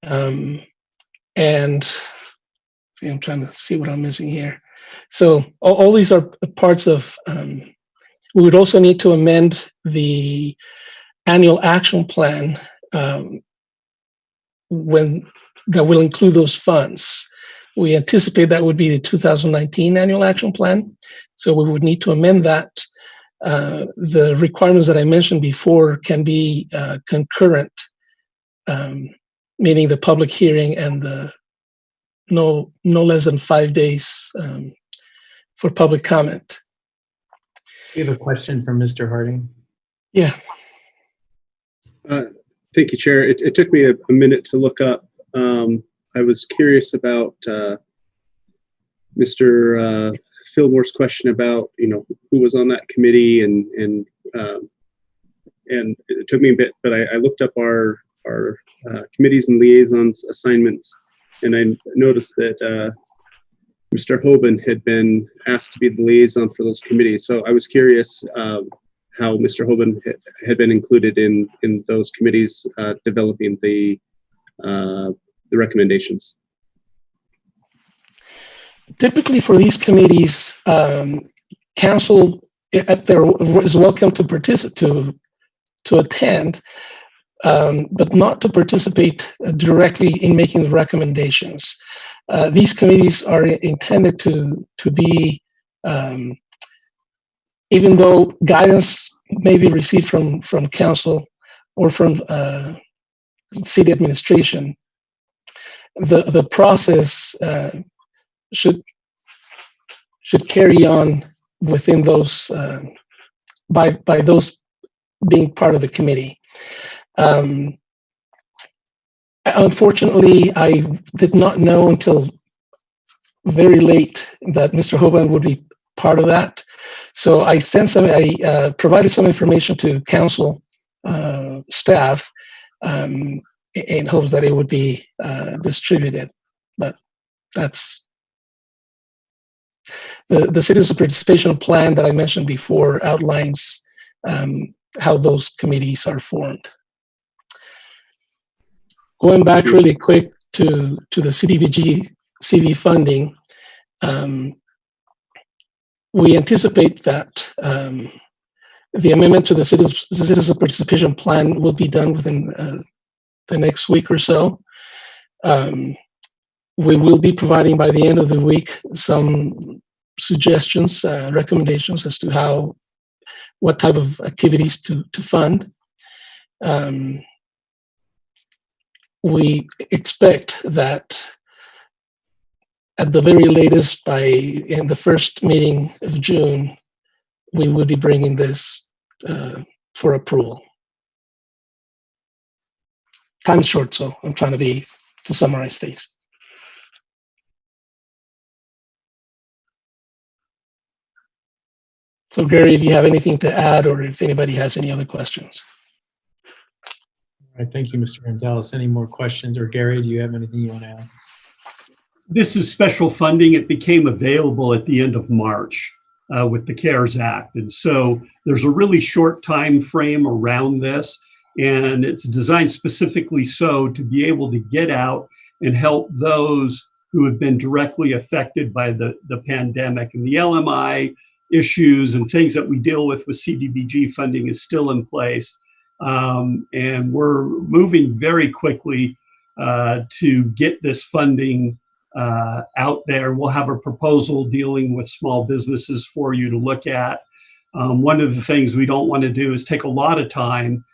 And see, I'm trying to see what I'm missing here. So all these are parts of, we would also need to amend the annual action plan that will include those funds. We anticipate that would be the 2019 annual action plan. So we would need to amend that. The requirements that I mentioned before can be concurrent, meaning the public hearing and the no less than 5 days for public comment. We have a question from Mr. Harding. Yeah. Thank you, Chair. It took me a minute to look up. I was curious about Mr. Fillmore's question about, who was on that committee, and it took me a bit, but I looked up our committees and liaisons assignments, and I noticed that Mr. Hoban had been asked to be the liaison for those committees. So I was curious how Mr. Hoban had been included in those committees developing the recommendations. Typically for these committees, council is welcome to participate, to attend, but not to participate directly in making the recommendations. These committees are intended to be, even though guidance may be received from council or from city administration, the process should carry on within those by those being part of the committee. Unfortunately, I did not know until very late that Mr. Hoban would be part of that. So I provided some information to council staff in hopes that it would be distributed. But that's the citizen participation plan that I mentioned before outlines how those committees are formed. Going back really quick to the CDBG CV funding, we anticipate that the amendment to the citizen participation plan will be done within the next week or so. We will be providing by the end of the week some suggestions, recommendations as to what type of activities to fund. We expect that at the very latest in the first meeting of June, we will be bringing this for approval. Time's short, so I'm trying to summarize things. So Gary, if you have anything to add, or if anybody has any other questions. All right, thank you, Mr. Gonzalez. Any more questions? Or Gary, do you have anything you want to add? This is special funding. It became available at the end of March with the CARES Act. And so there's a really short time frame around this, and it's designed specifically so to be able to get out and help those who have been directly affected by the pandemic. And the LMI issues and things that we deal with CDBG funding is still in place. And we're moving very quickly to get this funding out there. We'll have a proposal dealing with small businesses for you to look at. One of the things we don't want to do is take a lot of time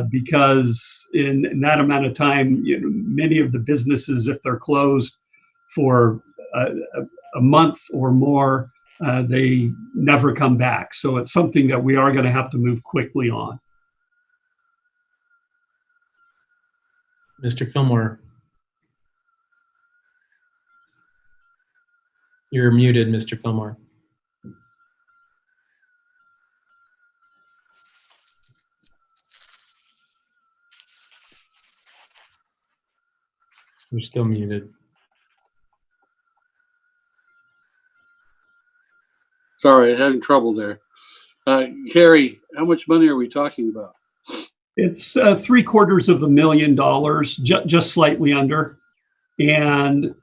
because in that amount of time, many of the businesses, if they're closed for a month or more, they never come back. So it's something that we are going to have to move quickly on. Mr. Fillmore. You're muted, Mr. Fillmore. You're still muted. Sorry, having trouble there. Gary, how much money are we talking about? It's $750,000, just slightly under. And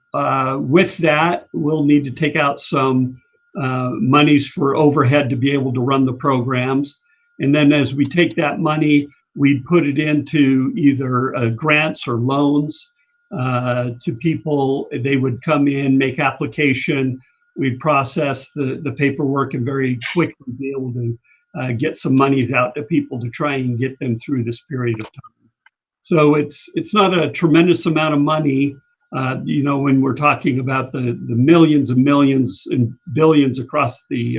with that, we'll need to take out some monies for overhead to be able to run the programs. And then as we take that money, we put it into either grants or loans to people. They would come in, make application. We'd process the paperwork and very quickly be able to get some monies out to people to try and get them through this period of time. So it's not a tremendous amount of money, when we're talking about the millions and millions and billions across the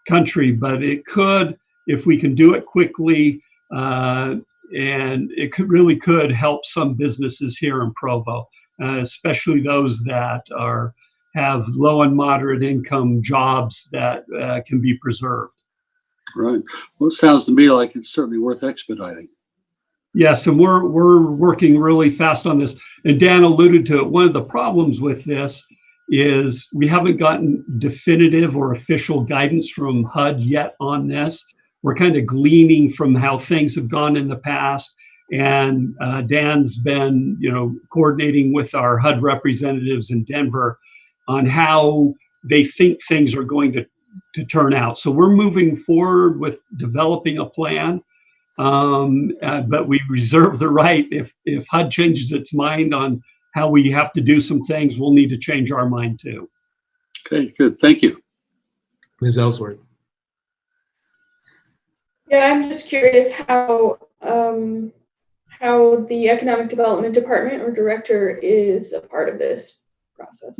country, but it could, if we can do it quickly, and it really could help some businesses here in Provo, especially those that have low and moderate income jobs that can be preserved. Right. Well, it sounds to me like it's certainly worth expediting. Yes, and we're working really fast on this. And Dan alluded to it. One of the problems with this is we haven't gotten definitive or official guidance from HUD yet on this. We're kind of gleaning from how things have gone in the past. And Dan's been, coordinating with our HUD representatives in Denver on how they think things are going to turn out. So we're moving forward with developing a plan, but we reserve the right, if HUD changes its mind on how we have to do some things, we'll need to change our mind too. Okay, good. Thank you. Ms. Ellsworth. Yeah, I'm just curious how the Economic Development Department or Director is a part of this process.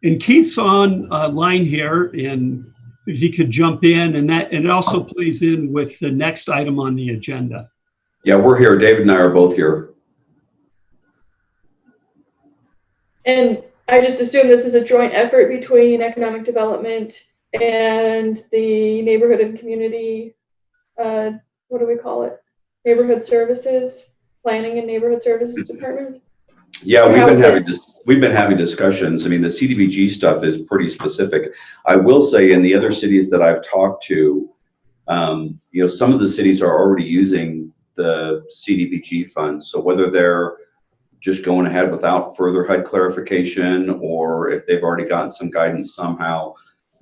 And Keith's on line here, and if he could jump in, and it also plays in with the next item on the agenda. Yeah, we're here. David and I are both here. And I just assume this is a joint effort between economic development and the neighborhood and community, what do we call it? Neighborhood services, planning and neighborhood services department? Yeah, we've been having discussions. I mean, the CDBG stuff is pretty specific. I will say in the other cities that I've talked to, some of the cities are already using the CDBG funds. So whether they're just going ahead without further HUD clarification, or if they've already gotten some guidance somehow.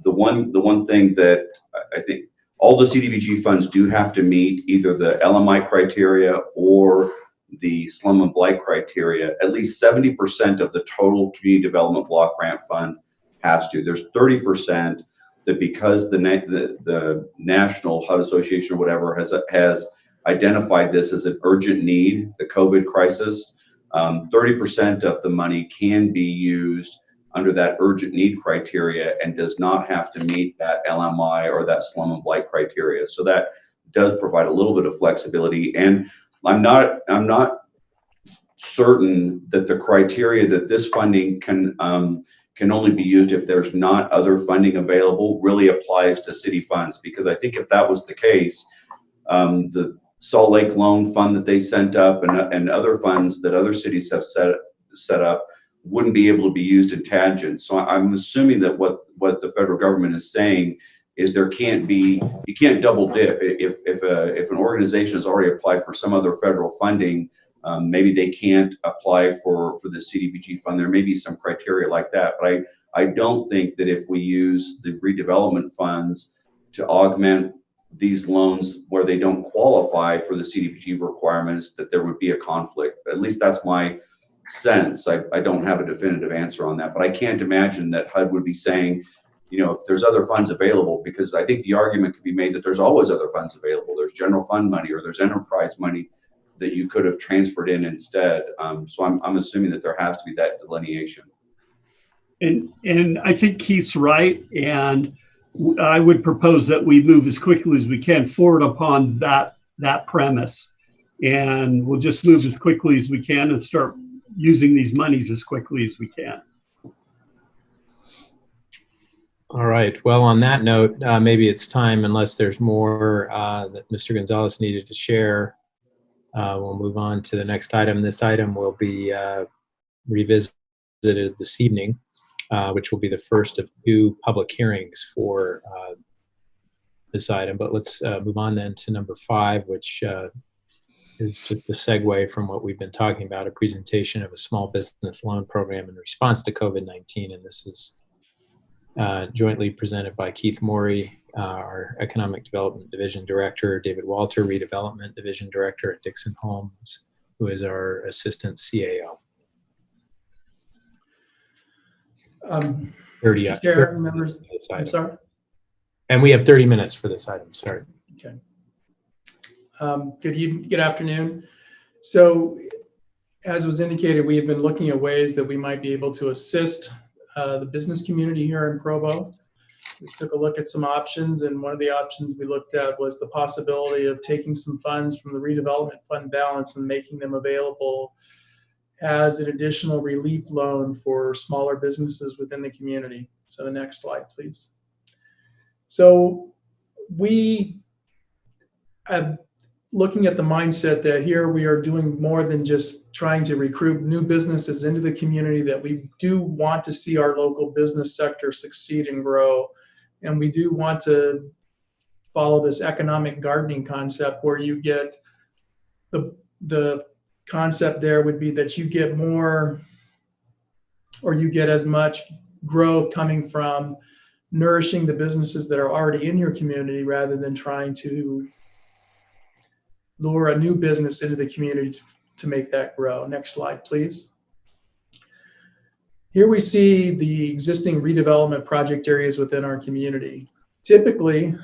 The one thing that I think all the CDBG funds do have to meet either the LMI criteria or the slum and blight criteria. At least 70% of the total community development block grant fund has to. There's 30% that, because the National HUD Association or whatever has identified this as an urgent need, the COVID crisis, 30% of the money can be used under that urgent need criteria and does not have to meet that LMI or that slum and blight criteria. So that does provide a little bit of flexibility. And I'm not certain that the criteria that this funding can only be used if there's not other funding available really applies to city funds, because I think if that was the case, the Salt Lake Loan Fund that they sent up and other funds that other cities have set up wouldn't be able to be used in tangent. So I'm assuming that what the federal government is saying is you can't double dip. If an organization has already applied for some other federal funding, maybe they can't apply for the CDBG fund. There may be some criteria like that, but I don't think that if we use the redevelopment funds to augment these loans where they don't qualify for the CDBG requirements, that there would be a conflict. At least that's my sense. I don't have a definitive answer on that, but I can't imagine that HUD would be saying, if there's other funds available, because I think the argument could be made that there's always other funds available. There's general fund money or there's enterprise money that you could have transferred in instead. So I'm assuming that there has to be that delineation. And I think Keith's right. And I would propose that we move as quickly as we can forward upon that premise. And we'll just move as quickly as we can and start using these monies as quickly as we can. All right. Well, on that note, maybe it's time, unless there's more that Mr. Gonzalez needed to share, we'll move on to the next item. This item will be revisited this evening, which will be the first of 2 public hearings for this item. But let's move on then to number 5, which is just a segue from what we've been talking about, a presentation of a small business loan program in response to COVID-19. And this is jointly presented by Keith Morey, our Economic Development Division Director, David Walter, Redevelopment Division Director at Dixon Holmes, who is our Assistant CAO. 30 Mr. Chair, members, I'm sorry. And we have 30 minutes for this item. Sorry. Okay. Good afternoon. So, as was indicated, we have been looking at ways that we might be able to assist the business community here in Provo. We took a look at some options, and one of the options we looked at was the possibility of taking some funds from the redevelopment fund balance and making them available as an additional relief loan for smaller businesses within the community. So the next slide, please. So we are looking at the mindset that here we are doing more than just trying to recruit new businesses into the community, that we do want to see our local business sector succeed and grow. And we do want to follow this economic gardening concept where you get the concept there would be that you get more, or you get as much growth coming from nourishing the businesses that are already in your community rather than trying to lure a new business into the community to make that grow. Next slide, please. Here we see the existing redevelopment project areas within our community. Typically,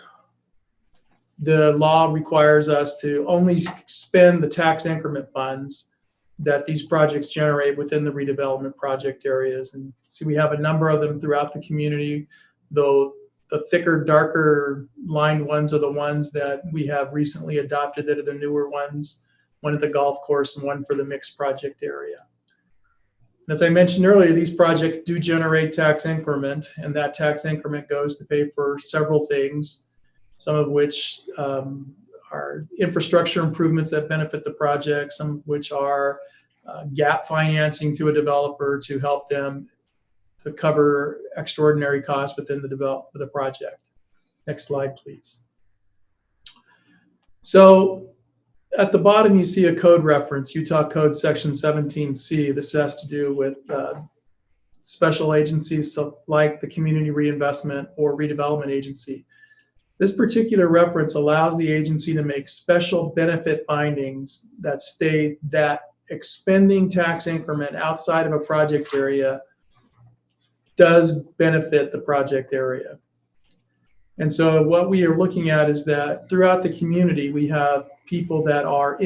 the law requires us to only spend the tax increment funds that these projects generate within the redevelopment project areas. And see, we have a number of them throughout the community, though the thicker, darker lined ones are the ones that we have recently adopted that are the newer ones, one at the golf course and one for the mixed project area. As I mentioned earlier, these projects do generate tax increment, and that tax increment goes to pay for several things, some of which are infrastructure improvements that benefit the project, some of which are gap financing to a developer to help them to cover extraordinary costs within the project. Next slide, please. So at the bottom, you see a code reference, Utah Code Section 17C. This has to do with special agencies, so like the Community Reinvestment or Redevelopment Agency. This particular reference allows the agency to make special benefit findings that state that expending tax increment outside of a project area does benefit the project area. And so what we are looking at is that throughout the community, we have people that are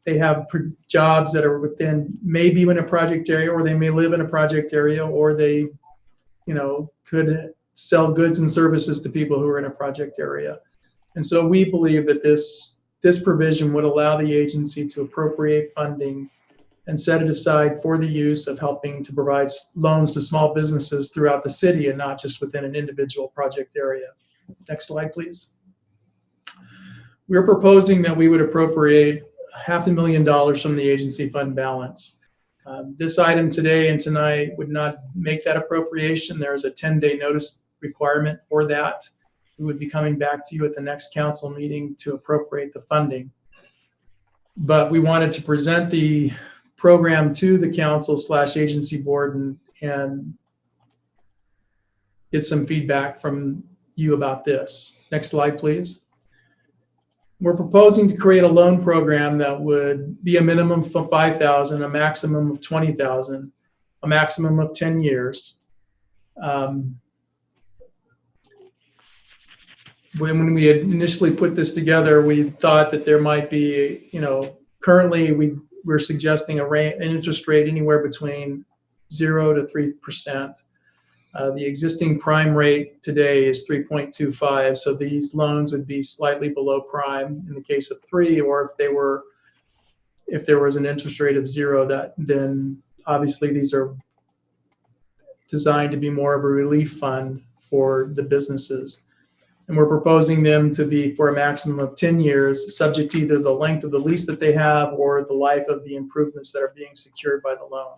they have jobs that are within, maybe in a project area, or they may live in a project area, or they, could sell goods and services to people who are in a project area. And so we believe that this provision would allow the agency to appropriate funding and set it aside for the use of helping to provide loans to small businesses throughout the city and not just within an individual project area. Next slide, please. We're proposing that we would appropriate $500,000 from the agency fund balance. This item today and tonight would not make that appropriation. There is a 10-day notice requirement for that. We would be coming back to you at the next council meeting to appropriate the funding. But we wanted to present the program to the council/agency board and get some feedback from you about this. Next slide, please. We're proposing to create a loan program that would be a minimum of $5,000, a maximum of $20,000, a maximum of 10 years. When we had initially put this together, we thought that there might be, currently we're suggesting an interest rate anywhere between 0 to 3%. The existing prime rate today is 3.25, so these loans would be slightly below prime in the case of 3, or if there was an interest rate of 0, then obviously these are designed to be more of a relief fund for the businesses. And we're proposing them to be for a maximum of 10 years, subject to either the length of the lease that they have or the life of the improvements that are being secured by the loan.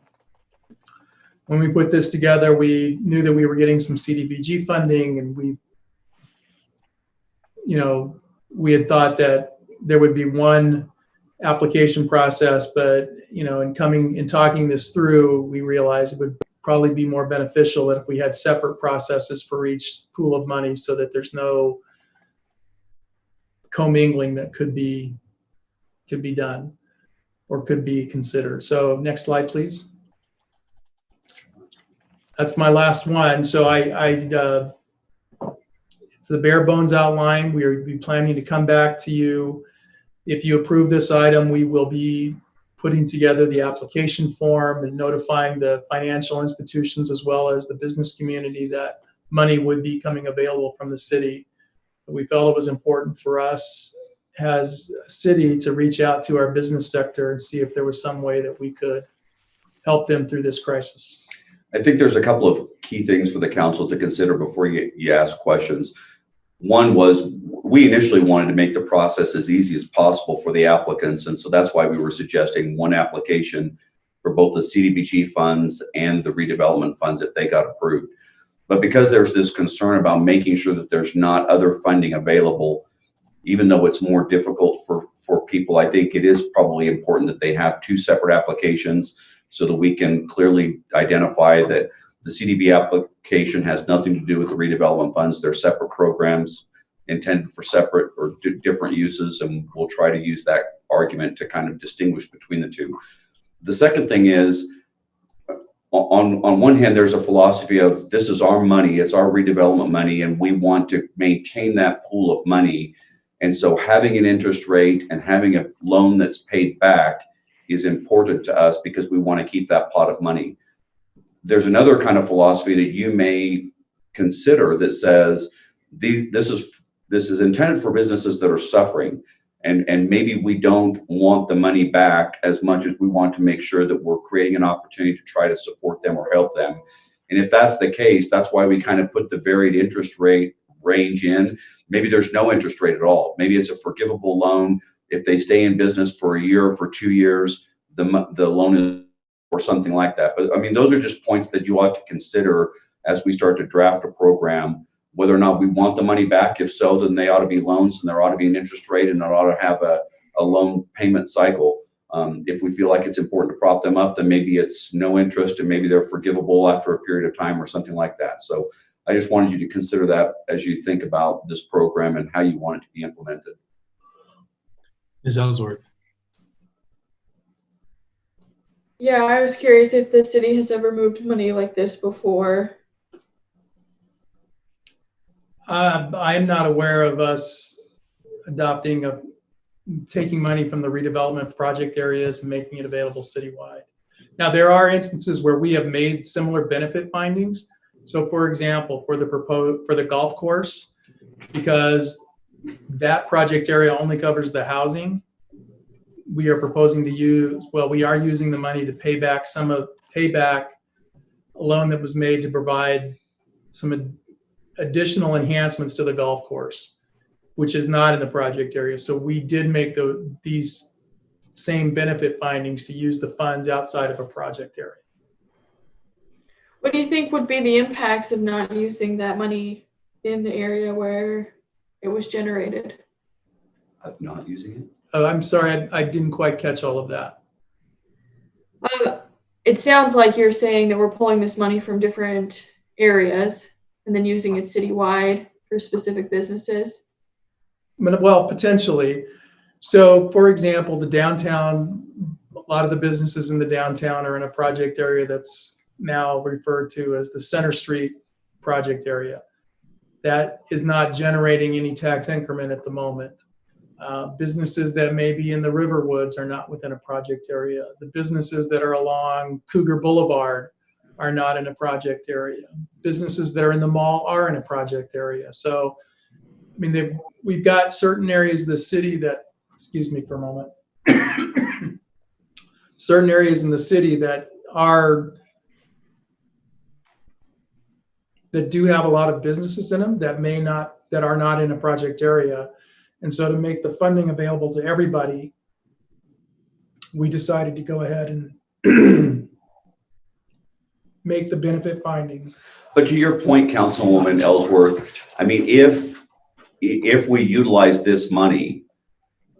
When we put this together, we knew that we were getting some CDBG funding, and we had thought that there would be one application process, but in talking this through, we realized it would probably be more beneficial that if we had separate processes for each pool of money, so that there's no commingling that could be done or could be considered. So next slide, please. That's my last one. So it's the bare bones outline. We'll be planning to come back to you. If you approve this item, we will be putting together the application form and notifying the financial institutions as well as the business community that money would be coming available from the city. We felt it was important for us as a city to reach out to our business sector and see if there was some way that we could help them through this crisis. I think there's a couple of key things for the council to consider before you ask questions. One was, we initially wanted to make the process as easy as possible for the applicants, and so that's why we were suggesting one application for both the CDBG funds and the redevelopment funds if they got approved. But because there's this concern about making sure that there's not other funding available, even though it's more difficult for people, I think it is probably important that they have two separate applications so that we can clearly identify that the CDB application has nothing to do with the redevelopment funds. They're separate programs intended for separate or different uses, and we'll try to use that argument to kind of distinguish between the two. The second thing is, on one hand, there's a philosophy of this is our money, it's our redevelopment money, and we want to maintain that pool of money. And so having an interest rate and having a loan that's paid back is important to us because we want to keep that pot of money. There's another kind of philosophy that you may consider that says this is intended for businesses that are suffering, and maybe we don't want the money back as much as we want to make sure that we're creating an opportunity to try to support them or help them. And if that's the case, that's why we kind of put the varied interest rate range in. Maybe there's no interest rate at all. Maybe it's a forgivable loan. If they stay in business for a year or for 2 years, the loan is or something like that. But I mean, those are just points that you ought to consider as we start to draft a program whether or not we want the money back. If so, then they ought to be loans, and there ought to be an interest rate, and it ought to have a loan payment cycle. If we feel like it's important to prop them up, then maybe it's no interest and maybe they're forgivable after a period of time or something like that. So I just wanted you to consider that as you think about this program and how you want it to be implemented. Ms. Ellsworth. Yeah, I was curious if the city has ever moved money like this before. I'm not aware of us taking money from the redevelopment project areas and making it available citywide. Now, there are instances where we have made similar benefit findings. So, for example, for the golf course, because that project area only covers the housing, we are proposing to we are using the money to pay back a loan that was made to provide some additional enhancements to the golf course, which is not in the project area. So we did make these same benefit findings to use the funds outside of a project area. What do you think would be the impacts of not using that money in the area where it was generated? Of not using it? Oh, I'm sorry, I didn't quite catch all of that. It sounds like you're saying that we're pulling this money from different areas and then using it citywide for specific businesses. Well, potentially. So, for example, the downtown, a lot of the businesses in the downtown are in a project area that's now referred to as the Center Street project area. That is not generating any tax increment at the moment. Businesses that may be in the Riverwoods are not within a project area. The businesses that are along Cougar Boulevard are not in a project area. Businesses that are in the mall are in a project area. So, I mean, we've got certain areas of the city that, excuse me for a moment, certain areas in the city that do have a lot of businesses in them that are not in a project area. And so to make the funding available to everybody, we decided to go ahead and make the benefit finding. But to your point, Councilwoman Ellsworth, I mean, if we utilize this money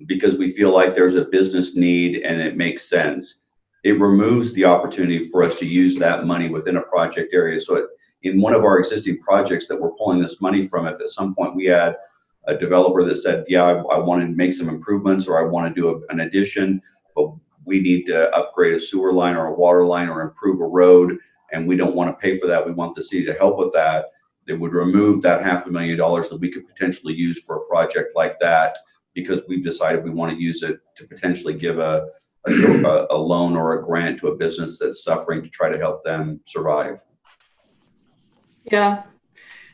because we feel like there's a business need and it makes sense, it removes the opportunity for us to use that money within a project area. So in one of our existing projects that we're pulling this money from, if at some point we had a developer that said, yeah, I want to make some improvements or I want to do an addition, but we need to upgrade a sewer line or a water line or improve a road, and we don't want to pay for that. We want the city to help with that. It would remove that $500,000 that we could potentially use for a project like that, because we've decided we want to use it to potentially give a loan or a grant to a business that's suffering to try to help them survive. Yeah.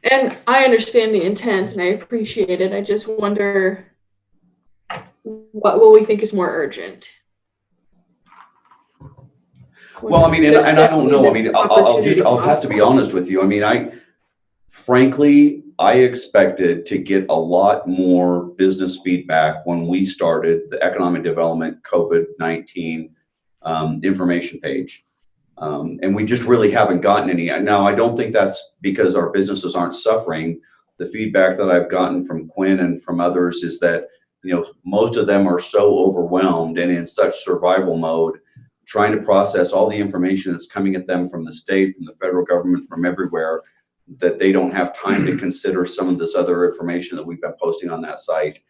And I understand the intent and I appreciate it. I just wonder, what will we think is more urgent? Well, I mean, and I don't know. I mean, I'll have to be honest with you. I mean, frankly, I expected to get a lot more business feedback when we started the Economic Development COVID-19 information page. And we just really haven't gotten any. Now, I don't think that's because our businesses aren't suffering. The feedback that I've gotten from Quinn and from others is that, you know, most of them are so overwhelmed and in such survival mode, trying to process all the information that's coming at them from the state, from the federal government, from everywhere, that they don't have time to consider some of this other information that we've been posting on that site.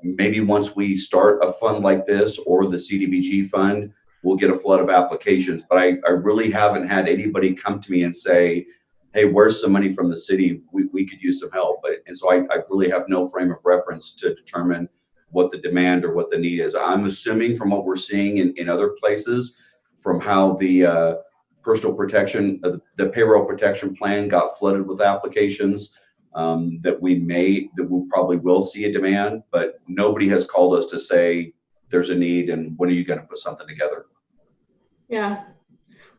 Maybe once we start a fund like this or the CDBG fund, we'll get a flood of applications, but I really haven't had anybody come to me and say, hey, where's some money from the city? We could use some help. And so I really have no frame of reference to determine what the demand or what the need is. I'm assuming from what we're seeing in other places, from how the personal protection, the payroll protection plan got flooded with applications, that we probably will see a demand, but nobody has called us to say there's a need and when are you going to put something together? Yeah,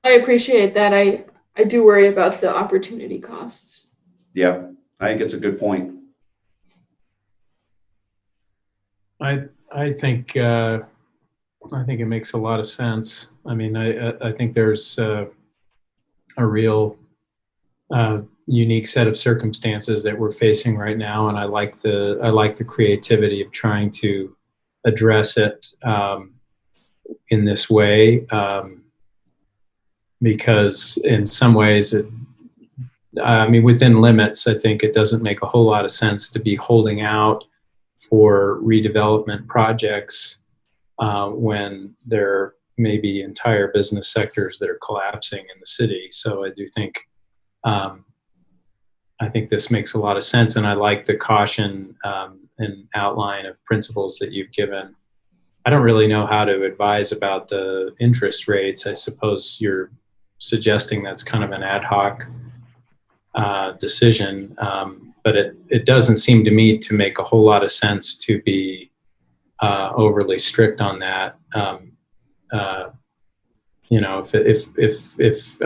I appreciate that. I do worry about the opportunity costs. Yeah, I think it's a good point. I think it makes a lot of sense. I mean, I think there's a real unique set of circumstances that we're facing right now, and I like the creativity of trying to address it in this way, because in some ways, within limits, I think it doesn't make a whole lot of sense to be holding out for redevelopment projects when there may be entire business sectors that are collapsing in the city. So I do think, I think this makes a lot of sense, and I like the caution and outline of principles that you've given. I don't really know how to advise about the interest rates. I suppose you're suggesting that's kind of an ad hoc decision, but it doesn't seem to me to make a whole lot of sense to be overly strict on that. If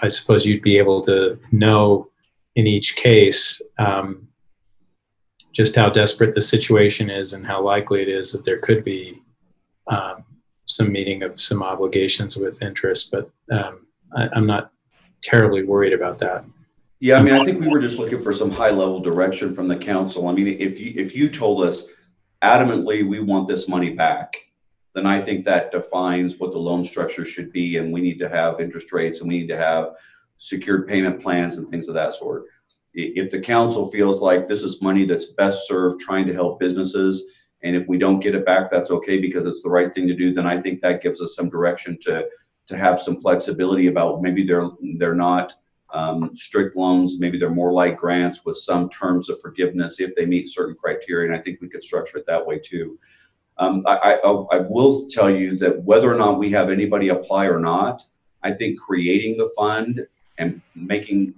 I suppose you'd be able to know in each case just how desperate the situation is and how likely it is that there could be some meeting of some obligations with interest, but I'm not terribly worried about that. Yeah, I think we were just looking for some high-level direction from the council. If you told us adamantly we want this money back, then I think that defines what the loan structure should be, and we need to have interest rates, and we need to have secured payment plans and things of that sort. If the council feels like this is money that's best served trying to help businesses, and if we don't get it back, that's okay because it's the right thing to do, then I think that gives us some direction to have some flexibility about maybe they're not strict loans, maybe they're more like grants with some terms of forgiveness if they meet certain criteria, and I think we could structure it that way too. I will tell you that whether or not we have anybody apply or not, I think creating the fund and letting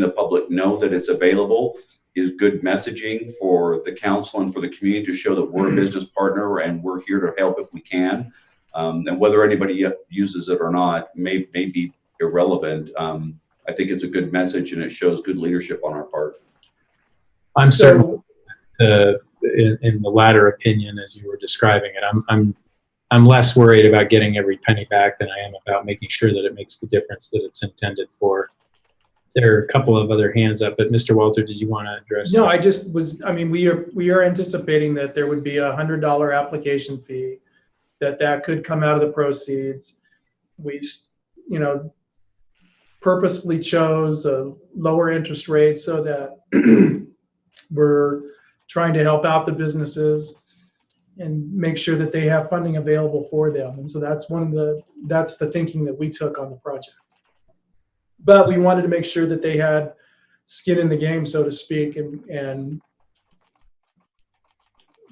the public know that it's available is good messaging for the council and for the community to show that we're a business partner and we're here to help if we can. And whether anybody uses it or not may be irrelevant. I think it's a good message and it shows good leadership on our part. I'm certainly in the latter opinion as you were describing it. I'm less worried about getting every penny back than I am about making sure that it makes the difference that it's intended for. There are a couple of other hands up, but Mr. Walter, did you want to address No, that? I just was, we are anticipating that there would be a $100 application fee, that could come out of the proceeds. We, purposefully chose a lower interest rate so that we're trying to help out the businesses and make sure that they have funding available for them. And so that's that's the thinking that we took on the project. But we wanted to make sure that they had skin in the game, so to speak, and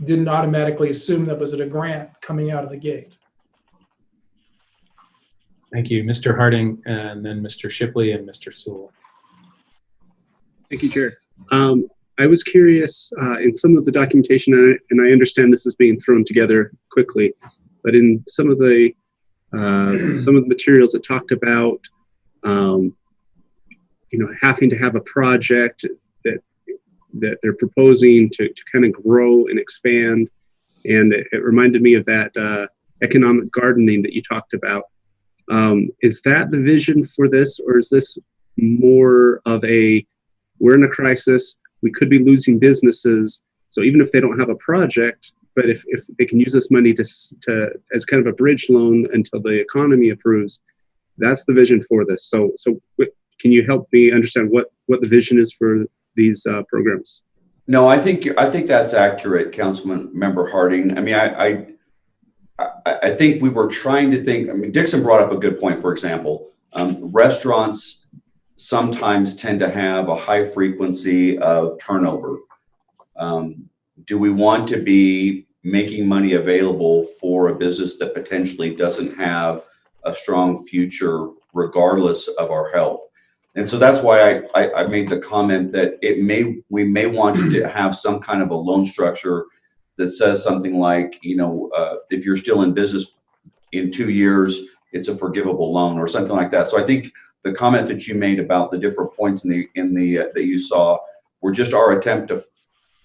didn't automatically assume that was a grant coming out of the gate. Thank you, Mr. Harding, and then Mr. Shipley and Mr. Sewell. Thank you, Chair. I was curious in some of the documentation, and I understand this is being thrown together quickly, but in some of the materials that talked about, having to have a project that they're proposing to kind of grow and expand, and it reminded me of that economic gardening that you talked about. Is that the vision for this, or is this more of we're in a crisis, we could be losing businesses, so even if they don't have a project, but if they can use this money to as kind of a bridge loan until the economy improves, that's the vision for this. So can you help me understand what the vision is for these programs? No, I think that's accurate, Councilman Member Harding. I think we were trying to think. Dixon brought up a good point. For example, restaurants sometimes tend to have a high frequency of turnover. Do we want to be making money available for a business that potentially doesn't have a strong future regardless of our help? And so that's why I made the comment that we may want to have some kind of a loan structure that says something like, if you're still in business in 2 years, it's a forgivable loan or something like that. So I think the comment that you made about the different points that you saw were just our attempt to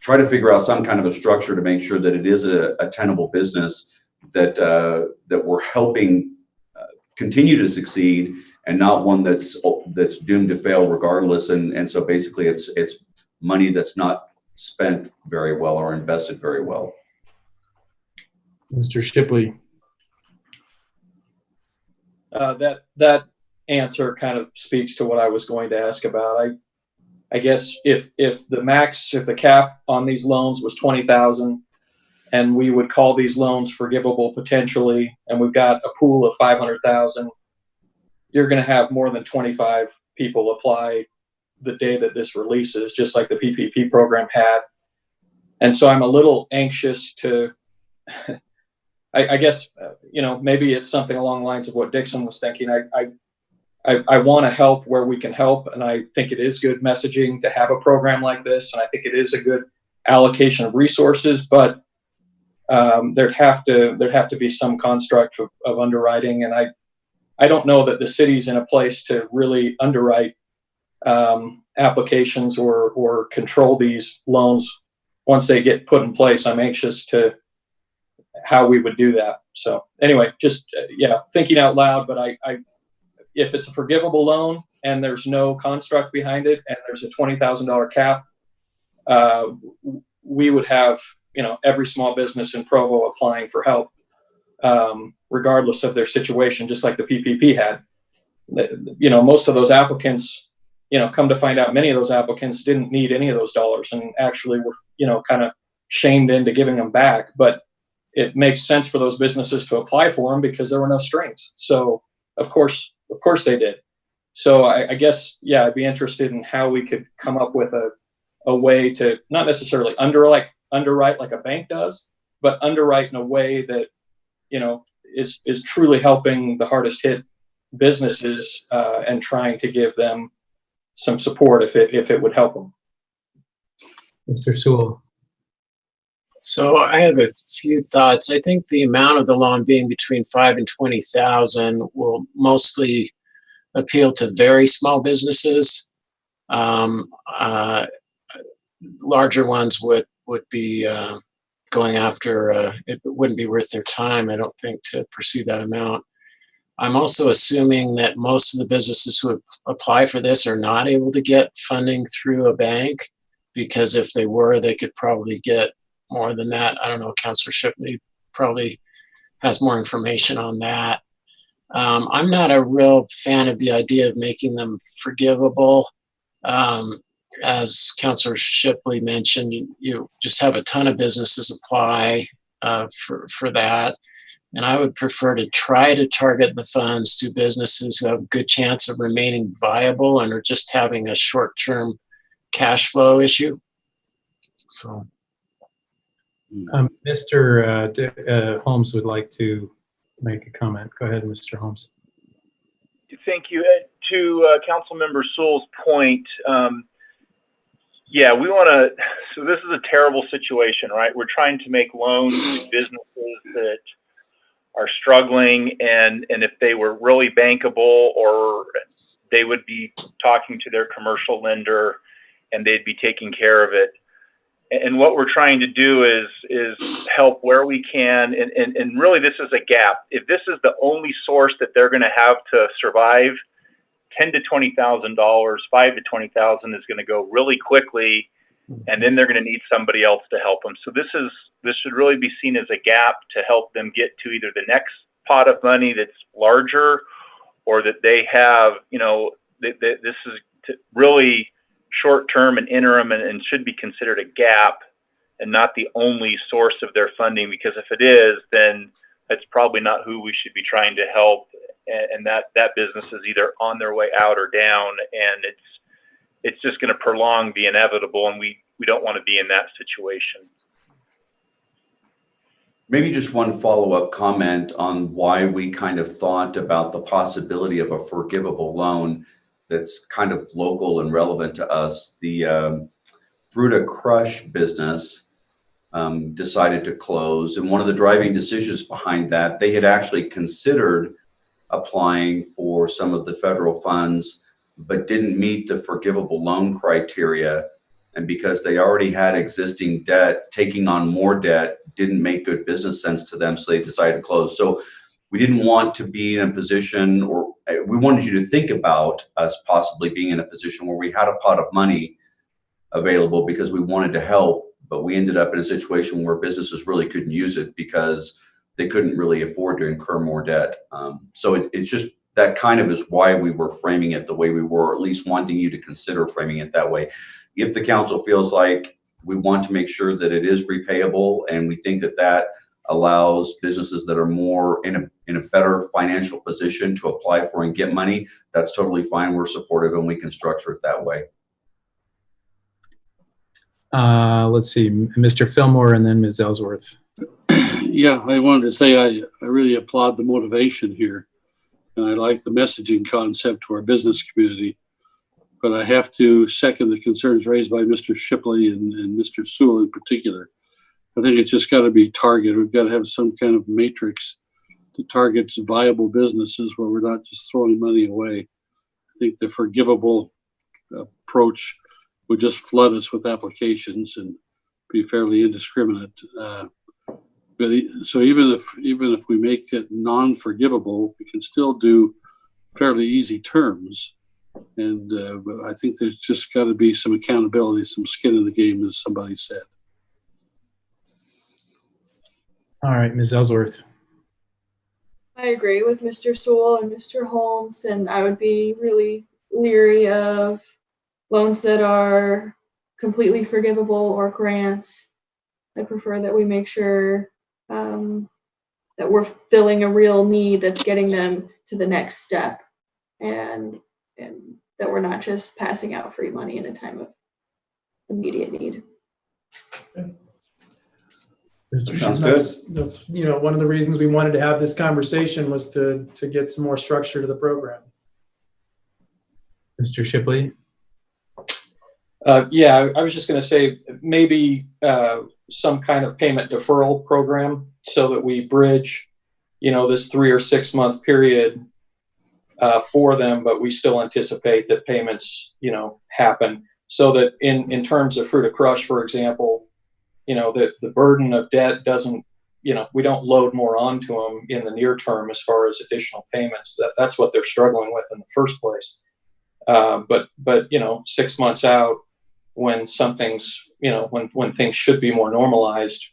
try to figure out some kind of a structure to make sure that it is a tenable business that we're helping continue to succeed, and not one that's doomed to fail regardless. And so basically it's money that's not spent very well or invested very well. Mr. Shipley. That answer kind of speaks to what I was going to ask about. I guess if the cap on these loans was 20,000, and we would call these loans forgivable potentially, and we've got a pool of 500,000, you're going to have more than 25 people apply the day that this releases, just like the PPP program had. And so I'm a little anxious to, I guess, maybe it's something along the lines of what Dixon was thinking. I want to help where we can help, and I think it is good messaging to have a program like this, and I think it is a good allocation of resources, but there'd have to be some construct of underwriting, and I don't know that the city's in a place to really underwrite applications or control these loans once they get put in place. I'm anxious to how we would do that. So anyway, just thinking out loud. But I if it's a forgivable loan and there's no construct behind it, and there's a $20,000 cap, we would have every small business in Provo applying for help, regardless of their situation, just like the PPP had. Most of those applicants, come to find out, many of those applicants didn't need any of those dollars and actually were, kind of shamed into giving them back. But it makes sense for those businesses to apply for them because there were no strings. So of course they did. So I guess, I'd be interested in how we could come up with a way to not necessarily underwrite like a bank does, but underwrite in a way that, is truly helping the hardest hit businesses and trying to give them some support if it would help them. Mr. Sewell. So I have a few thoughts. I think the amount of the loan being between 5 and 20,000 will mostly appeal to very small businesses. Larger ones would be going after, it wouldn't be worth their time, I don't think, to pursue that amount. I'm also assuming that most of the businesses who apply for this are not able to get funding through a bank, because if they were, they could probably get more than that. I don't know, Councilor Shipley probably has more information on that. I'm not a real fan of the idea of making them forgivable. As Councilor Shipley mentioned, you just have a ton of businesses apply for that. And I would prefer to try to target the funds to businesses who have a good chance of remaining viable and are just having a short-term cash flow issue. So, Mr. Holmes would like to make a comment. Go ahead, Mr. Holmes. Thank you. To Councilmember Sewell's point, we want to. So this is a terrible situation, right? We're trying to make loans to businesses that are struggling, and if they were really bankable, or they would be talking to their commercial lender and they'd be taking care of it. And what we're trying to do is help where we can, and really this is a gap. If this is the only source that they're going to have to survive, $10,000 to $20,000, $5,000 to $20,000 is going to go really quickly, and then they're going to need somebody else to help them. So this should really be seen as a gap to help them get to either the next pot of money that's larger, or that they have, this is really short-term and interim, and should be considered a gap and not the only source of their funding, because if it is, then that's probably not who we should be trying to help, and that business is either on their way out or down, and it's just going to prolong the inevitable, and we don't want to be in that situation. Maybe just one follow-up comment on why we kind of thought about the possibility of a forgivable loan that's kind of local and relevant to us. The Fruta Crush business decided to close, and one of the driving decisions behind that, they had actually considered applying for some of the federal funds, but didn't meet the forgivable loan criteria. And because they already had existing debt, taking on more debt didn't make good business sense to them, so they decided to close. So we didn't want to be in a position, or we wanted you to think about us possibly being in a position where we had a pot of money available because we wanted to help, but we ended up in a situation where businesses really couldn't use it because they couldn't really afford to incur more debt. So it's just, that kind of is why we were framing it the way we were, or at least wanting you to consider framing it that way. If the council feels like we want to make sure that it is repayable, and we think that that allows businesses that are more in a better financial position to apply for and get money, that's totally fine. We're supportive and we can structure it that way. Let's see, Mr. Fillmore and then Ms. Ellsworth. Yeah, I wanted to say I really applaud the motivation here, and I like the messaging concept to our business community. But I have to second the concerns raised by Mr. Shipley and Mr. Sewell in particular. I think it's just got to be targeted. We've got to have some kind of matrix that targets viable businesses where we're not just throwing money away. I think the forgivable approach would just flood us with applications and be fairly indiscriminate. So even if we make it non-forgivable, we can still do fairly easy terms. And I think there's just got to be some accountability, some skin in the game, as somebody said. All right, Ms. Ellsworth. I agree with Mr. Sewell and Mr. Holmes, and I would be really leery of loans that are completely forgivable or grants. I prefer that we make sure that we're filling a real need that's getting them to the next step, and that we're not just passing out free money in a time of immediate need. Okay. Mr. Sounds good. That's one of the reasons we wanted to have this conversation was to get some more structure to the program. Mr. Shipley? Yeah, I was just going to say maybe some kind of payment deferral program so that we bridge, this 3 or 6 month period for them, but we still anticipate that payments, happen, so that in terms of Fruit of Crush, for example, that the burden of debt doesn't, we don't load more onto them in the near term as far as additional payments. That's what they're struggling with in the first place. But 6 months out, when something's, when things should be more normalized,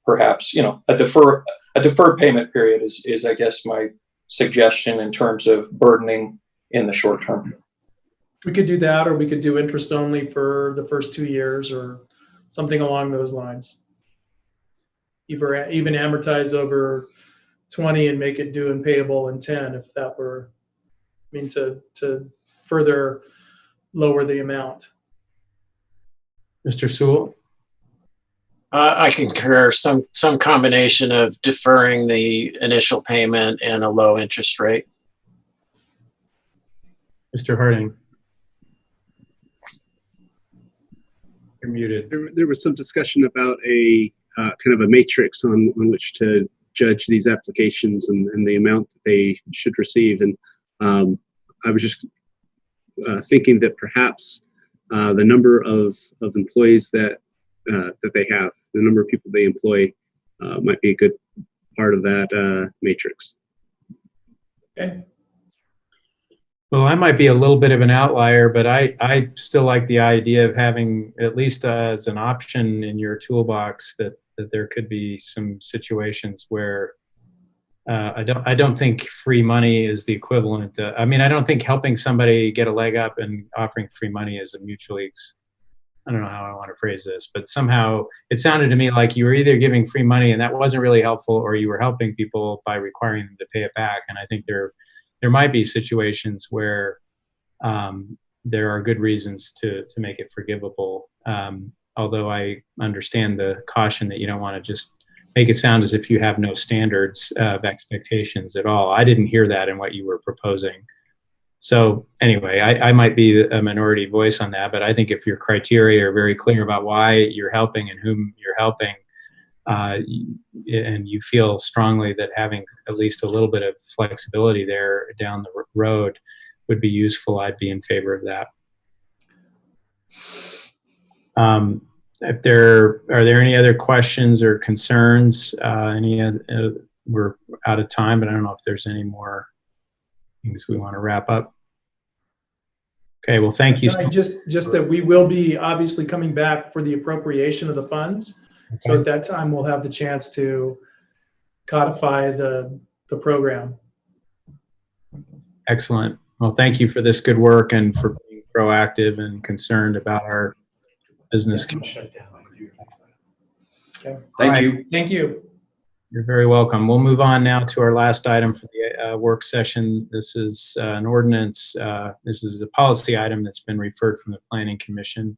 perhaps, a deferred payment period is I guess my suggestion in terms of burdening in the short term. We could do that, or we could do interest only for the first 2 years, or something along those lines. Even amortize over 20 and make it due and payable in 10, if that were, to further lower the amount. Mr. Sewell? I concur. Some combination of deferring the initial payment and a low interest rate. Mr. Harding? You're muted. There was some discussion about a kind of a matrix on which to judge these applications and the amount that they should receive. And I was just thinking that perhaps the number of employees that they have, the number of people they employ, might be a good part of that matrix. Okay. Well, I might be a little bit of an outlier, but I still like the idea of having, at least as an option in your toolbox, that there could be some situations where I don't think free money is the equivalent. I don't think helping somebody get a leg up and offering free money is a mutually, I don't know how I want to phrase this, but somehow it sounded to me like you were either giving free money and that wasn't really helpful, or you were helping people by requiring them to pay it back. And I think there might be situations where there are good reasons to make it forgivable. Although I understand the caution that you don't want to just make it sound as if you have no standards of expectations at all. I didn't hear that in what you were proposing. So anyway, I might be a minority voice on that, but I think if your criteria are very clear about why you're helping and whom you're helping, and you feel strongly that having at least a little bit of flexibility there down the road would be useful, I'd be in favor of that. Are there any other questions or concerns? Any we're out of time, but I don't know if there's any more things we want to wrap up. Okay, well, thank you. Just that we will be obviously coming back for the appropriation of the funds. Okay. So at that time, we'll have the chance to codify the program. Excellent. Well, thank you for this good work and for being proactive and concerned about our business. Okay. Thank you. Thank you. You're very welcome. We'll move on now to our last item for the work session. This is an ordinance. This is a policy item that's been referred from the Planning Commission.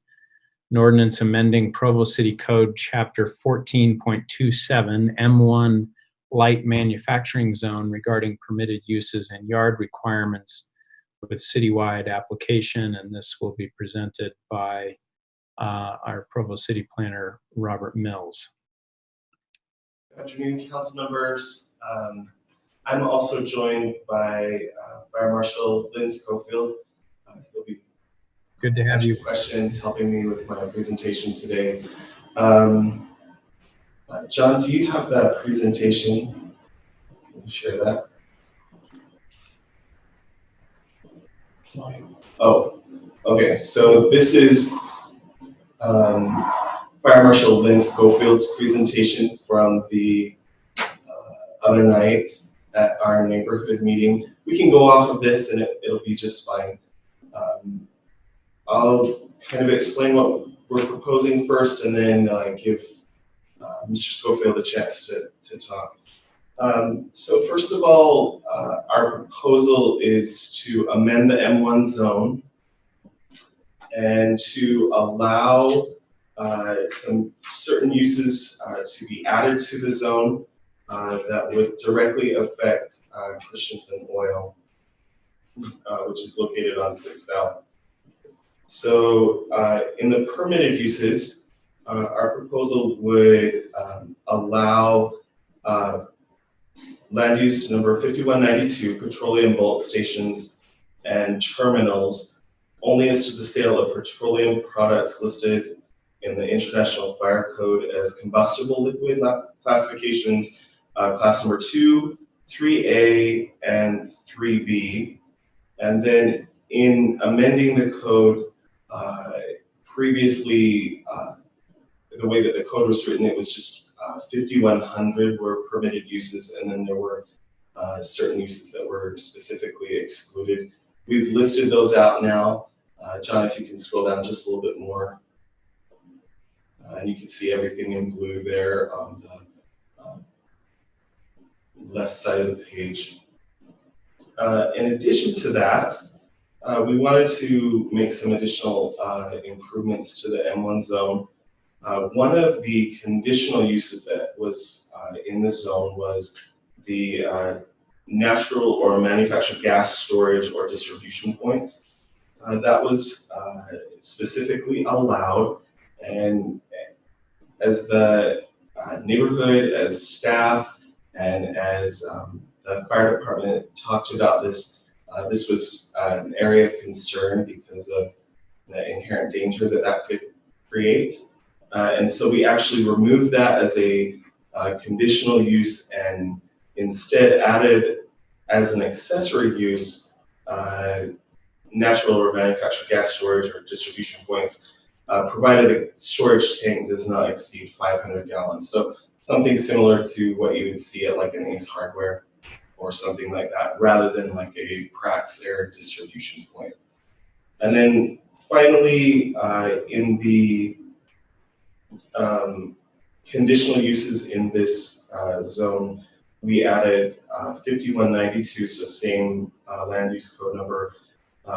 An ordinance amending Provo City Code Chapter 14.27 M1 Light Manufacturing Zone regarding permitted uses and yard requirements with citywide application, and this will be presented by our Provo City Planner, Robert Mills. Good afternoon, council members. I'm also joined by Fire Marshal Lynn Schofield. He'll be good to have you. Questions, helping me with my presentation today. John, do you have that presentation? Can you share that? Oh, okay. So this is Fire Marshal Lynn Schofield's presentation from the other night at our neighborhood meeting. We can go off of this and it'll be just fine. I'll kind of explain what we're proposing first and then give Mr. Schofield a chance to talk. So first of all, our proposal is to amend the M1 zone and to allow some certain uses to be added to the zone that would directly affect Christensen Oil, which is located on 6th South. So in the permitted uses, our proposal would allow land use number 5192, petroleum bulk stations and terminals, only as to the sale of petroleum products listed in the International Fire Code as combustible liquid classifications, class number 2, 3A, and 3B. And then in amending the code, previously, the way that the code was written, it was just 5100 were permitted uses, and then there were certain uses that were specifically excluded. We've listed those out now. John, if you can scroll down just a little bit more. And you can see everything in blue there on the left side of the page. In addition to that, we wanted to make some additional improvements to the M1 zone. One of the conditional uses that was in the zone was the natural or manufactured gas storage or distribution points. That was specifically allowed, and as the neighborhood, as staff, and as the fire department talked about this, this was an area of concern because of the inherent danger that that could create. And so we actually removed that as a conditional use and instead added as an accessory use natural or manufactured gas storage or distribution points, provided a storage tank does not exceed 500 gallons. So something similar to what you would see at like an Ace Hardware or something like that, rather than like a Prax Air distribution point. And then finally, in the conditional uses in this zone, we added 5192, so same land use code number,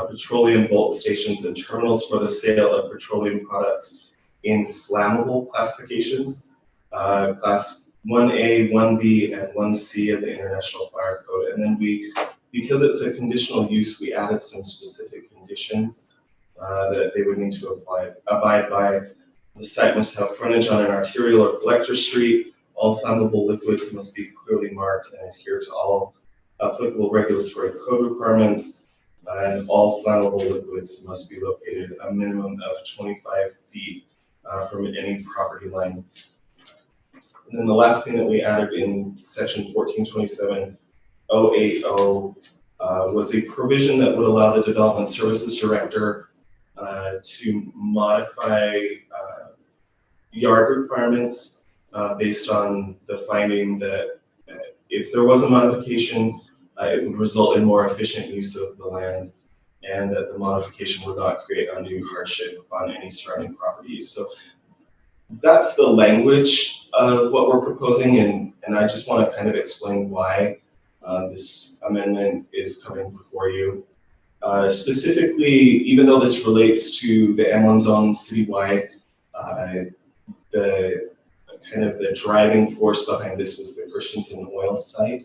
petroleum bulk stations and terminals for the sale of petroleum products in flammable classifications, class 1A, 1B, and 1C of the International Fire Code. And then we, because it's a conditional use, we added some specific conditions that they would need to abide by. The site must have frontage on an arterial or collector street. All flammable liquids must be clearly marked and adhere to all applicable regulatory code requirements. And all flammable liquids must be located a minimum of 25 feet from any property line. And then the last thing that we added in section 1427.080 was a provision that would allow the development services director to modify yard requirements based on the finding that if there was a modification, it would result in more efficient use of the land, and that the modification would not create undue hardship on any surrounding properties. So that's the language of what we're proposing, and I just want to kind of explain why this amendment is coming before you. Specifically, even though this relates to the M1 zone citywide, the kind of the driving force behind this was the Christensen oil site.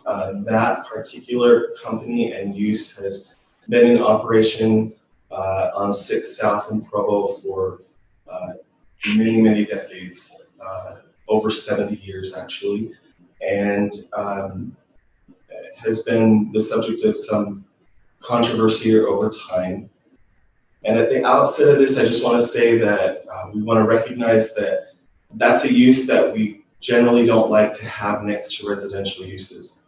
That particular company and use has been in operation on 6 South in Provo for many, many decades, over 70 years actually, and has been the subject of some controversy over time. And at the outset of this, I just want to say that we want to recognize that that's a use that we generally don't like to have next to residential uses.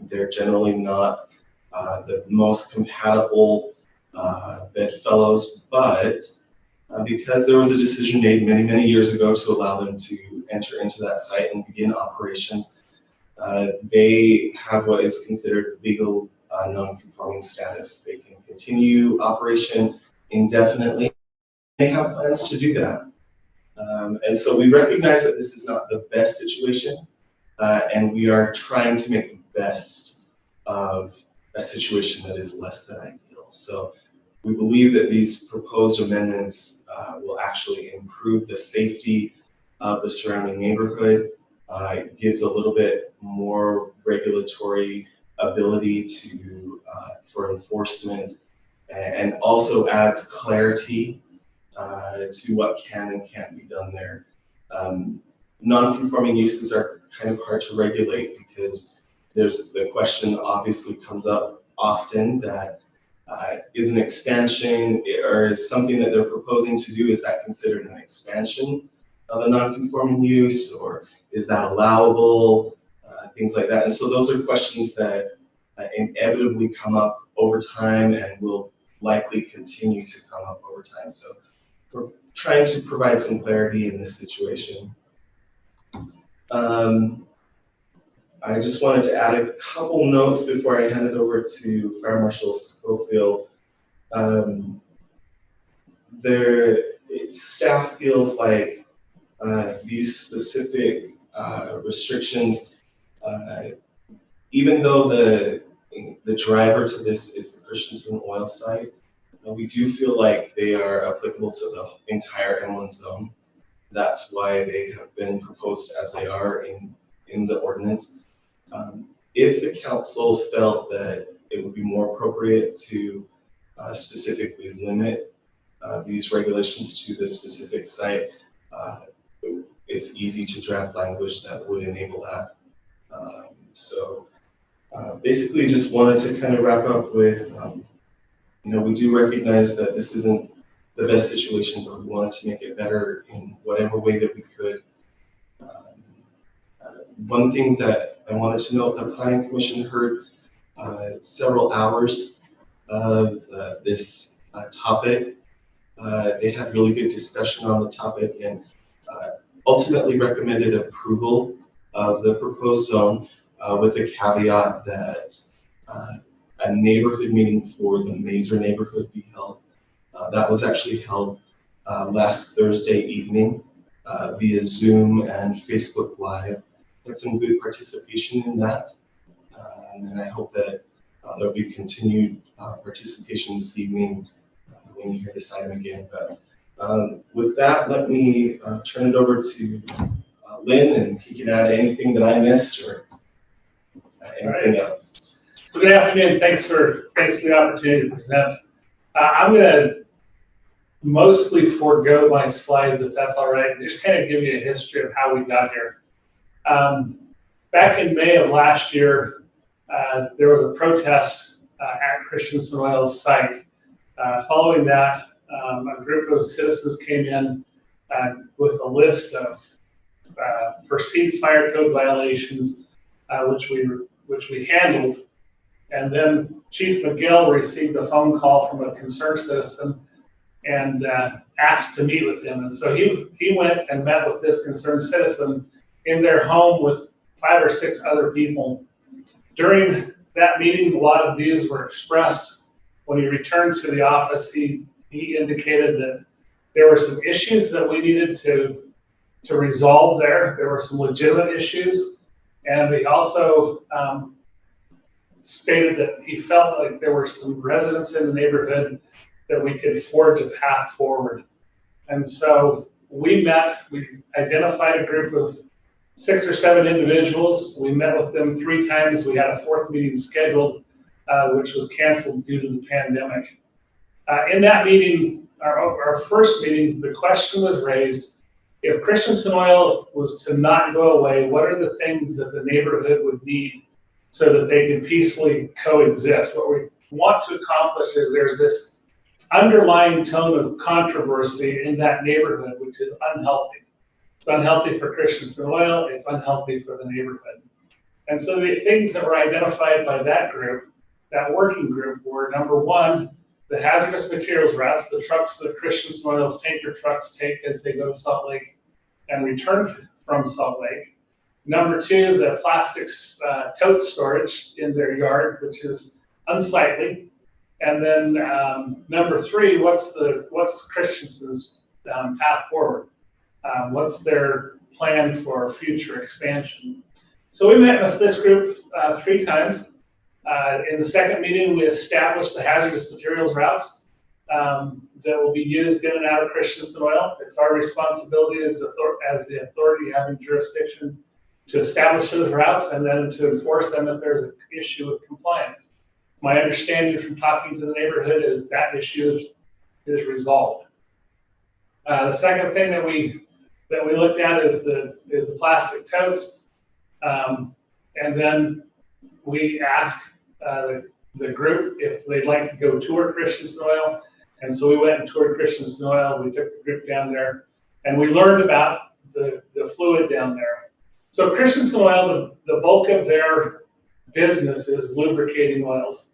They're generally not the most compatible bedfellows, but because there was a decision made many, many years ago to allow them to enter into that site and begin operations, they have what is considered legal non-conforming status. They can continue operation indefinitely. They have plans to do that. And so we recognize that this is not the best situation, and we are trying to make the best of a situation that is less than ideal. So we believe that these proposed amendments will actually improve the safety of the surrounding neighborhood. It gives a little bit more regulatory ability for enforcement, and also adds clarity to what can and can't be done there. Non-conforming uses are kind of hard to regulate because there's the question obviously comes up often that is an expansion or is something that they're proposing to do, is that considered an expansion of a non-conforming use, or is that allowable? Things like that. And so those are questions that inevitably come up over time and will likely continue to come up over time. So we're trying to provide some clarity in this situation. I just wanted to add a couple notes before I hand it over to Fire Marshal Schofield. Staff feels like these specific restrictions, even though the driver to this is the Christensen oil site, we do feel like they are applicable to the entire M1 zone. That's why they have been proposed as they are in the ordinance. If the council felt that it would be more appropriate to specifically limit these regulations to the specific site, it's easy to draft language that would enable that. Basically just wanted to kind of wrap up with, we do recognize that this isn't the best situation, but we wanted to make it better in whatever way that we could. One thing that I wanted to note, the Planning Commission heard several hours of this topic. They had really good discussion on the topic and ultimately recommended approval of the proposed zone with the caveat that a neighborhood meeting for the Mazer neighborhood be held. That was actually held last Thursday evening via Zoom and Facebook Live. Had some good participation in that, and I hope that there'll be continued participation this evening when you hear this item again. But with that, let me turn it over to Lynn, and he can add anything that I missed or anything else. Well, good afternoon. Thanks for the opportunity to present. I'm going to mostly forego my slides, if that's all right, and just kind of give you a history of how we got here. Back in May of last year, there was a protest at Christensen Oil's site. Following that, a group of citizens came in with a list of perceived fire code violations, which we handled. And then Chief McGill received a phone call from a concerned citizen and asked to meet with him. And so he went and met with this concerned citizen in their home with 5 or 6 other people. During that meeting, a lot of views were expressed. When he returned to the office, he indicated that there were some issues that we needed to resolve there. There were some legitimate issues. And he also stated that he felt like there were some residents in the neighborhood that we could forge a path forward. And so we identified a group of 6 or 7 individuals. We met with them 3 times. We had a 4th meeting scheduled, which was canceled due to the pandemic. In that meeting, our first meeting, the question was raised, if Christensen Oil was to not go away, what are the things that the neighborhood would need so that they can peacefully coexist? What we want to accomplish is there's this underlying tone of controversy in that neighborhood, which is unhealthy. It's unhealthy for Christensen Oil, it's unhealthy for the neighborhood. And so the things that were identified by that group, that working group, were number 1, the hazardous materials routes, the trucks that Christensen Oil's tanker trucks take as they go to Salt Lake and return from Salt Lake. Number 2, the plastics tote storage in their yard, which is unsightly. And then number 3, what's Christensen's path forward? What's their plan for future expansion? So we met with this group 3 times. In the second meeting, we established the hazardous materials routes that will be used in and out of Christensen Oil. It's our responsibility as the authority having jurisdiction to establish those routes and then to enforce them if there's an issue with compliance. My understanding from talking to the neighborhood is that issue is resolved. The second thing that we looked at is the plastic totes, and then we asked the group if they'd like to go tour Christensen Oil, and so we went and toured Christensen Oil. We took the group down there, and we learned about the fluid down there. So Christensen Oil, the bulk of their business is lubricating oils,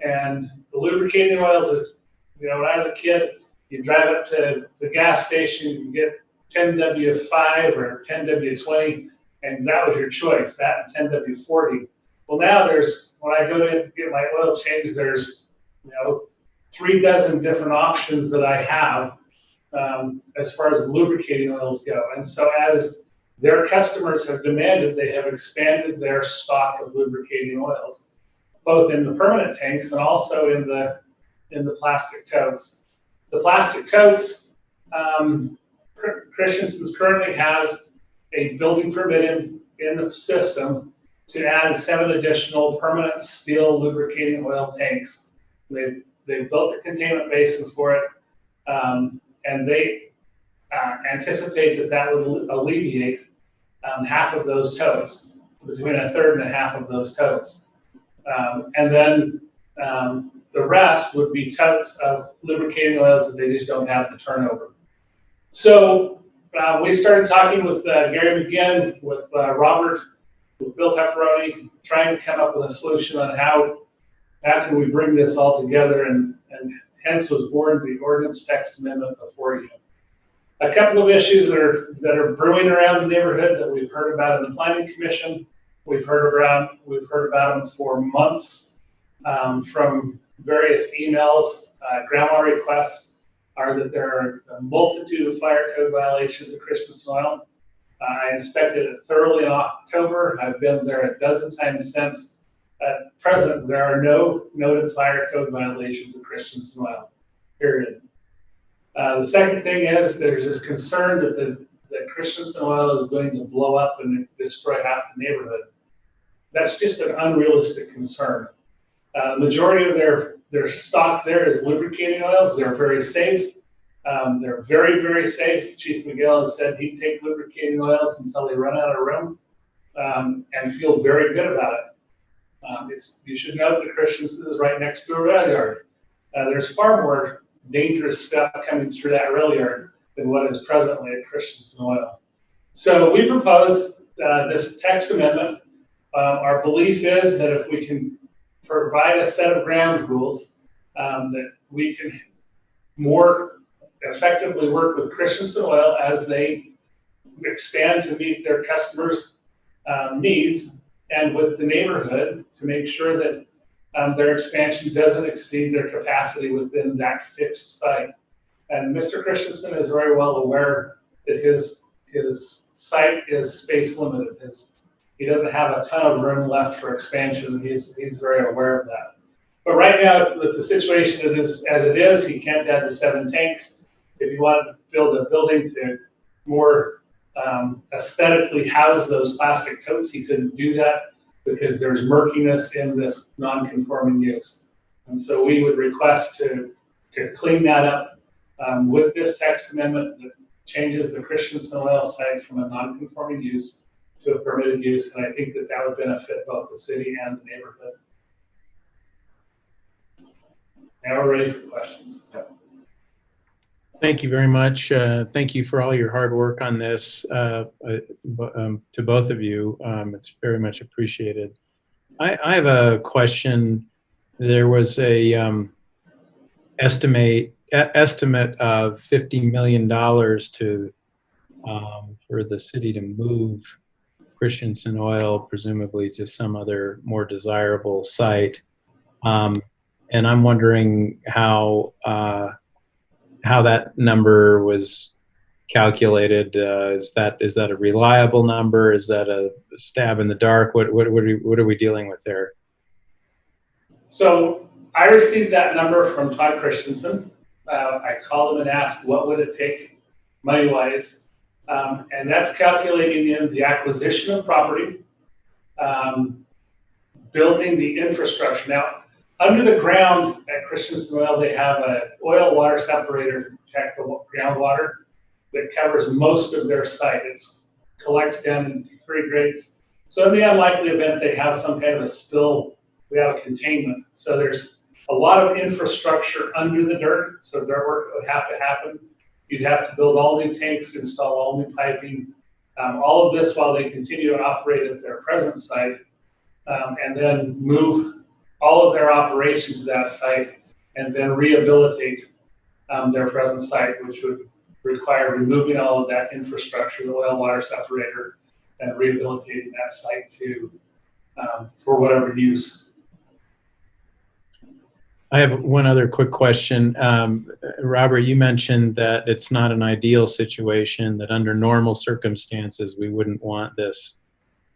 and the lubricating oils is, when I was a kid, you drive up to the gas station, you get 10W5 or 10W20, and that was your choice, that and 10W40. Well, now when I go to get my oil change, there's 3 dozen different options that I have as far as lubricating oils go. And so as their customers have demanded, they have expanded their stock of lubricating oils, both in the permanent tanks and also in the plastic totes. The plastic totes, Christensen's currently has a building permit in the system to add 7 additional permanent steel lubricating oil tanks. They've built a containment basin for it, and they anticipate that would alleviate half of those totes, between a third and a half of those totes. And then the rest would be totes of lubricating oils that they just don't have to turn over. So we started talking with Gary McGinn, with Robert, with Bill Pepperoni, trying to come up with a solution on how can we bring this all together, and hence was born the ordinance text amendment before you. A couple of issues that are brewing around the neighborhood that we've heard about in the Planning Commission. We've heard about them for months from various emails. Grandma requests are that there are a multitude of fire code violations at Christensen Oil. I inspected it thoroughly in October. I've been there a dozen times since. At present, there are no noted fire code violations at Christensen Oil, period. The second thing is there's this concern that Christensen Oil is going to blow up and destroy half the neighborhood. That's just an unrealistic concern. The majority of their stock there is lubricating oils. They're very safe. They're very, very safe. Chief McGill has said he'd take lubricating oils until they run out of room and feel very good about it. You should note that Christensen is right next to a rail yard. There's far more dangerous stuff coming through that rail yard. than what is presently at Christensen Oil. So we propose this text amendment. Our belief is that if we can provide a set of ground rules, that we can more effectively work with Christensen Oil as they expand to meet their customers' needs, and with the neighborhood to make sure that their expansion doesn't exceed their capacity within that fixed site. And Mr. Christensen is very well aware that his site is space limited. He doesn't have a ton of room left for expansion. He's very aware of that. But right now, with the situation as it is, he can't add the 7 tanks. If he wanted to build a building to more aesthetically house those plastic totes, he couldn't do that because there's murkiness in this non-conforming use. And so we would request to clean that up with this text amendment that changes the Christensen Oil site from a non-conforming use to a permitted use. And I think that would benefit both the city and the neighborhood. Now we're ready for questions. Thank you very much. Thank you for all your hard work on this, to both of you. It's very much appreciated. I have a question. There was a estimate of $50 million for the city to move Christensen Oil, presumably to some other more desirable site. And I'm wondering how that number was calculated. Is that a reliable number? Is that a stab in the dark? What are we dealing with there? So I received that number from Todd Christensen. I called him and asked what would it take money-wise, and that's calculating in the acquisition of property, building the infrastructure. Now, under the ground at Christensen Oil, they have an oil water separator to protect the groundwater that covers most of their site. It collects down in 3 grades. So in the unlikely event they have some kind of a spill, we have a containment. So there's a lot of infrastructure under the dirt. So dirt work would have to happen. You'd have to build all new tanks, install all new piping, all of this while they continue to operate at their present site, and then move all of their operation to that site, and then rehabilitate their present site, which would require removing all of that infrastructure, the oil water separator, and rehabilitating that site to for whatever use. I have one other quick question. Robert, you mentioned that it's not an ideal situation, that under normal circumstances we wouldn't want this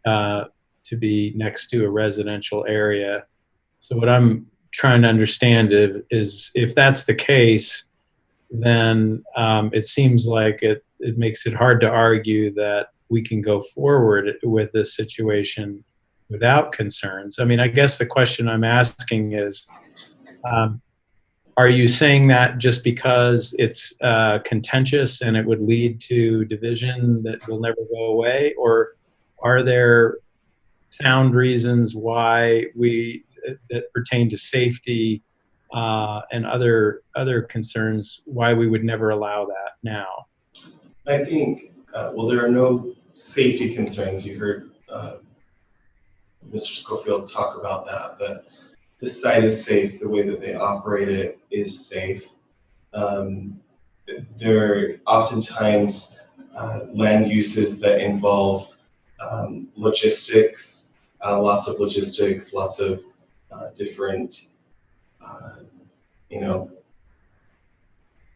to be next to a residential area. So what I'm trying to understand is if that's the case, then it seems like it makes it hard to argue that we can go forward with this situation without concerns. I mean, I guess the question I'm asking is, are you saying that just because it's contentious and it would lead to division that will never go away, or are there sound reasons why that pertain to safety and other concerns, why we would never allow that now? I think, well, there are no safety concerns. You heard Mr. Schofield talk about that, but the site is safe. The way that they operate it is safe. There are oftentimes land uses that involve logistics, lots of logistics, lots of different,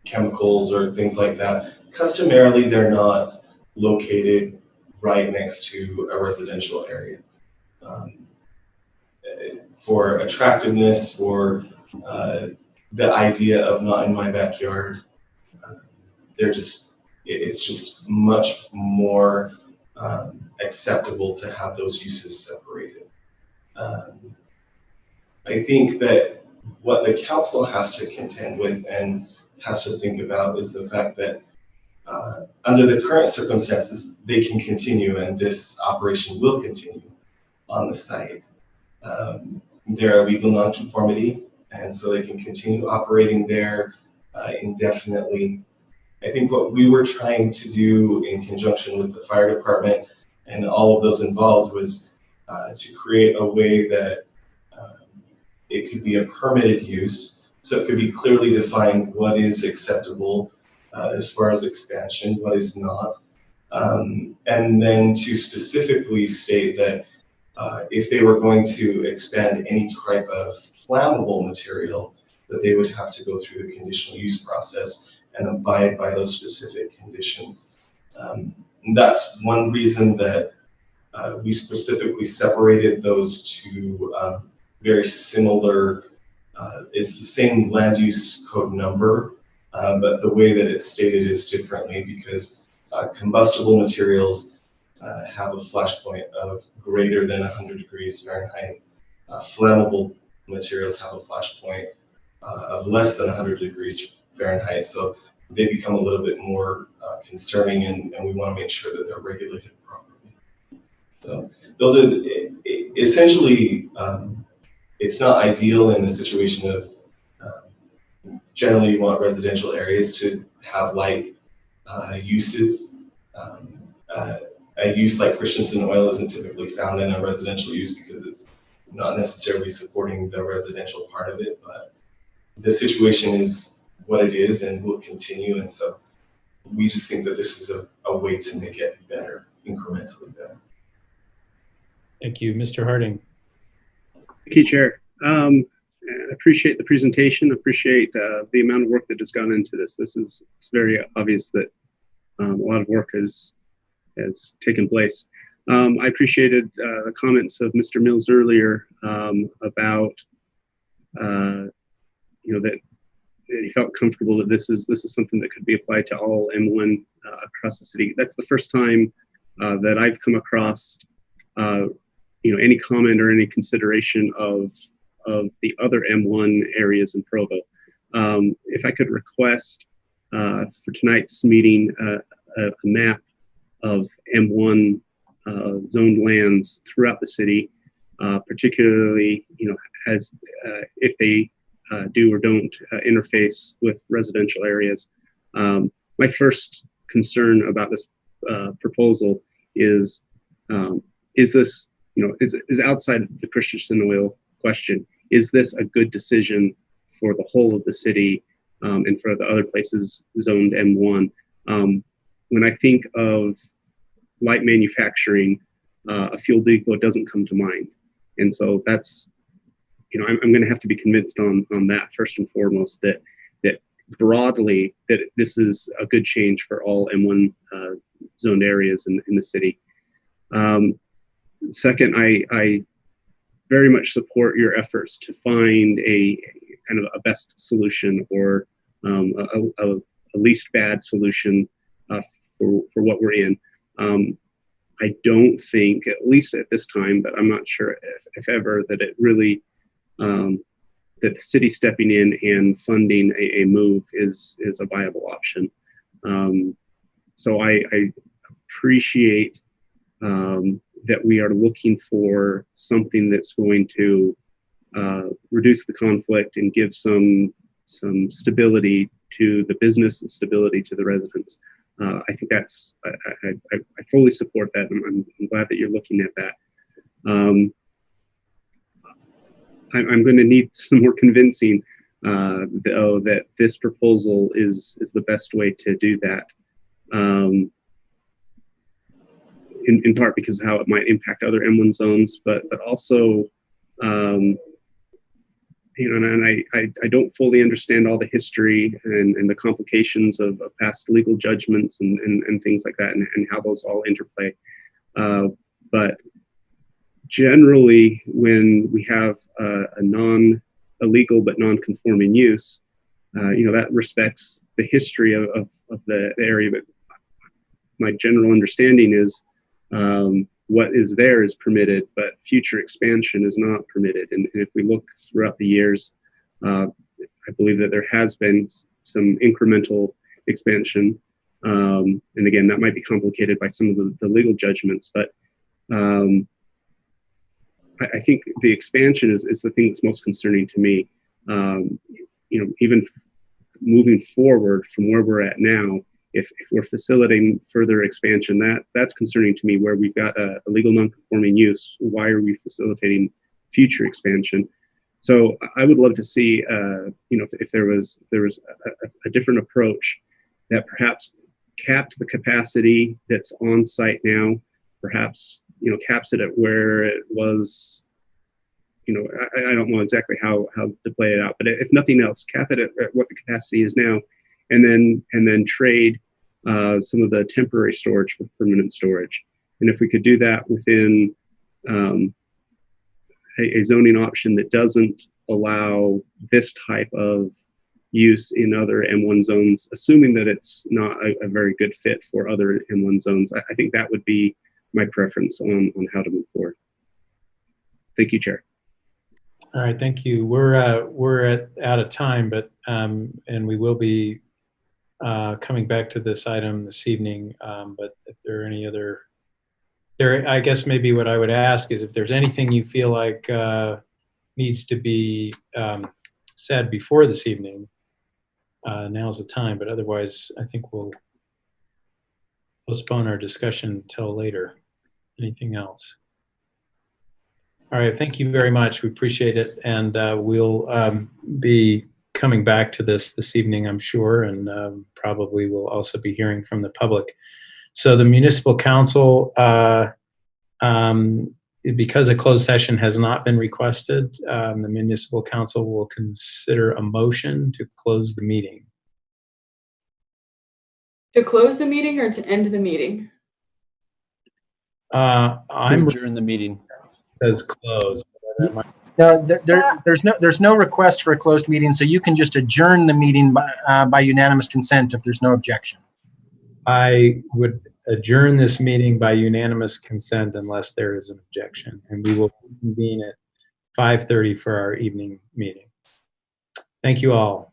chemicals or things like that. Customarily, they're not located right next to a residential area. For attractiveness, for the idea of not in my backyard, it's just much more acceptable to have those uses separated. I think that what the council has to contend with and has to think about is the fact that under the current circumstances, they can continue and this operation will continue on the site. They're a legal nonconformity, and so they can continue operating there indefinitely. I think what we were trying to do in conjunction with the fire department and all of those involved was to create a way that it could be a permitted use, so it could be clearly defined what is acceptable as far as expansion, what is not. And then to specifically state that if they were going to expand any type of flammable material, that they would have to go through the conditional use process and abide by those specific conditions. That's one reason that we specifically separated those two very similar, it's the same land use code number, but the way that it's stated is differently because combustible materials have a flash point of greater than 100 degrees Fahrenheit. Flammable materials have a flash point of less than 100 degrees Fahrenheit. So they become a little bit more concerning, and we want to make sure that they're regulated properly. So those are essentially, it's not ideal in the situation of generally you want residential areas to have light uses. A use like Christensen oil isn't typically found in a residential use because it's not necessarily supporting the residential part of it, but the situation is what it is and will continue. And so we just think that this is a way to make it better, incrementally better. Thank you. Mr. Harding. Thank you, Chair. I appreciate the presentation. Appreciate the amount of work that has gone into this. It's very obvious that a lot of work has taken place. I appreciated the comments of Mr. Mills earlier about that he felt comfortable that this is something that could be applied to all M1 across the city. That's the first time that I've come across any comment or any consideration of the other M1 areas in Provo. If I could request for tonight's meeting a map of M1 zoned lands throughout the city, particularly as if they do or don't interface with residential areas. My first concern about this proposal is this is outside the Christensen oil question. Is this a good decision for the whole of the city and for the other places zoned M1? When I think of light manufacturing, a fuel depot doesn't come to mind. And so that's, I'm going to have to be convinced on that first and foremost, that broadly, that this is a good change for all M1 zoned areas in the city. Second, I very much support your efforts to find a kind of a best solution or a least bad solution for what we're in. I don't think, at least at this time, but I'm not sure if ever, that it really, that the city stepping in and funding a move is a viable option. So I appreciate that we are looking for something that's going to reduce the conflict and give some stability to the business and stability to the residents. I think that's, I fully support that. I'm glad that you're looking at that. I'm going to need some more convincing, though, that this proposal is the best way to do that. In part because of how it might impact other M1 zones, but also, and I don't fully understand all the history and the complications of past legal judgments and things like that, and how those all interplay. But generally, when we have a legal but non-conforming use, that respects the history of the area. But my general understanding is what is there is permitted, but future expansion is not permitted. And if we look throughout the years, I believe that there has been some incremental expansion. And again, that might be complicated by some of the legal judgments, but I think the expansion is the thing that's most concerning to me. Even moving forward from where we're at now, if we're facilitating further expansion, that's concerning to me, where we've got a legal non-conforming use. Why are we facilitating future expansion? So I would love to see, if there was a different approach that perhaps capped the capacity that's on site now, perhaps, caps it at where it was, I don't know exactly how to play it out, but if nothing else, cap it at what the capacity is now, and then trade some of the temporary storage for permanent storage. And if we could do that within a zoning option that doesn't allow this type of use in other M1 zones, assuming that it's not a very good fit for other M1 zones, I think that would be my preference on how to move forward. Thank you, Chair. All right, thank you. We're out of time, but and we will be coming back to this item this evening. But if there are any other, I guess maybe what I would ask is if there's anything you feel like needs to be said before this evening, now's the time. But otherwise, I think we'll postpone our discussion until later. Anything else? All right, thank you very much. We appreciate it. And we'll be coming back to this evening, I'm sure, and probably we'll also be hearing from the public. So the Municipal Council, because a closed session has not been requested, the Municipal Council will consider a motion to close the meeting. To close the meeting or to end the meeting? I'm during the meeting. Says close. No, there's no request for a closed meeting, so you can just adjourn the meeting by unanimous consent if there's no objection. I would adjourn this meeting by unanimous consent unless there is an objection, and we will convene at 5:30 for our evening meeting. Thank you all.